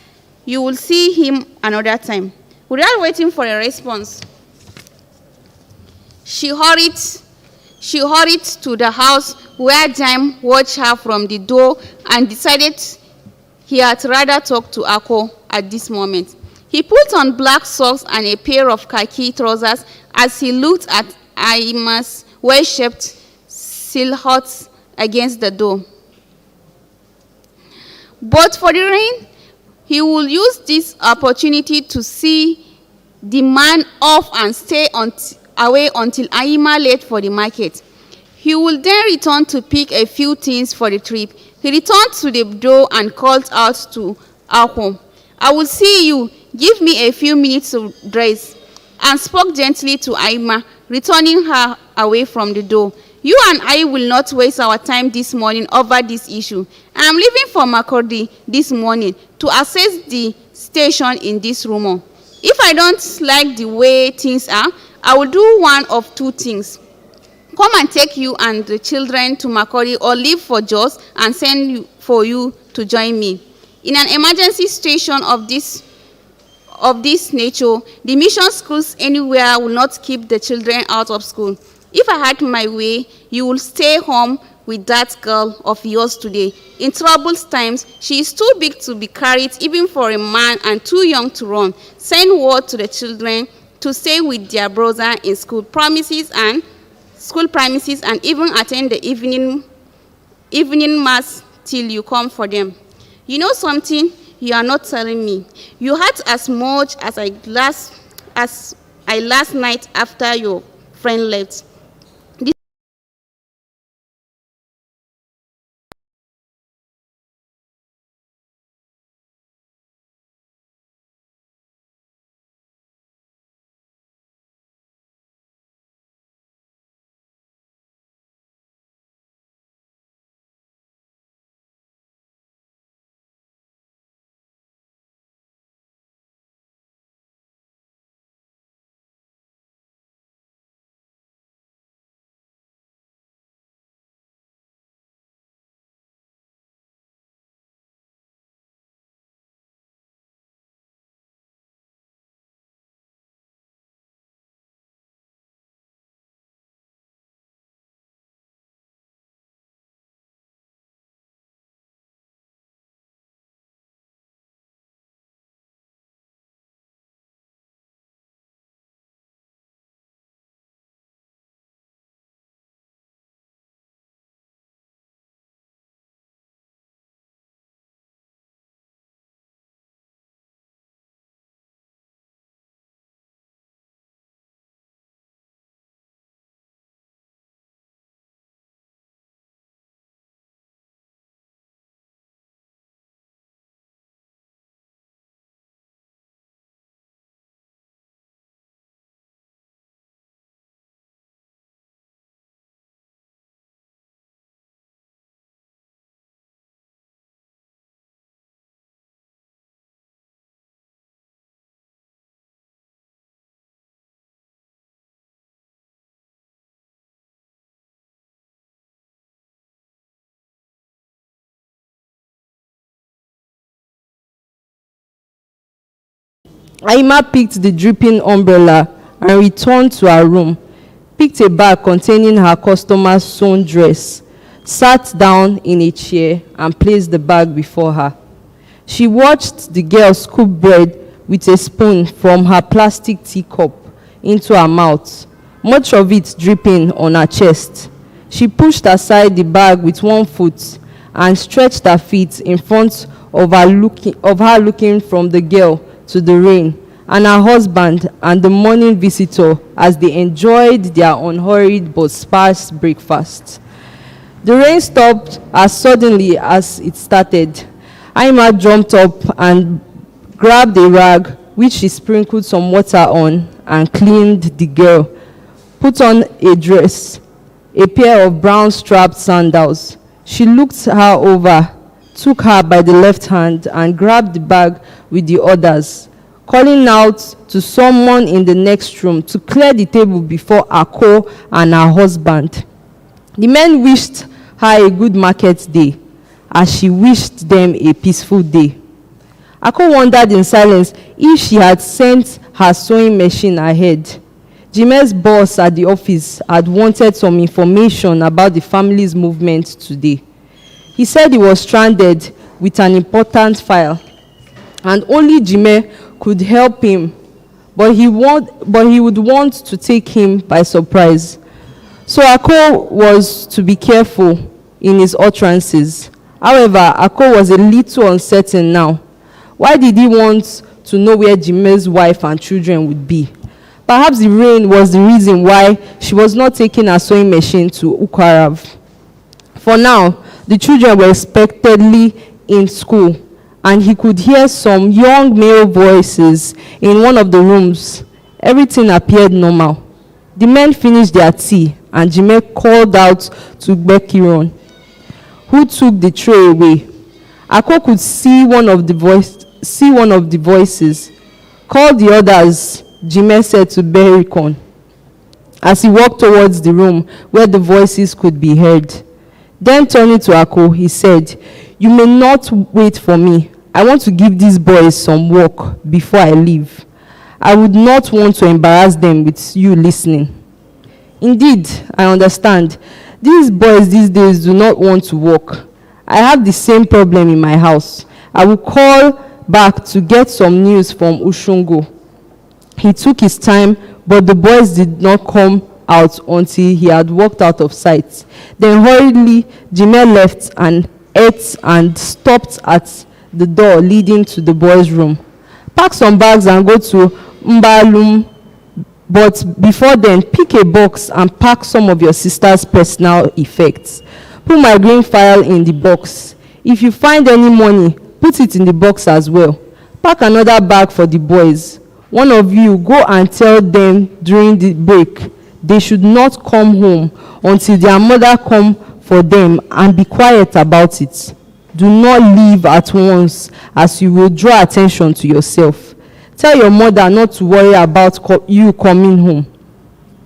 you will see him another time. Without waiting for a response, she hurried to the house where Jam watched her from the door and decided he had rather talk to Ako at this moment. He put on black socks and a pair of khaki trousers as he looked at Aima's well-shaped silhouette against the door. But for the rain, he will use this opportunity to see the man off and stay away until Aima late for the market. He will then return to pick a few things for the trip. He returned to the door and called out to Ako, I will see you. Give me a few minutes to dress, and spoke gently to Aima, returning her away from the door. You and I will not waste our time this morning over this issue. I am leaving for Makurdi this morning to assess the station in this rumor. If I don't like the way things are, I will do one of two things. Come and take you and the children to Makurdi, or leave for Jos and send for you to join me. In an emergency station of this nature, the mission schools anywhere will not keep the children out of school. If I had my way, you will stay home with that girl of yours today. In troubled times, she is too big to be carried even for a man and too young to run. Send word to the children to stay with their brother in school premises and even attend the evening mass till you come for them. You know something you are not telling me? You had as much as I last night after your friend left. Aima picked the dripping umbrella and returned to her room. picked a bag containing her customer's sewn dress, sat down in a chair, and placed the bag before her. She watched the girl scoop bread with a spoon from her plastic teacup into her mouth, much of it dripping on her chest. She pushed aside the bag with one foot and stretched her feet in front of her looking from the girl to the rain and her husband and the morning visitor as they enjoyed their unhurried but sparse breakfast. The rain stopped as suddenly as it started. Aima jumped up and grabbed a rag which she sprinkled some water on and cleaned the girl, put on a dress, a pair of brown strapped sandals. She looked her over, took her by the left hand and grabbed the bag with the others, calling out to someone in the next room to clear the table before Ako and her husband. The men wished her a good market day, as she wished them a peaceful day. Ako wondered in silence if she had sent her sewing machine ahead. Jime's boss at the office had wanted some information about the family's movement today. He said he was stranded with an important file, and only Jime could help him, but he would want to take him by surprise. So Ako was to be careful in his utterances. However, Ako was a little uncertain now. Why did he want to know where Jime's wife and children would be? Perhaps the rain was the reason why she was not taking her sewing machine to Ukarav. For now, the children were expectedly in school, and he could hear some young male voices in one of the rooms. Everything appeared normal. The men finished their tea, and Jime called out to Bekiron, who took the tray away. Ako could see one of the voices. Call the others, Jime said to Berikon, as he walked towards the room where the voices could be heard. Then turning to Ako, he said, "You may not wait for me. I want to give these boys some work before I leave. I would not want to embarrass them with you listening." Indeed, I understand. These boys these days do not want to work. I have the same problem in my house. I will call back to get some news from Ushungo. He took his time, but the boys did not come out until he had walked out of sight. Then hurriedly, Jime left and ate and stopped at the door leading to the boys' room. Pack some bags and go to Mbalum, but before then, pick a box and pack some of your sister's personal effects. Put my green file in the box. If you find any money, put it in the box as well. Pack another bag for the boys. One of you go and tell them during the break they should not come home until their mother come for them, and be quiet about it. Do not leave at once, as you will draw attention to yourself. Tell your mother not to worry about you coming home.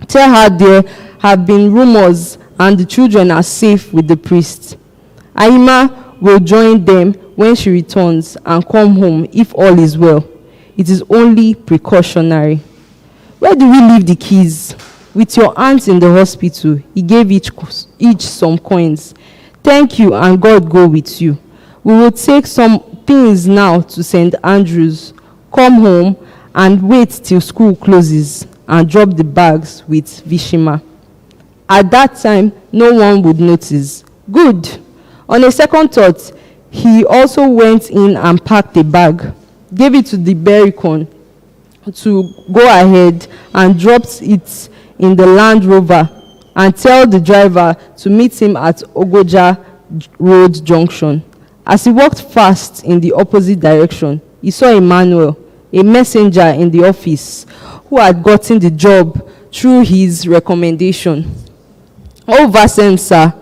Tell her there have been rumors and the children are safe with the priest. Aima will join them when she returns and come home if all is well. It is only precautionary. Where do we leave the keys? With your aunt in the hospital, he gave each some coins. Thank you, and God go with you. We will take some things now to St. Andrews, come home and wait till school closes and drop the bags with Vishima. At that time, no one would notice. Good. On a second thought, he also went in and packed a bag, gave it to the Berikon to go ahead and dropped it in the Land Rover and tell the driver to meet him at Ogoja Road Junction. As he walked fast in the opposite direction, he saw Emmanuel, a messenger in the office, who had gotten the job through his recommendation. "Oh, Vasen, sir,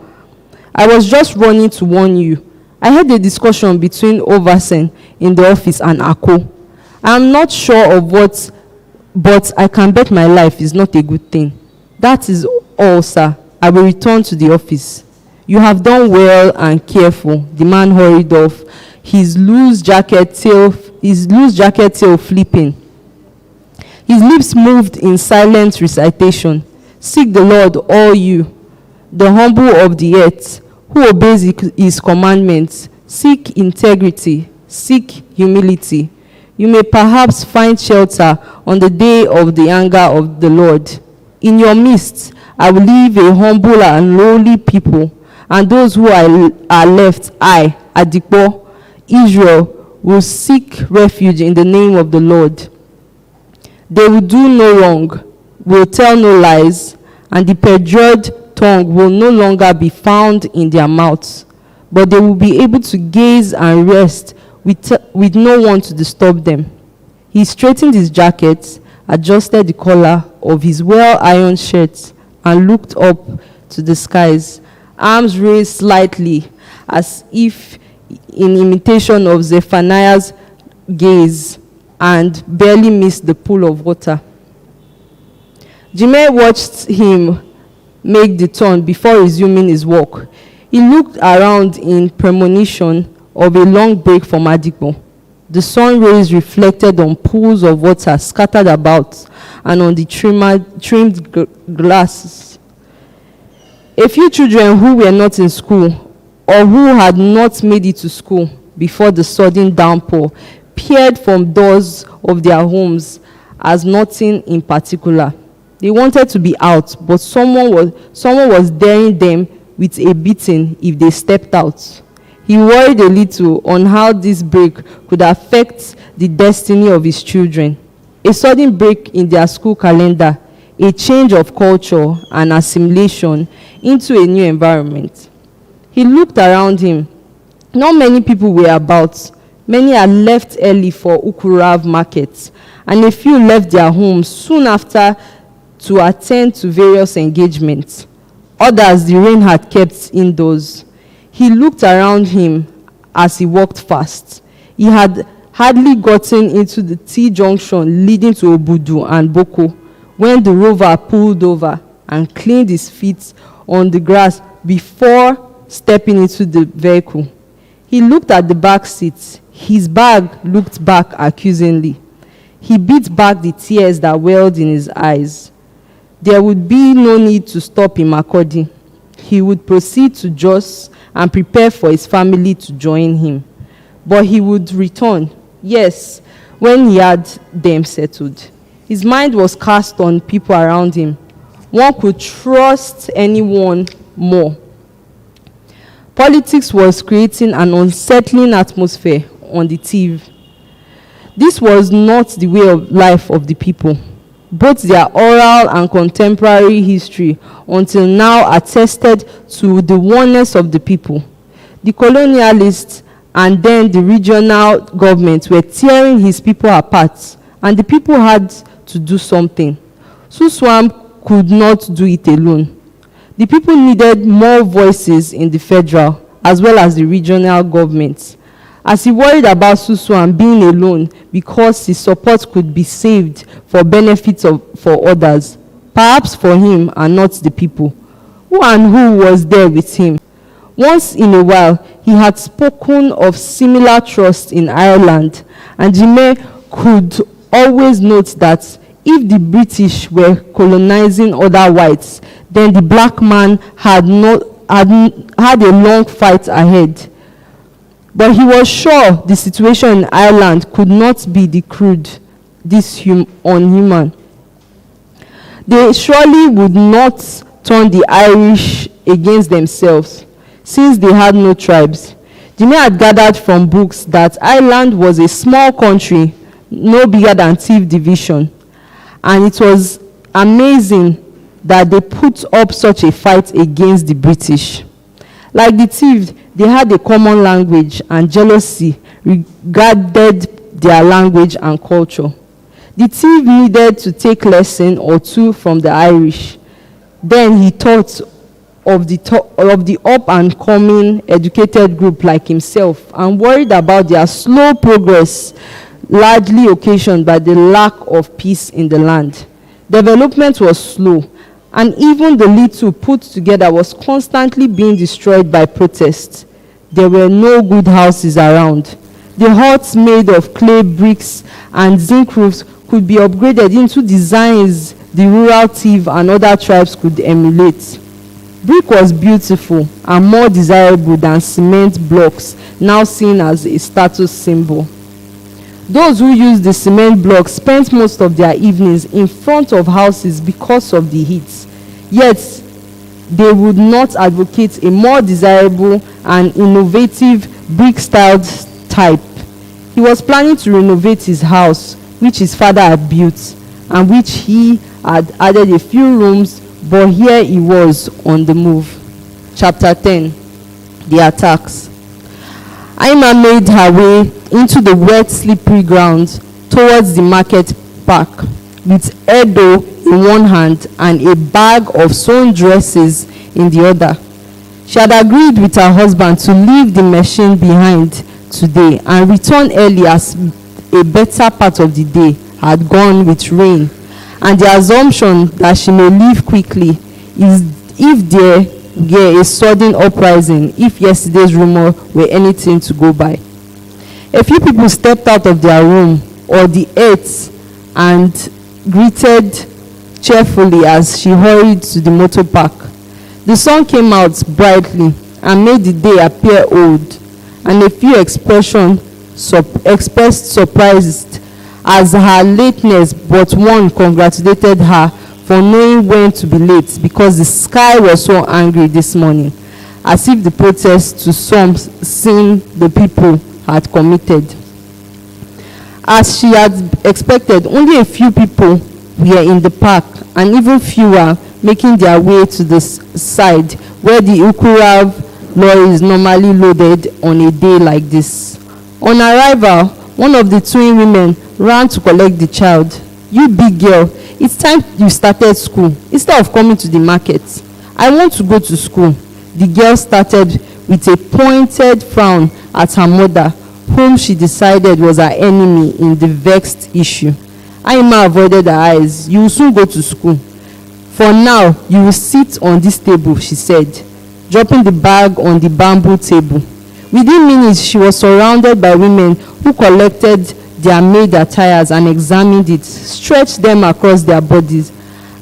I was just running to warn you. I had a discussion between Oversen in the office and Ako. I am not sure of what, but I can bet my life is not a good thing. That is all, sir. I will return to the office." "You have done well and careful." The man hurried off, his loose jacket tail flipping. His lips moved in silent recitation. Seek the Lord, all you, the humble of the earth, who obeys his commandments. Seek integrity, seek humility. You may perhaps find shelter on the day of the anger of the Lord. In your midst, I will leave a humble and lowly people, and those who are left, I, Adipo, Israel, will seek refuge in the name of the Lord. They will do no wrong, will tell no lies, and the perjured tongue will no longer be found in their mouths, but they will be able to gaze and rest with no one to disturb them. He straightened his jacket, adjusted the collar of his well-ironed shirt, and looked up to the skies, arms raised slightly, as if in imitation of Zephaniah's gaze, and barely missed the pool of water. Jime watched him make the turn before resuming his walk. He looked around in premonition of a long break from Adigbo. The sun rays reflected on pools of water scattered about and on the trimmed grasses. A few children who were not in school or who had not made it to school before the sudden downpour peered from doors of their homes as nothing in particular. They wanted to be out, but someone was daring them with a beating if they stepped out. He worried a little on how this break could affect the destiny of his children. A sudden break in their school calendar, a change of culture and assimilation into a new environment. He looked around him. Not many people were about. Many had left early for Ukurav markets, and a few left their homes soon after to attend to various engagements. Others the rain had kept indoors. He looked around him as he walked fast. He had hardly gotten into the T-junction leading to Obudu and Boko when the rover pulled over and cleaned his feet on the grass before stepping into the vehicle. He looked at the back seat. His bag looked back accusingly. He beat back the tears that welled in his eyes. There would be no need to stop in Makurdi. He would proceed to Jos and prepare for his family to join him. But he would return, yes, when he had them settled. His mind was cast on people around him. One could trust anyone more. Politics was creating an unsettling atmosphere on the TV. This was not the way of life of the people. Both their oral and contemporary history until now attested to the oneness of the people. The colonialists and then the regional governments were tearing his people apart, and the people had to do something. Suswam could not do it alone. The people needed more voices in the federal as well as the regional governments. As he worried about Suswam being alone because his support could be saved for benefits for others, perhaps for him and not the people. Who was there with him? Once in a while, he had spoken of similar trust in Ireland, and Jime could always note that if the British were colonizing other whites, then the black man had a long fight ahead. But he was sure the situation in Ireland could not be the crude, this unhuman. They surely would not turn the Irish against themselves, since they had no tribes. Jime had gathered from books that Ireland was a small country, no bigger than Tiv Division, and it was amazing that they put up such a fight against the British. Like the Tiv, they had a common language, and jealousy regarded their language and culture. The Tiv needed to take a lesson or two from the Irish. Then he thought of the up-and-coming educated group like himself and worried about their slow progress, largely occasioned by the lack of peace in the land. Development was slow, and even the little put together was constantly being destroyed by protests. There were no good houses around. The huts made of clay bricks and zinc roofs could be upgraded into designs the rural thief and other tribes could emulate. Brick was beautiful and more desirable than cement blocks, now seen as a status symbol. Those who used the cement blocks spent most of their evenings in front of houses because of the heat. Yet, they would not advocate a more desirable and innovative brick-styled type. He was planning to renovate his house, which his father had built, and which he had added a few rooms, but here he was on the move. Chapter 10. The attacks. Aima made her way into the wet, slippery ground towards the market park with Edo in one hand and a bag of sewn dresses in the other. She had agreed with her husband to leave the machine behind today and return early, as a better part of the day had gone with rain, and the assumption that she may leave quickly is if there were a sudden uprising, if yesterday's rumor were anything to go by. A few people stepped out of their room or the earth and greeted cheerfully as she hurried to the motor park. The sun came out brightly and made the day appear old, and a few expressed surprise as her lateness, but one congratulated her for knowing when to be late because the sky was so angry this morning, as if the protest to some sin the people had committed. As she had expected, only a few people were in the park, and even fewer making their way to the side where the Ukurav lorry is normally loaded on a day like this. On arrival, one of the twin women ran to collect the child. "You big girl, it's time you started school instead of coming to the market." "I want to go to school." The girl started with a pointed frown at her mother, whom she decided was her enemy in the vexed issue. Aima avoided her eyes. "You will soon go to school. For now, you will sit on this table," she said, dropping the bag on the bamboo table. Within minutes, she was surrounded by women who collected their maid attires and examined it, stretched them across their bodies,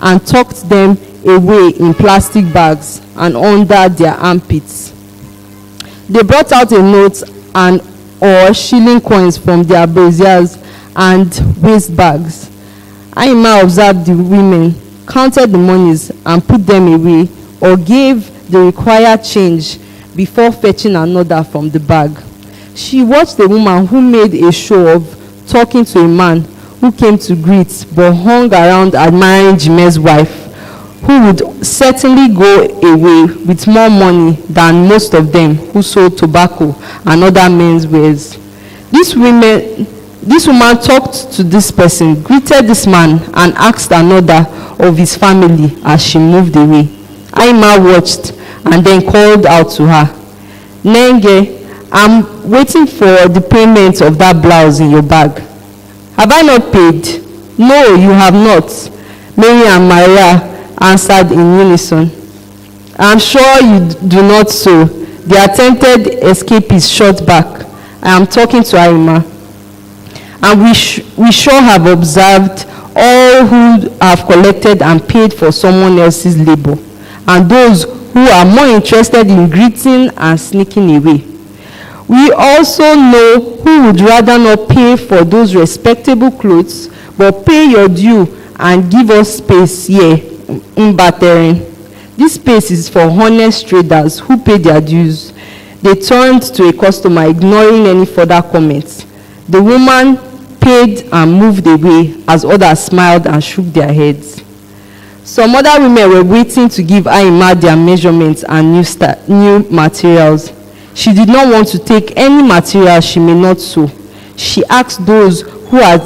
and tucked them away in plastic bags and under their armpits. They brought out a note and or shilling coins from their braziers and waist bags. Aima observed the women, counted the monies, and put them away or gave the required change before fetching another from the bag. She watched the woman who made a show of talking to a man who came to greet but hung around admiring Jime's wife, who would certainly go away with more money than most of them who sold tobacco and other men's wares. This woman talked to this person, greeted this man, and asked another of his family as she moved away. Aima watched and then called out to her, "Nenge, I'm waiting for the payment of that blouse in your bag." "Have I not paid?" "No, you have not," Mary and Maria answered in unison. "I'm sure you do not so." The attempted escapist shot back, "I am talking to Aima. And we sure have observed all who have collected and paid for someone else's labor, and those who are more interested in greeting and sneaking away. We also know who would rather not pay for those respectable clothes, but pay your due and give us space here in Batering. This space is for honest traders who pay their dues." They turned to a customer, ignoring any further comments. The woman paid and moved away as others smiled and shook their heads. Some other women were waiting to give Aima their measurements and new materials. She did not want to take any material she may not sew. She asked those who had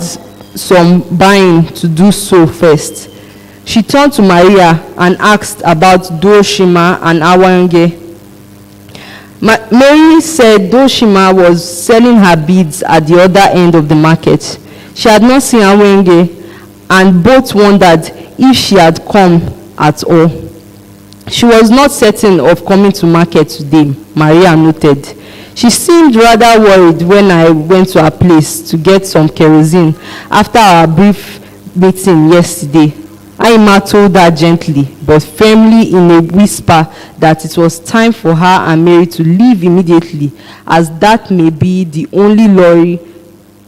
some buying to do so first. She turned to Maria and asked about Doshima and Awange. Mary said Doshima was selling her beads at the other end of the market. She had not seen Awenge, and both wondered if she had come at all. She was not certain of coming to market today, Maria noted. She seemed rather worried when I went to her place to get some kerosene after our brief meeting yesterday. Aima told her gently but firmly in a whisper that it was time for her and Mary to leave immediately, as that may be the only lorry.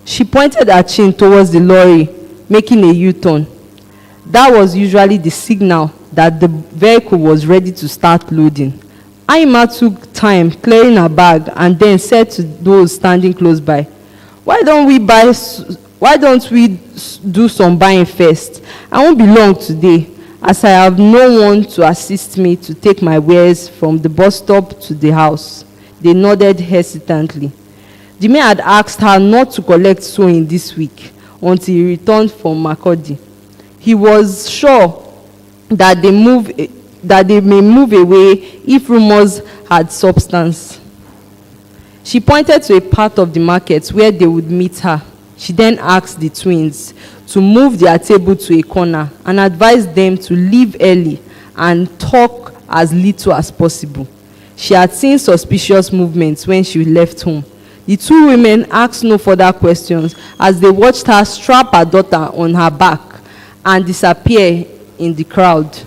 She pointed her chin towards the lorry, making a U-turn. That was usually the signal that the vehicle was ready to start loading. Aima took time clearing her bag and then said to those standing close by, Why don't we do some buying first? I won't be long today, as I have no one to assist me to take my wares from the bus stop to the house. They nodded hesitantly. The man had asked her not to collect sewing this week until he returned from Makurdi. He was sure that they may move away if rumors had substance. She pointed to a part of the market where they would meet her. She then asked the twins to move their table to a corner and advised them to leave early and talk as little as possible. She had seen suspicious movements when she left home. The two women asked no further questions as they watched her strap her daughter on her back and disappear in the crowd.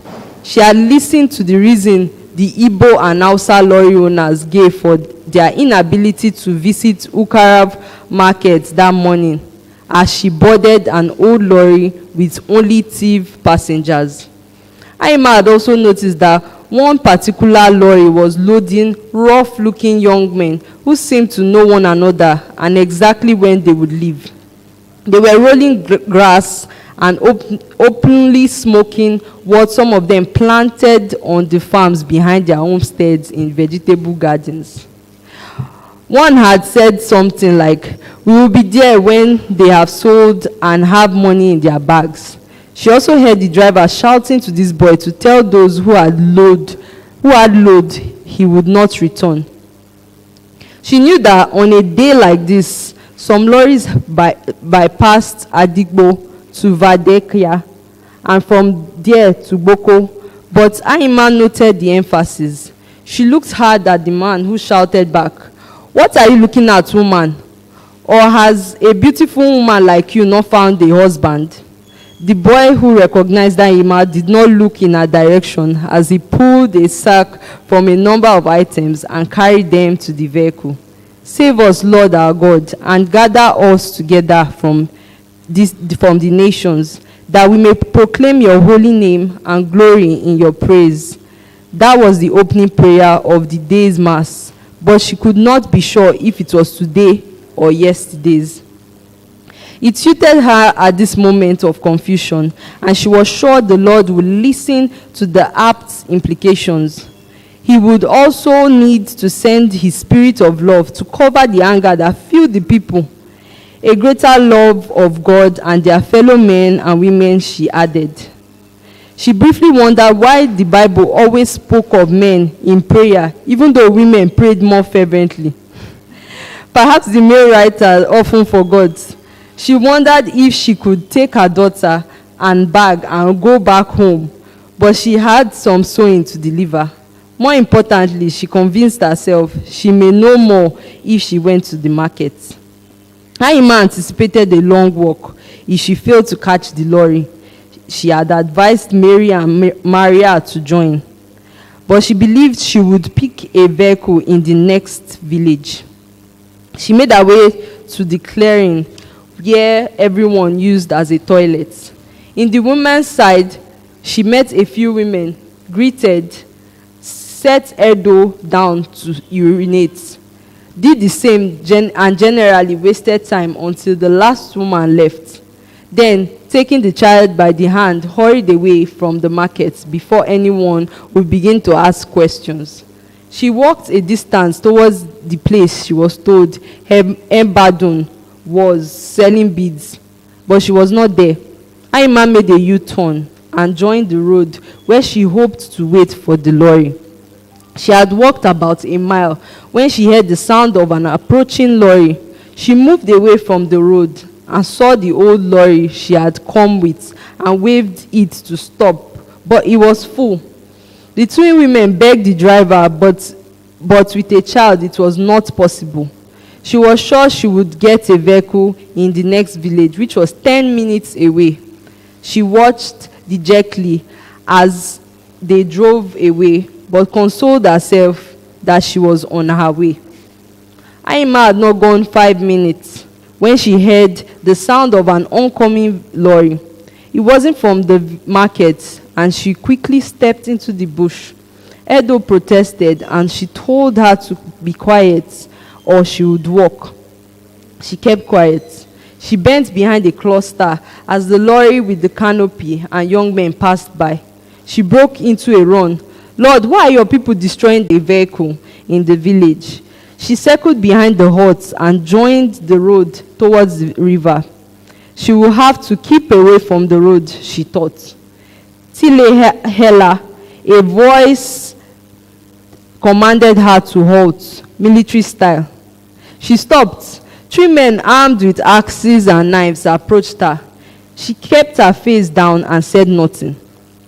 She had listened to the reason the Igbo and Hausa lorry owners gave for their inability to visit Ukarav market that morning, as she boarded an old lorry with only thief passengers. Aima had also noticed that one particular lorry was loading rough-looking young men who seemed to know one another and exactly when they would leave. They were rolling grass and openly smoking what some of them planted on the farms behind their homesteads in vegetable gardens. One had said something like, "We will be there when they have sold and have money in their bags." She also heard the driver shouting to this boy to tell those who had load he would not return. She knew that on a day like this, some lorries bypassed Adigbo to Vadekia and from there to Boko, but Aima noted the emphasis. She looked hard at the man who shouted back, "What are you looking at, woman? Or has a beautiful woman like you not found a husband?" The boy, who recognized Aima, did not look in her direction as he pulled a sack from a number of items and carried them to the vehicle. "Save us, Lord our God, and gather us together from the nations, that we may proclaim your holy name and glory in your praise." That was the opening prayer of the day's mass, but she could not be sure if it was today or yesterday's. It suited her at this moment of confusion, and she was sure the Lord would listen to the apt implications. He would also need to send his spirit of love to cover the anger that filled the people. A greater love of God and their fellow men and women, she added. She briefly wondered why the Bible always spoke of men in prayer, even though women prayed more fervently. Perhaps the male writer often forgot. She wondered if she could take her daughter and bag and go back home, but she had some sewing to deliver. More importantly, she convinced herself she may know more if she went to the market. Aima anticipated a long walk if she failed to catch the lorry. She had advised Mary and Maria to join, but she believed she would pick a vehicle in the next village. She made her way to the clearing where everyone used as a toilet. In the women's side, she met a few women, greeted, set Edo down to urinate, did the same and generally wasted time until the last woman left. Then, taking the child by the hand, hurried away from the market before anyone would begin to ask questions. She walked a distance towards the place she was told Mbadun was selling beads, but she was not there. Aima made a U-turn and joined the road where she hoped to wait for the lorry. She had walked about a mile when she heard the sound of an approaching lorry. She moved away from the road and saw the old lorry she had come with and waved it to stop, but it was full. The twin women begged the driver, but with a child it was not possible. She was sure she would get a vehicle in the next village, which was 10 minutes away. She watched dejectedly as they drove away, but consoled herself that she was on her way. Aima had not gone 5 minutes when she heard the sound of an oncoming lorry. It wasn't from the market, and she quickly stepped into the bush. Edo protested, and she told her to be quiet or she would walk. She kept quiet. She bent behind a cluster as the lorry with the canopy and young men passed by. She broke into a run. Lord, why are your people destroying the vehicle in the village? She circled behind the huts and joined the road towards the river. She will have to keep away from the road, she thought. Tile Hela, a voice commanded her to halt, military style. She stopped. 3 men armed with axes and knives approached her. She kept her face down and said nothing.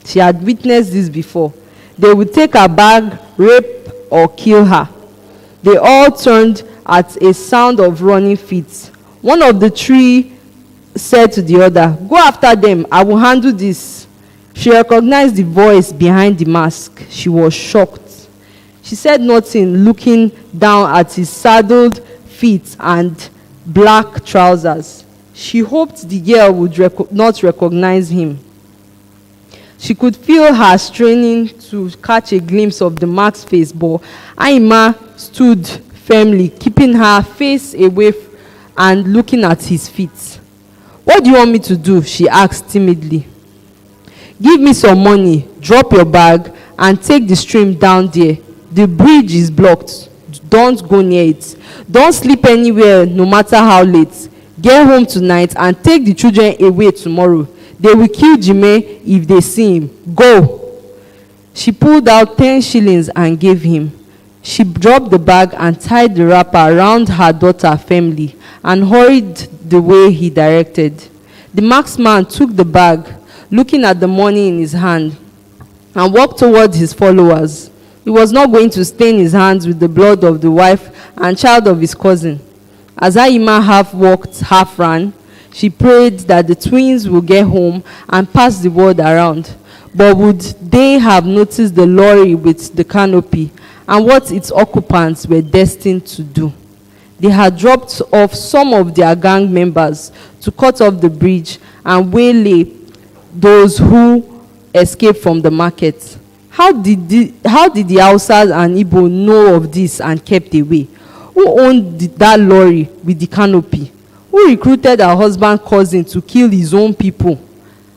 She had witnessed this before. They would take her bag, rape, or kill her. They all turned at a sound of running feet. One of the 3 said to the other, "Go after them, I will handle this." She recognized the voice behind the mask. She was shocked. She said nothing, looking down at his saddled feet and black trousers. She hoped the girl would not recognize him. She could feel her straining to catch a glimpse of the masked face, but Aima stood firmly, keeping her face away and looking at his feet. "What do you want me to do?" she asked timidly. "Give me some money, drop your bag, and take the stream down there. The bridge is blocked. Don't go near it. Don't sleep anywhere, no matter how late. Get home tonight and take the children away tomorrow. They will kill Jime if they see him. Go." She pulled out 10 shillings and gave him. She dropped the bag and tied the wrapper around her daughter firmly and hurried the way he directed. The marksman took the bag, looking at the money in his hand, and walked towards his followers. He was not going to stain his hands with the blood of the wife and child of his cousin. As Aima half walked, half ran, she prayed that the twins would get home and pass the word around. But would they have noticed the lorry with the canopy and what its occupants were destined to do? They had dropped off some of their gang members to cut off the bridge and waylay those who escaped from the market. How did the Hausas and Igbo know of this and kept away? Who owned that lorry with the canopy? Who recruited her husband's cousin to kill his own people?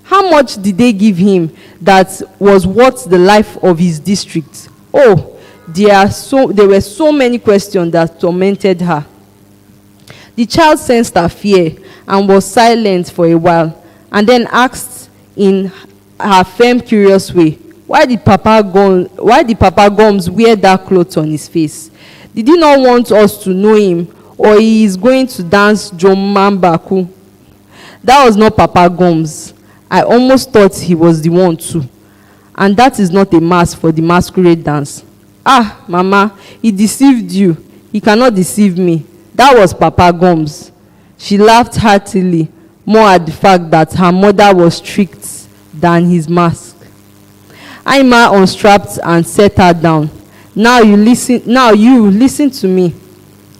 How much did they give him that was worth the life of his district? Oh, there were so many questions that tormented her. The child sensed her fear and was silent for a while, and then asked in her firm, curious way, why did Papa Gums wear that clothes on his face? Did he not want us to know him, or he is going to dance Jomambaku? That was not Papa Gums. I almost thought he was the one too. And that is not a mask for the masquerade dance. Ah, Mama, he deceived you. He cannot deceive me. That was Papa Gums. She laughed heartily, more at the fact that her mother was strict than his mask. Aima unstrapped and set her down. Now you listen to me.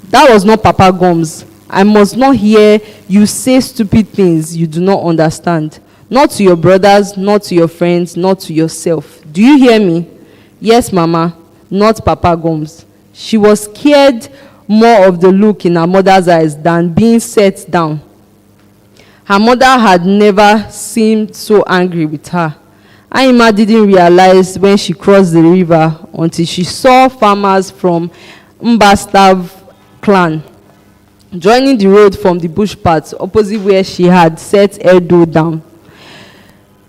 That was not Papa Gums. I must not hear you say stupid things you do not understand. Not to your brothers, not to your friends, not to yourself. Do you hear me? Yes, Mama, not Papa Gums. She was scared more of the look in her mother's eyes than being set down. Her mother had never seemed so angry with her. Aima didn't realize when she crossed the river until she saw farmers from Mbastav clan joining the road from the bush path opposite where she had set Edo down.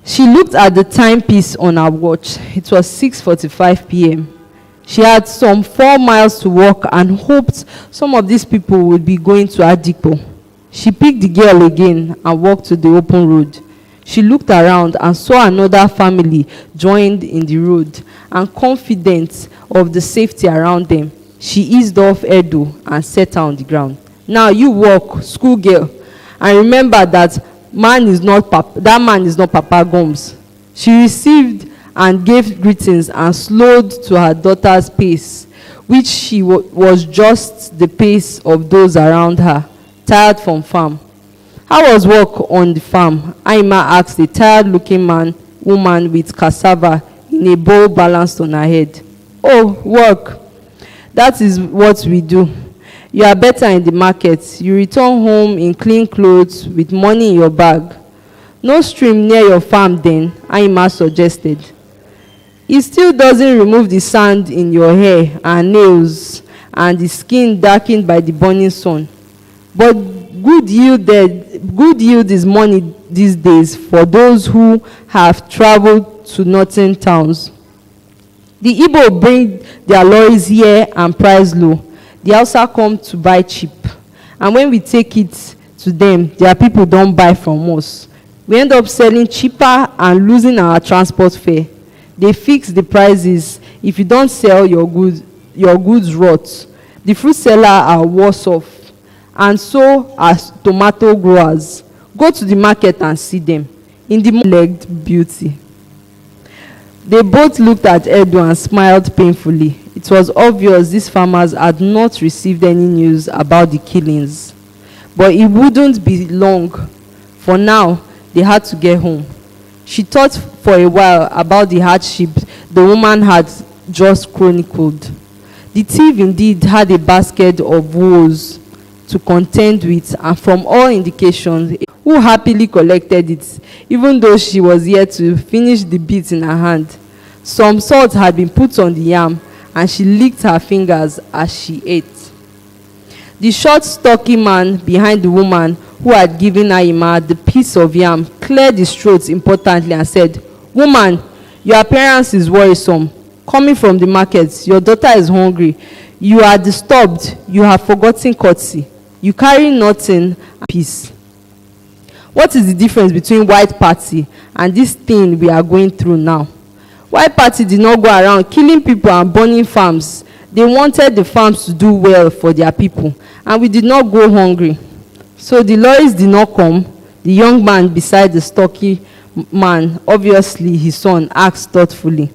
She looked at the timepiece on her watch. It was 6:45 p.m. She had some 4 miles to walk and hoped some of these people would be going to Adipo. She picked the girl again and walked to the open road. She looked around and saw another family joined in the road, and confident of the safety around them, she eased off Edo and set her on the ground. Now you walk, schoolgirl, and remember that man is not Papa Gums. She received and gave greetings and slowed to her daughter's pace, which was just the pace of those around her, tired from farm. How was work on the farm? Aima asked a tired-looking woman with cassava in a bowl balanced on her head. Oh, work. That is what we do. You are better in the market. You return home in clean clothes with money in your bag. No stream near your farm then, Aima suggested. It still doesn't remove the sand in your hair and nails and the skin darkened by the burning sun. But good yield is money these days for those who have traveled to northern towns. The Igbo bring their lorries here and price low. The Hausa come to buy cheap. And when we take it to them, their people don't buy from us. We end up selling cheaper and losing our transport fare. They fix the prices. If you don't sell your goods rot. The fruit seller are worse off. And so are tomato growers. Go to the market and see them. In the legged beauty. They both looked at Edu and smiled painfully. It was obvious these farmers had not received any news about the killings. But it wouldn't be long. For now, they had to get home. She thought for a while about the hardship the woman had just chronicled. The thief indeed had a basket of woes to contend with, and from all indications, who happily collected it, even though she was yet to finish the bit in her hand. Some salt had been put on the yam, and she licked her fingers as she ate. The short, stocky man behind the woman who had given Aima the piece of yam cleared his throat importantly and said, "Woman, your appearance is worrisome. Coming from the market, your daughter is hungry. You are disturbed. You have forgotten courtesy. You carry nothing and peace. What is the difference between white party and this thing we are going through now? White party did not go around killing people and burning farms. They wanted the farms to do well for their people, and we did not go hungry. So the lorries did not come." The young man beside the stocky man, obviously his son, asked thoughtfully.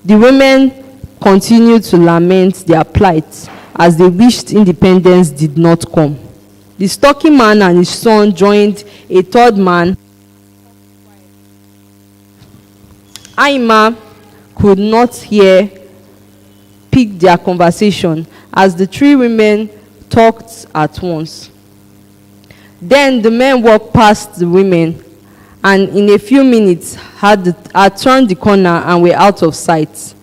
The women continued to lament their plight as they wished independence did not come. The stocky man and his son joined a third man. Aima could not pick their conversation as the three women talked at once. Then the men walked past the women and in a few minutes had turned the corner and were out of sight.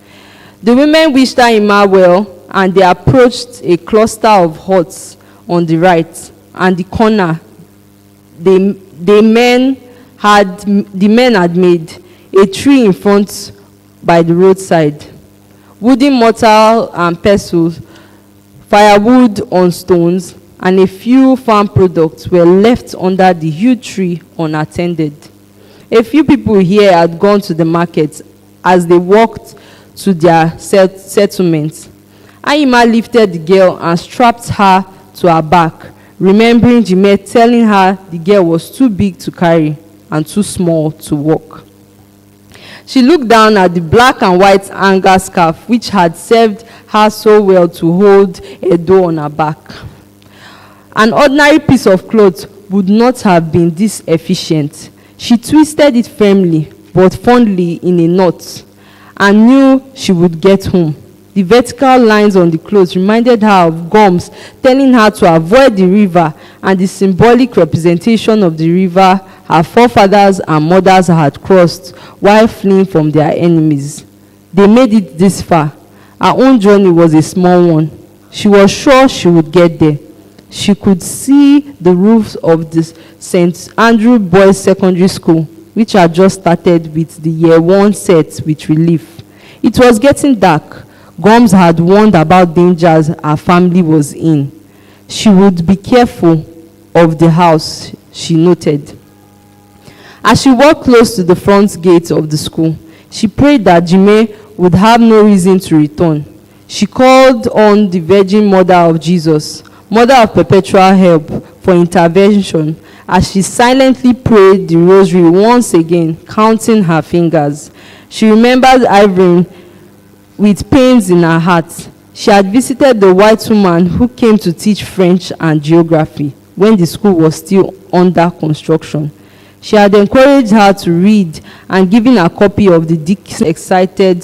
The women wished Aima well and they approached a cluster of huts on the right and the corner the men had made a tree in front by the roadside. Wooden mortar and pestles, firewood on stones, and a few farm products were left under the huge tree unattended. A few people here had gone to the market as they walked to their settlements. Aima lifted the girl and strapped her to her back, remembering Jime telling her the girl was too big to carry and too small to walk. She looked down at the black and white hanger scarf which had served her so well to hold a doll on her back. An ordinary piece of cloth would not have been this efficient. She twisted it firmly but fondly in a knot and knew she would get home. The vertical lines on the clothes reminded her of gums telling her to avoid the river and the symbolic representation of the river her forefathers and mothers had crossed while fleeing from their enemies. They made it this far. Her own journey was a small one. She was sure she would get there. She could see the roofs of the St. Andrew Boys Secondary School, which had just started with the year one set with relief. It was getting dark. Gums had warned about dangers her family was in. She would be careful of the house, she noted. As she walked close to the front gate of the school, she prayed that Jime would have no reason to return. She called on the Virgin Mother of Jesus, Mother of Perpetual Help, for intervention as she silently prayed the rosary once again, counting her fingers. She remembered Irene with pains in her heart. She had visited the white woman who came to teach French and geography when the school was still under construction. She had encouraged her to read and given a copy of the Dickens excited.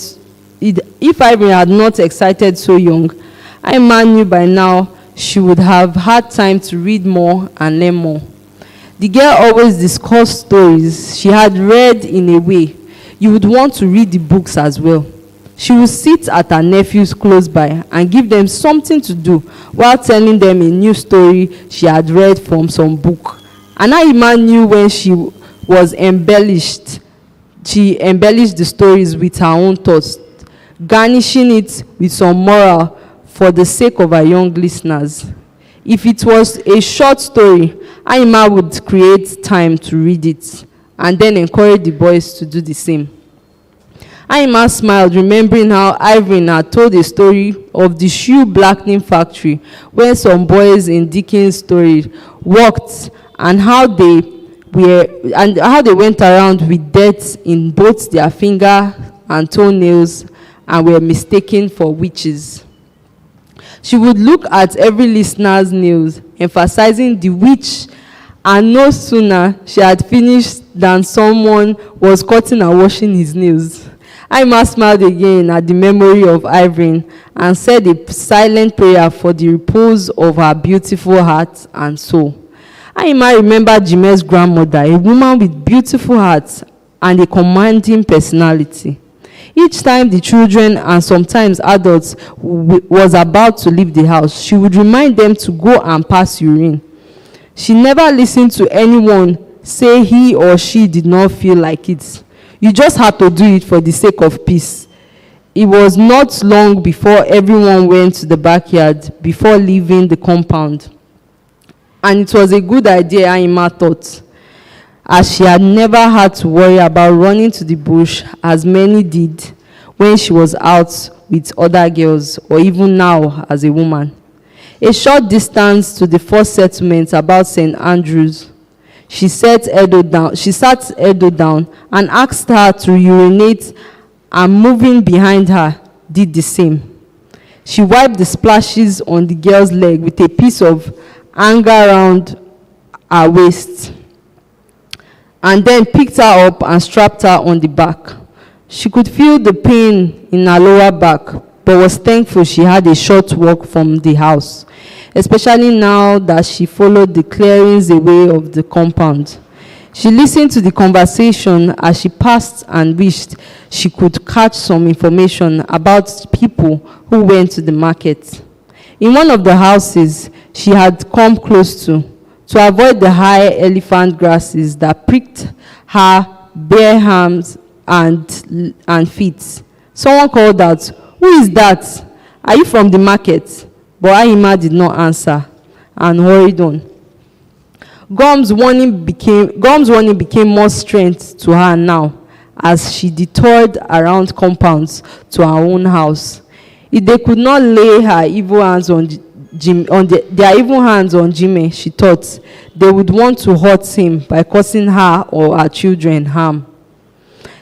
If Irene had not excited so young, Ima knew by now she would have had time to read more and learn more. The girl always discussed stories she had read in a way you would want to read the books as well. She would sit at her nephews close by and give them something to do while telling them a new story she had read from some book. And Ima knew when she was embellished, she embellished the stories with her own thoughts, garnishing it with some moral for the sake of her young listeners. If it was a short story, Ima would create time to read it and then encourage the boys to do the same. Ima smiled, remembering how Irene had told a story of the shoe blackening factory where some boys in Dickens' story worked and how they went around with dirt in both their finger and toenails and were mistaken for witches. She would look at every listener's nails, emphasizing the witch, and no sooner she had finished than someone was cutting and washing his nails. Ima smiled again at the memory of Irene and said a silent prayer for the repose of her beautiful heart and soul. Ima remembered Jime's grandmother, a woman with beautiful heart and a commanding personality. Each time the children and sometimes adults was about to leave the house, she would remind them to go and pass urine. She never listened to anyone say he or she did not feel like it. You just had to do it for the sake of peace. It was not long before everyone went to the backyard before leaving the compound. And it was a good idea, Ima thought, as she had never had to worry about running to the bush as many did when she was out with other girls or even now as a woman. A short distance to the first settlement about St. Andrews, she sat Edo down and asked her to urinate, and moving behind her did the same. She wiped the splashes on the girl's leg with a piece of hanger around her waist, and then picked her up and strapped her on the back. She could feel the pain in her lower back, but was thankful she had a short walk from the house, especially now that she followed the clearings away of the compound. She listened to the conversation as she passed and wished she could catch some information about people who went to the market. In one of the houses she had come close to avoid the high elephant grasses that pricked her bare arms and feet, someone called out, "Who is that? Are you from the market?" But Ima did not answer and hurried on. Gum's warning became more strength to her now as she detoured around compounds to her own house. If they could not lay her evil hands their evil hands on Jimmy, she thought, they would want to hurt him by causing her or her children harm.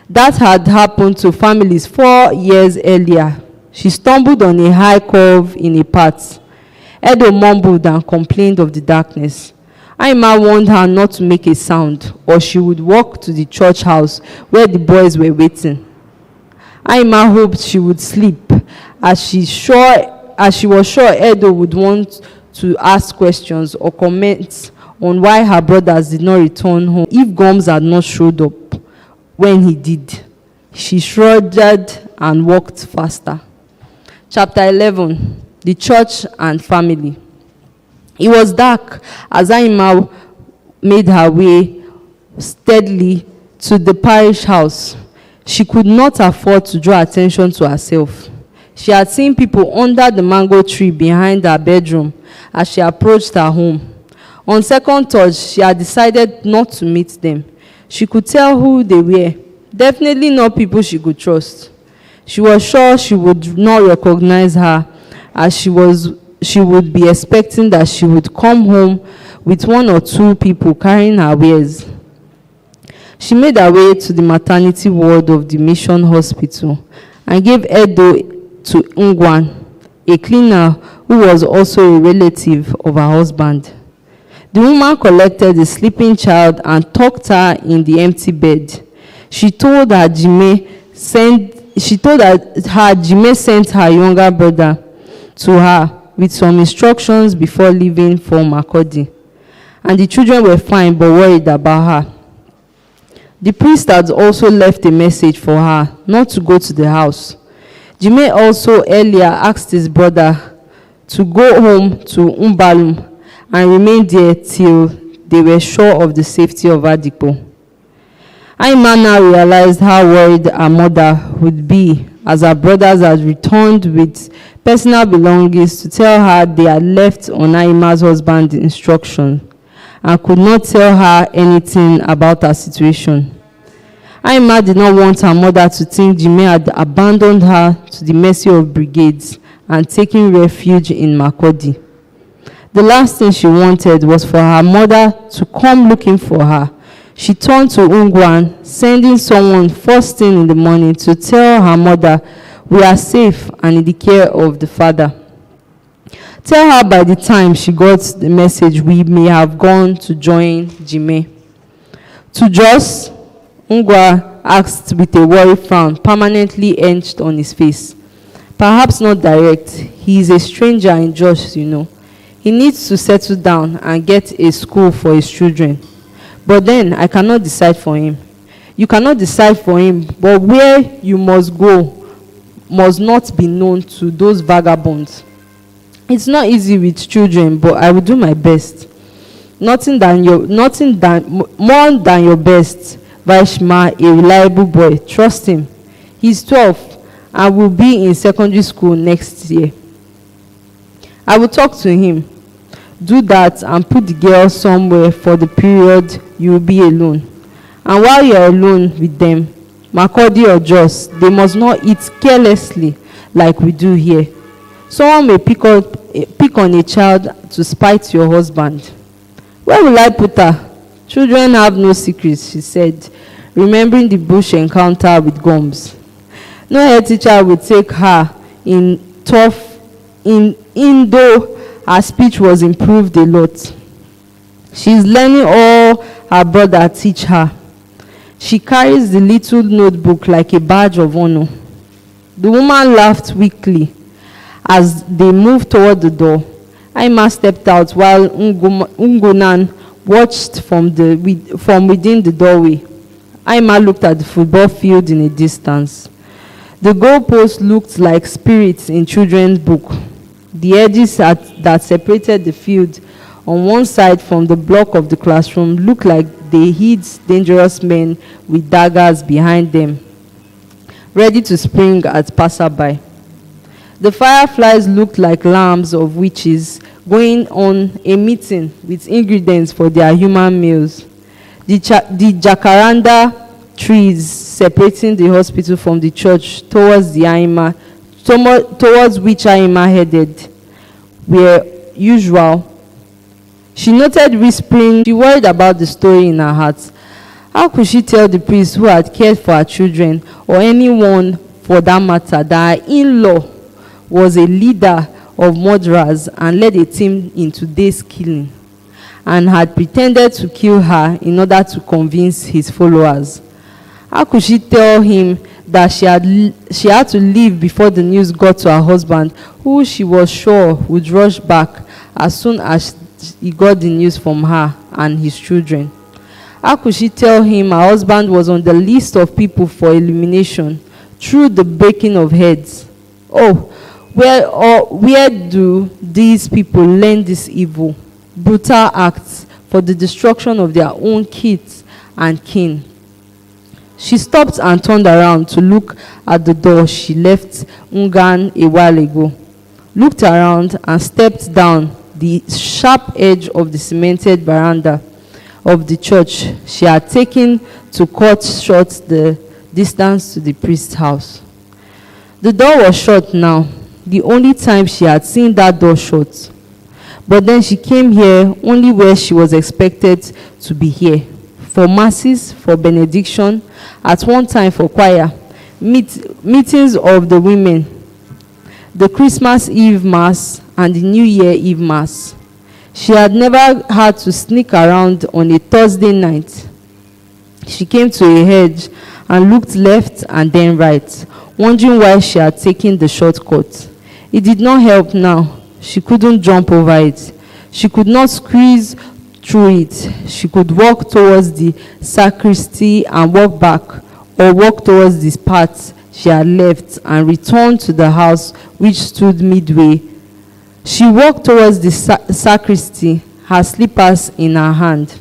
That had happened to families 4 years earlier. She stumbled on a high curve in a path. Edo mumbled and complained of the darkness. Ima warned her not to make a sound, or she would walk to the church house where the boys were waiting. Ima hoped she would sleep, as she was sure Edo would want to ask questions or comment on why her brothers did not return home if Gums had not showed up. When he did, she shrugged and walked faster. Chapter 11, the church and family. It was dark as Ima made her way steadily to the parish house. She could not afford to draw attention to herself. She had seen people under the mango tree behind her bedroom as she approached her home. On second thought, she had decided not to meet them. She could tell who they were. Definitely not people she could trust. She was sure she would not recognize her, as she would be expecting that she would come home with 1 or 2 people carrying her wares. She made her way to the maternity ward of the mission hospital and gave Edo to Ngwan, a cleaner who was also a relative of her husband. The woman collected the sleeping child and tucked her in the empty bed. She told her Jime sent her younger brother to her with some instructions before leaving for Makurdi. And the children were fine but worried about her. The priest had also left a message for her not to go to the house. Jime also earlier asked his brother to go home to Umbalum and remain there till they were sure of the safety of Adipo. Aima now realized how worried her mother would be as her brothers had returned with personal belongings to tell her they had left on Aima's husband's instruction and could not tell her anything about her situation. Aima did not want her mother to think Jime had abandoned her to the mercy of brigades and taken refuge in Makurdi. The last thing she wanted was for her mother to come looking for her. She turned to Ungwan, sending someone first thing in the morning to tell her mother, "We are safe and in the care of the father." Tell her by the time she got the message, we may have gone to join Jime. To Jos, Ungwa asked with a worried frown permanently etched on his face. Perhaps not direct. He is a stranger in Jos, you know. He needs to settle down and get a school for his children. But then I cannot decide for him. You cannot decide for him, but where you must go must not be known to those vagabonds. It's not easy with children, but I will do my best. More than your best. Vaishma, a reliable boy. Trust him. He's 12 and will be in secondary school next year. I will talk to him. Do that and put the girl somewhere for the period you will be alone. And while you are alone with them, Makurdi or Jos, they must not eat carelessly like we do here. Someone may pick on a child to spite your husband. Where will I put her? Children have no secrets, she said, remembering the bush encounter with Gomes. No head teacher will take her in though her speech was improved a lot. She is learning all her brother teach her. She carries the little notebook like a badge of honor. The woman laughed weakly as they moved toward the door. Aima stepped out while Ungunan watched from within the doorway. Aima looked at the football field in a distance. The goalposts looked like spirits in children's book. The edges that separated the field on one side from the block of the classroom looked like they hid dangerous men with daggers behind them, ready to spring at passerby. The fireflies looked like lambs of witches going on a meeting with ingredients for their human meals. The jacaranda trees separating the hospital from the church towards which Aima headed were usual. She noted whispering. She worried about the story in her heart. How could she tell the priest who had cared for her children, or anyone for that matter, that her in-law was a leader of murderers and led a team in today's killing, and had pretended to kill her in order to convince his followers? How could she tell him that she had to leave before the news got to her husband, who she was sure would rush back as soon as he got the news from her and his children? How could she tell him her husband was on the list of people for elimination through the breaking of heads? Oh, where do these people learn this evil, brutal acts for the destruction of their own kids and kin? She stopped and turned around to look at the door she left Ungan a while ago, looked around and stepped down the sharp edge of the cemented veranda of the church she had taken to cut short the distance to the priest's house. The door was shut now, the only time she had seen that door shut. But then she came here only where she was expected to be here. For masses, for benediction, at one time for choir, meetings of the women, the Christmas Eve Mass, and the New Year Eve Mass. She had never had to sneak around on a Thursday night. She came to a hedge and looked left and then right, wondering why she had taken the shortcut. It did not help now. She couldn't jump over it. She could not squeeze through it. She could walk towards the sacristy and walk back, or walk towards this path she had left and return to the house which stood midway. She walked towards the sacristy, her slippers in her hand.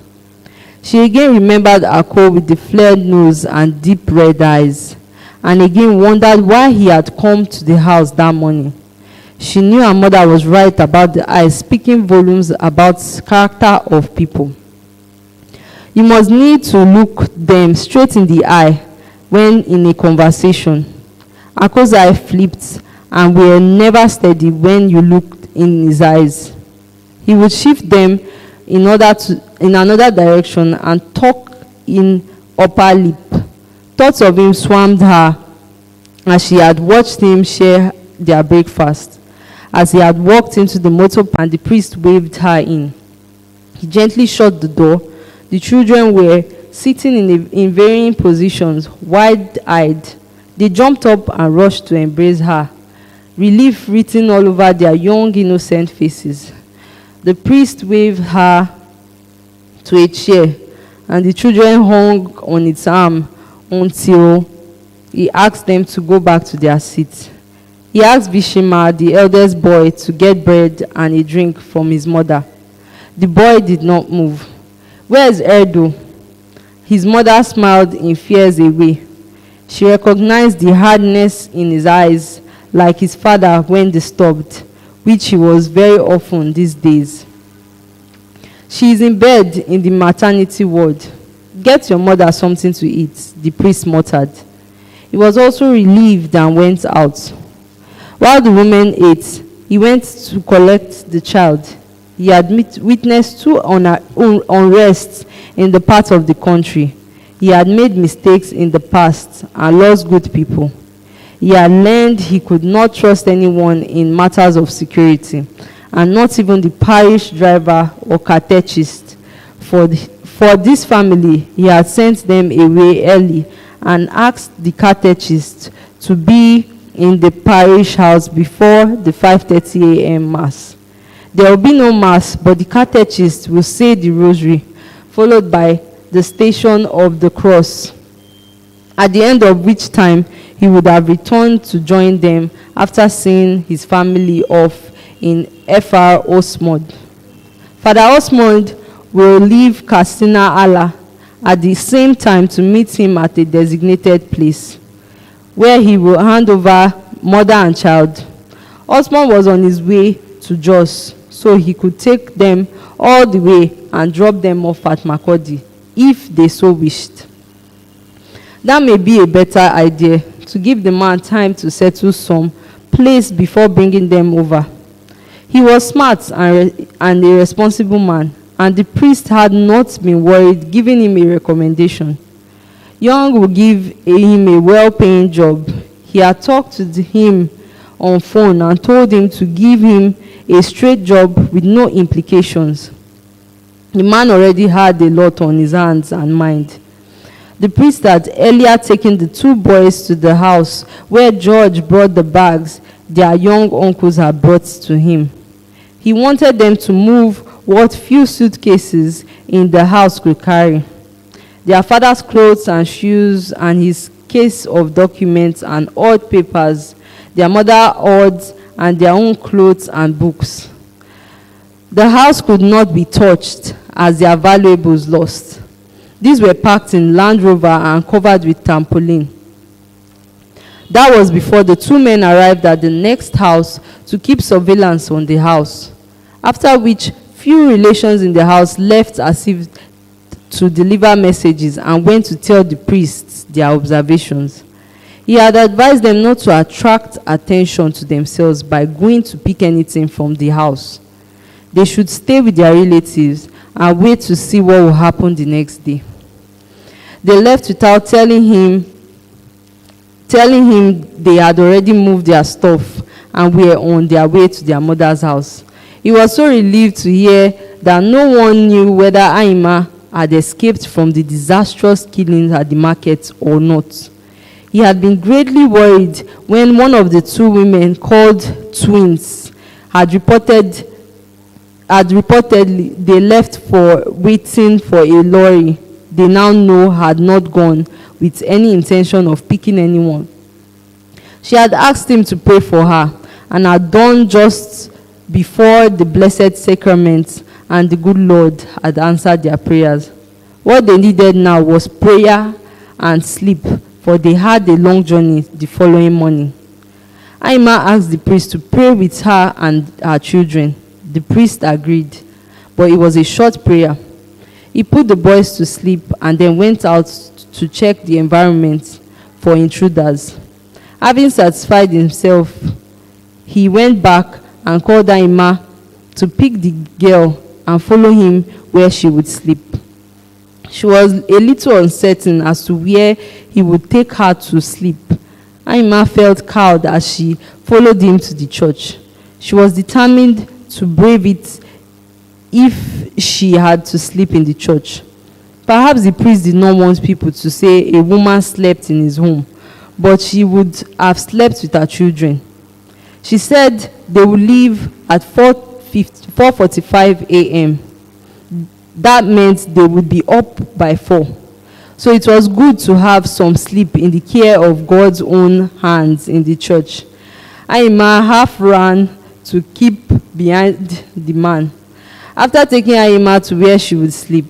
She again remembered Ako with the flared nose and deep red eyes, and again wondered why he had come to the house that morning. She knew her mother was right about the eyes, speaking volumes about character of people. You must need to look them straight in the eye when in a conversation. Ako's eye flipped and were never steady when you looked in his eyes. He would shift them in another direction and talk in upper lip. Thoughts of him swarmed her as she had watched him share their breakfast. As he had walked into the motor and the priest waved her in. He gently shut the door. The children were sitting in varying positions, wide-eyed. They jumped up and rushed to embrace her, relief written all over their young, innocent faces. The priest waved her to a chair, and the children hung on its arm until he asked them to go back to their seats. He asked Bishima, the eldest boy, to get bread and a drink from his mother. The boy did not move. "Where is Erdo?" His mother smiled in fears away. She recognized the hardness in his eyes, like his father when disturbed, which he was very often these days. "She is in bed in the maternity ward. Get your mother something to eat," the priest muttered. He was also relieved and went out. While the women ate, he went to collect the child. He had witnessed two unrests in the part of the country. He had made mistakes in the past and lost good people. He had learned he could not trust anyone in matters of security, and not even the parish driver or catechist. For this family, he had sent them away early and asked the catechist to be in the parish house before the 5:30 a.m. Mass. There will be no Mass, but the catechist will say the rosary, followed by the Station of the Cross, at the end of which time he would have returned to join them after seeing his family off in Fr. Osmond. Father Osmond will leave Castina Allah at the same time to meet him at a designated place, where he will hand over mother and child. Osmond was on his way to Jos, so he could take them all the way and drop them off at Makurdi, if they so wished. That may be a better idea, to give the man time to settle some place before bringing them over. He was smart and a responsible man, and the priest had not been worried giving him a recommendation. Young would give him a well-paying job. He had talked to him on phone and told him to give him a straight job with no implications. The man already had a lot on his hands and mind. The priest had earlier taken the two boys to the house where George brought the bags their young uncles had brought to him. He wanted them to move what few suitcases in the house could carry. Their father's clothes and shoes and his case of documents and odd papers, their mother odds and their own clothes and books. The house could not be touched as their valuables lost. These were packed in Land Rover and covered with tarpaulin. That was before the two men arrived at the next house to keep surveillance on the house, after which few relations in the house left as if to deliver messages and went to tell the priests their observations. He had advised them not to attract attention to themselves by going to pick anything from the house. They should stay with their relatives and wait to see what will happen the next day. They left without telling him they had already moved their stuff and were on their way to their mother's house. He was so relieved to hear that no one knew whether Aima had escaped from the disastrous killings at the market or not. He had been greatly worried when one of the two women, called twins, had reportedly they left for waiting for a lorry they now know had not gone with any intention of picking anyone. She had asked him to pray for her and had done just before the Blessed Sacrament, and the good Lord had answered their prayers. What they needed now was prayer and sleep, for they had a long journey the following morning. Aima asked the priest to pray with her and her children. The priest agreed, but it was a short prayer. He put the boys to sleep and then went out to check the environment for intruders. Having satisfied himself, he went back and called Aima to pick the girl and follow him where she would sleep. She was a little uncertain as to where he would take her to sleep. Aima felt cowed as she followed him to the church. She was determined to brave it if she had to sleep in the church. Perhaps the priest did not want people to say a woman slept in his home, but she would have slept with her children. She said they would leave at 4:45 a.m. That meant they would be up by 4. So it was good to have some sleep in the care of God's own hands in the church. Aima half ran to keep behind the man. After taking Aima to where she would sleep,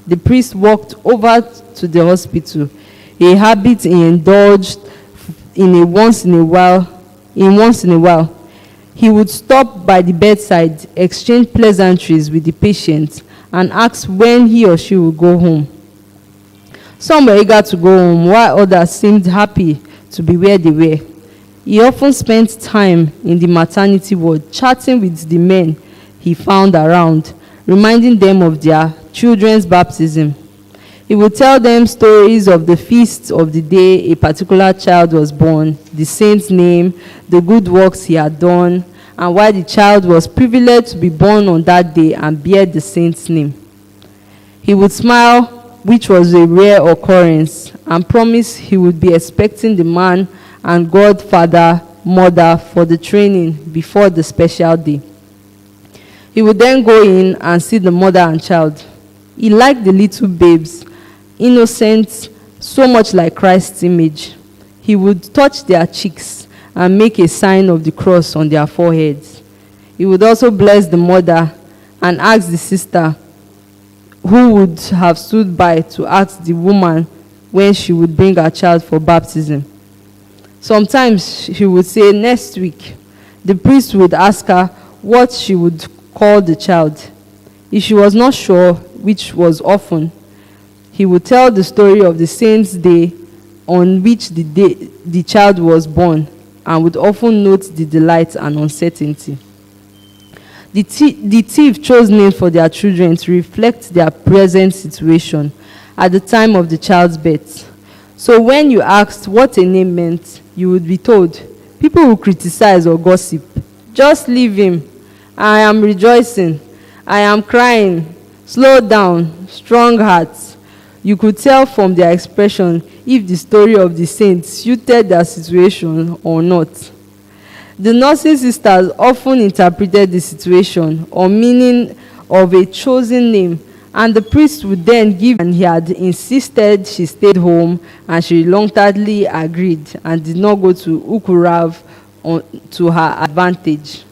the priest walked over to the hospital, a habit he indulged in once in a while. He would stop by the bedside, exchange pleasantries with the patient, and ask when he or she would go home. Some were eager to go home, while others seemed happy to be where they were. He often spent time in the maternity ward chatting with the men he found around, reminding them of their children's baptism. He would tell them stories of the feast of the day a particular child was born, the saint's name, the good works he had done, and why the child was privileged to be born on that day and bear the saint's name. He would smile, which was a rare occurrence, and promise he would be expecting the man and godfather mother for the training before the special day. He would then go in and see the mother and child. He liked the little babes, innocent, so much like Christ's image. He would touch their cheeks and make a sign of the cross on their foreheads. He would also bless the mother and ask the sister who would have stood by to ask the woman when she would bring her child for baptism. Sometimes she would say, next week. The priest would ask her what she would call the child. If she was not sure, which was often, he would tell the story of the saint's day on which the child was born, and would often note the delight and uncertainty. The thief chose names for their children to reflect their present situation at the time of the child's birth. So when you asked what a name meant, you would be told, people will criticize or gossip. Just leave him. I am rejoicing. I am crying. Slow down. Strong hearts. You could tell from their expression if the story of the saint suited their situation or not. The nursing sisters often interpreted the situation or meaning of a chosen name, and the priest would then give, and he had insisted she stayed home, and she reluctantly agreed and did not go to Ukurav to her advantage.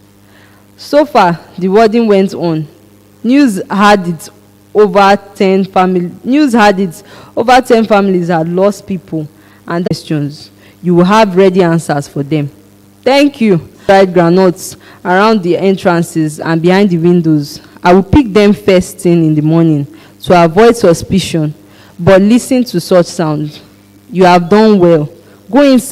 So far, the wording went on. News had it over 10 families had lost people and questions. You will have ready answers for them. Thank you. Dried granules around the entrances and behind the windows. I will pick them first thing in the morning to avoid suspicion, but listen to such sound. You have done well. Go inside.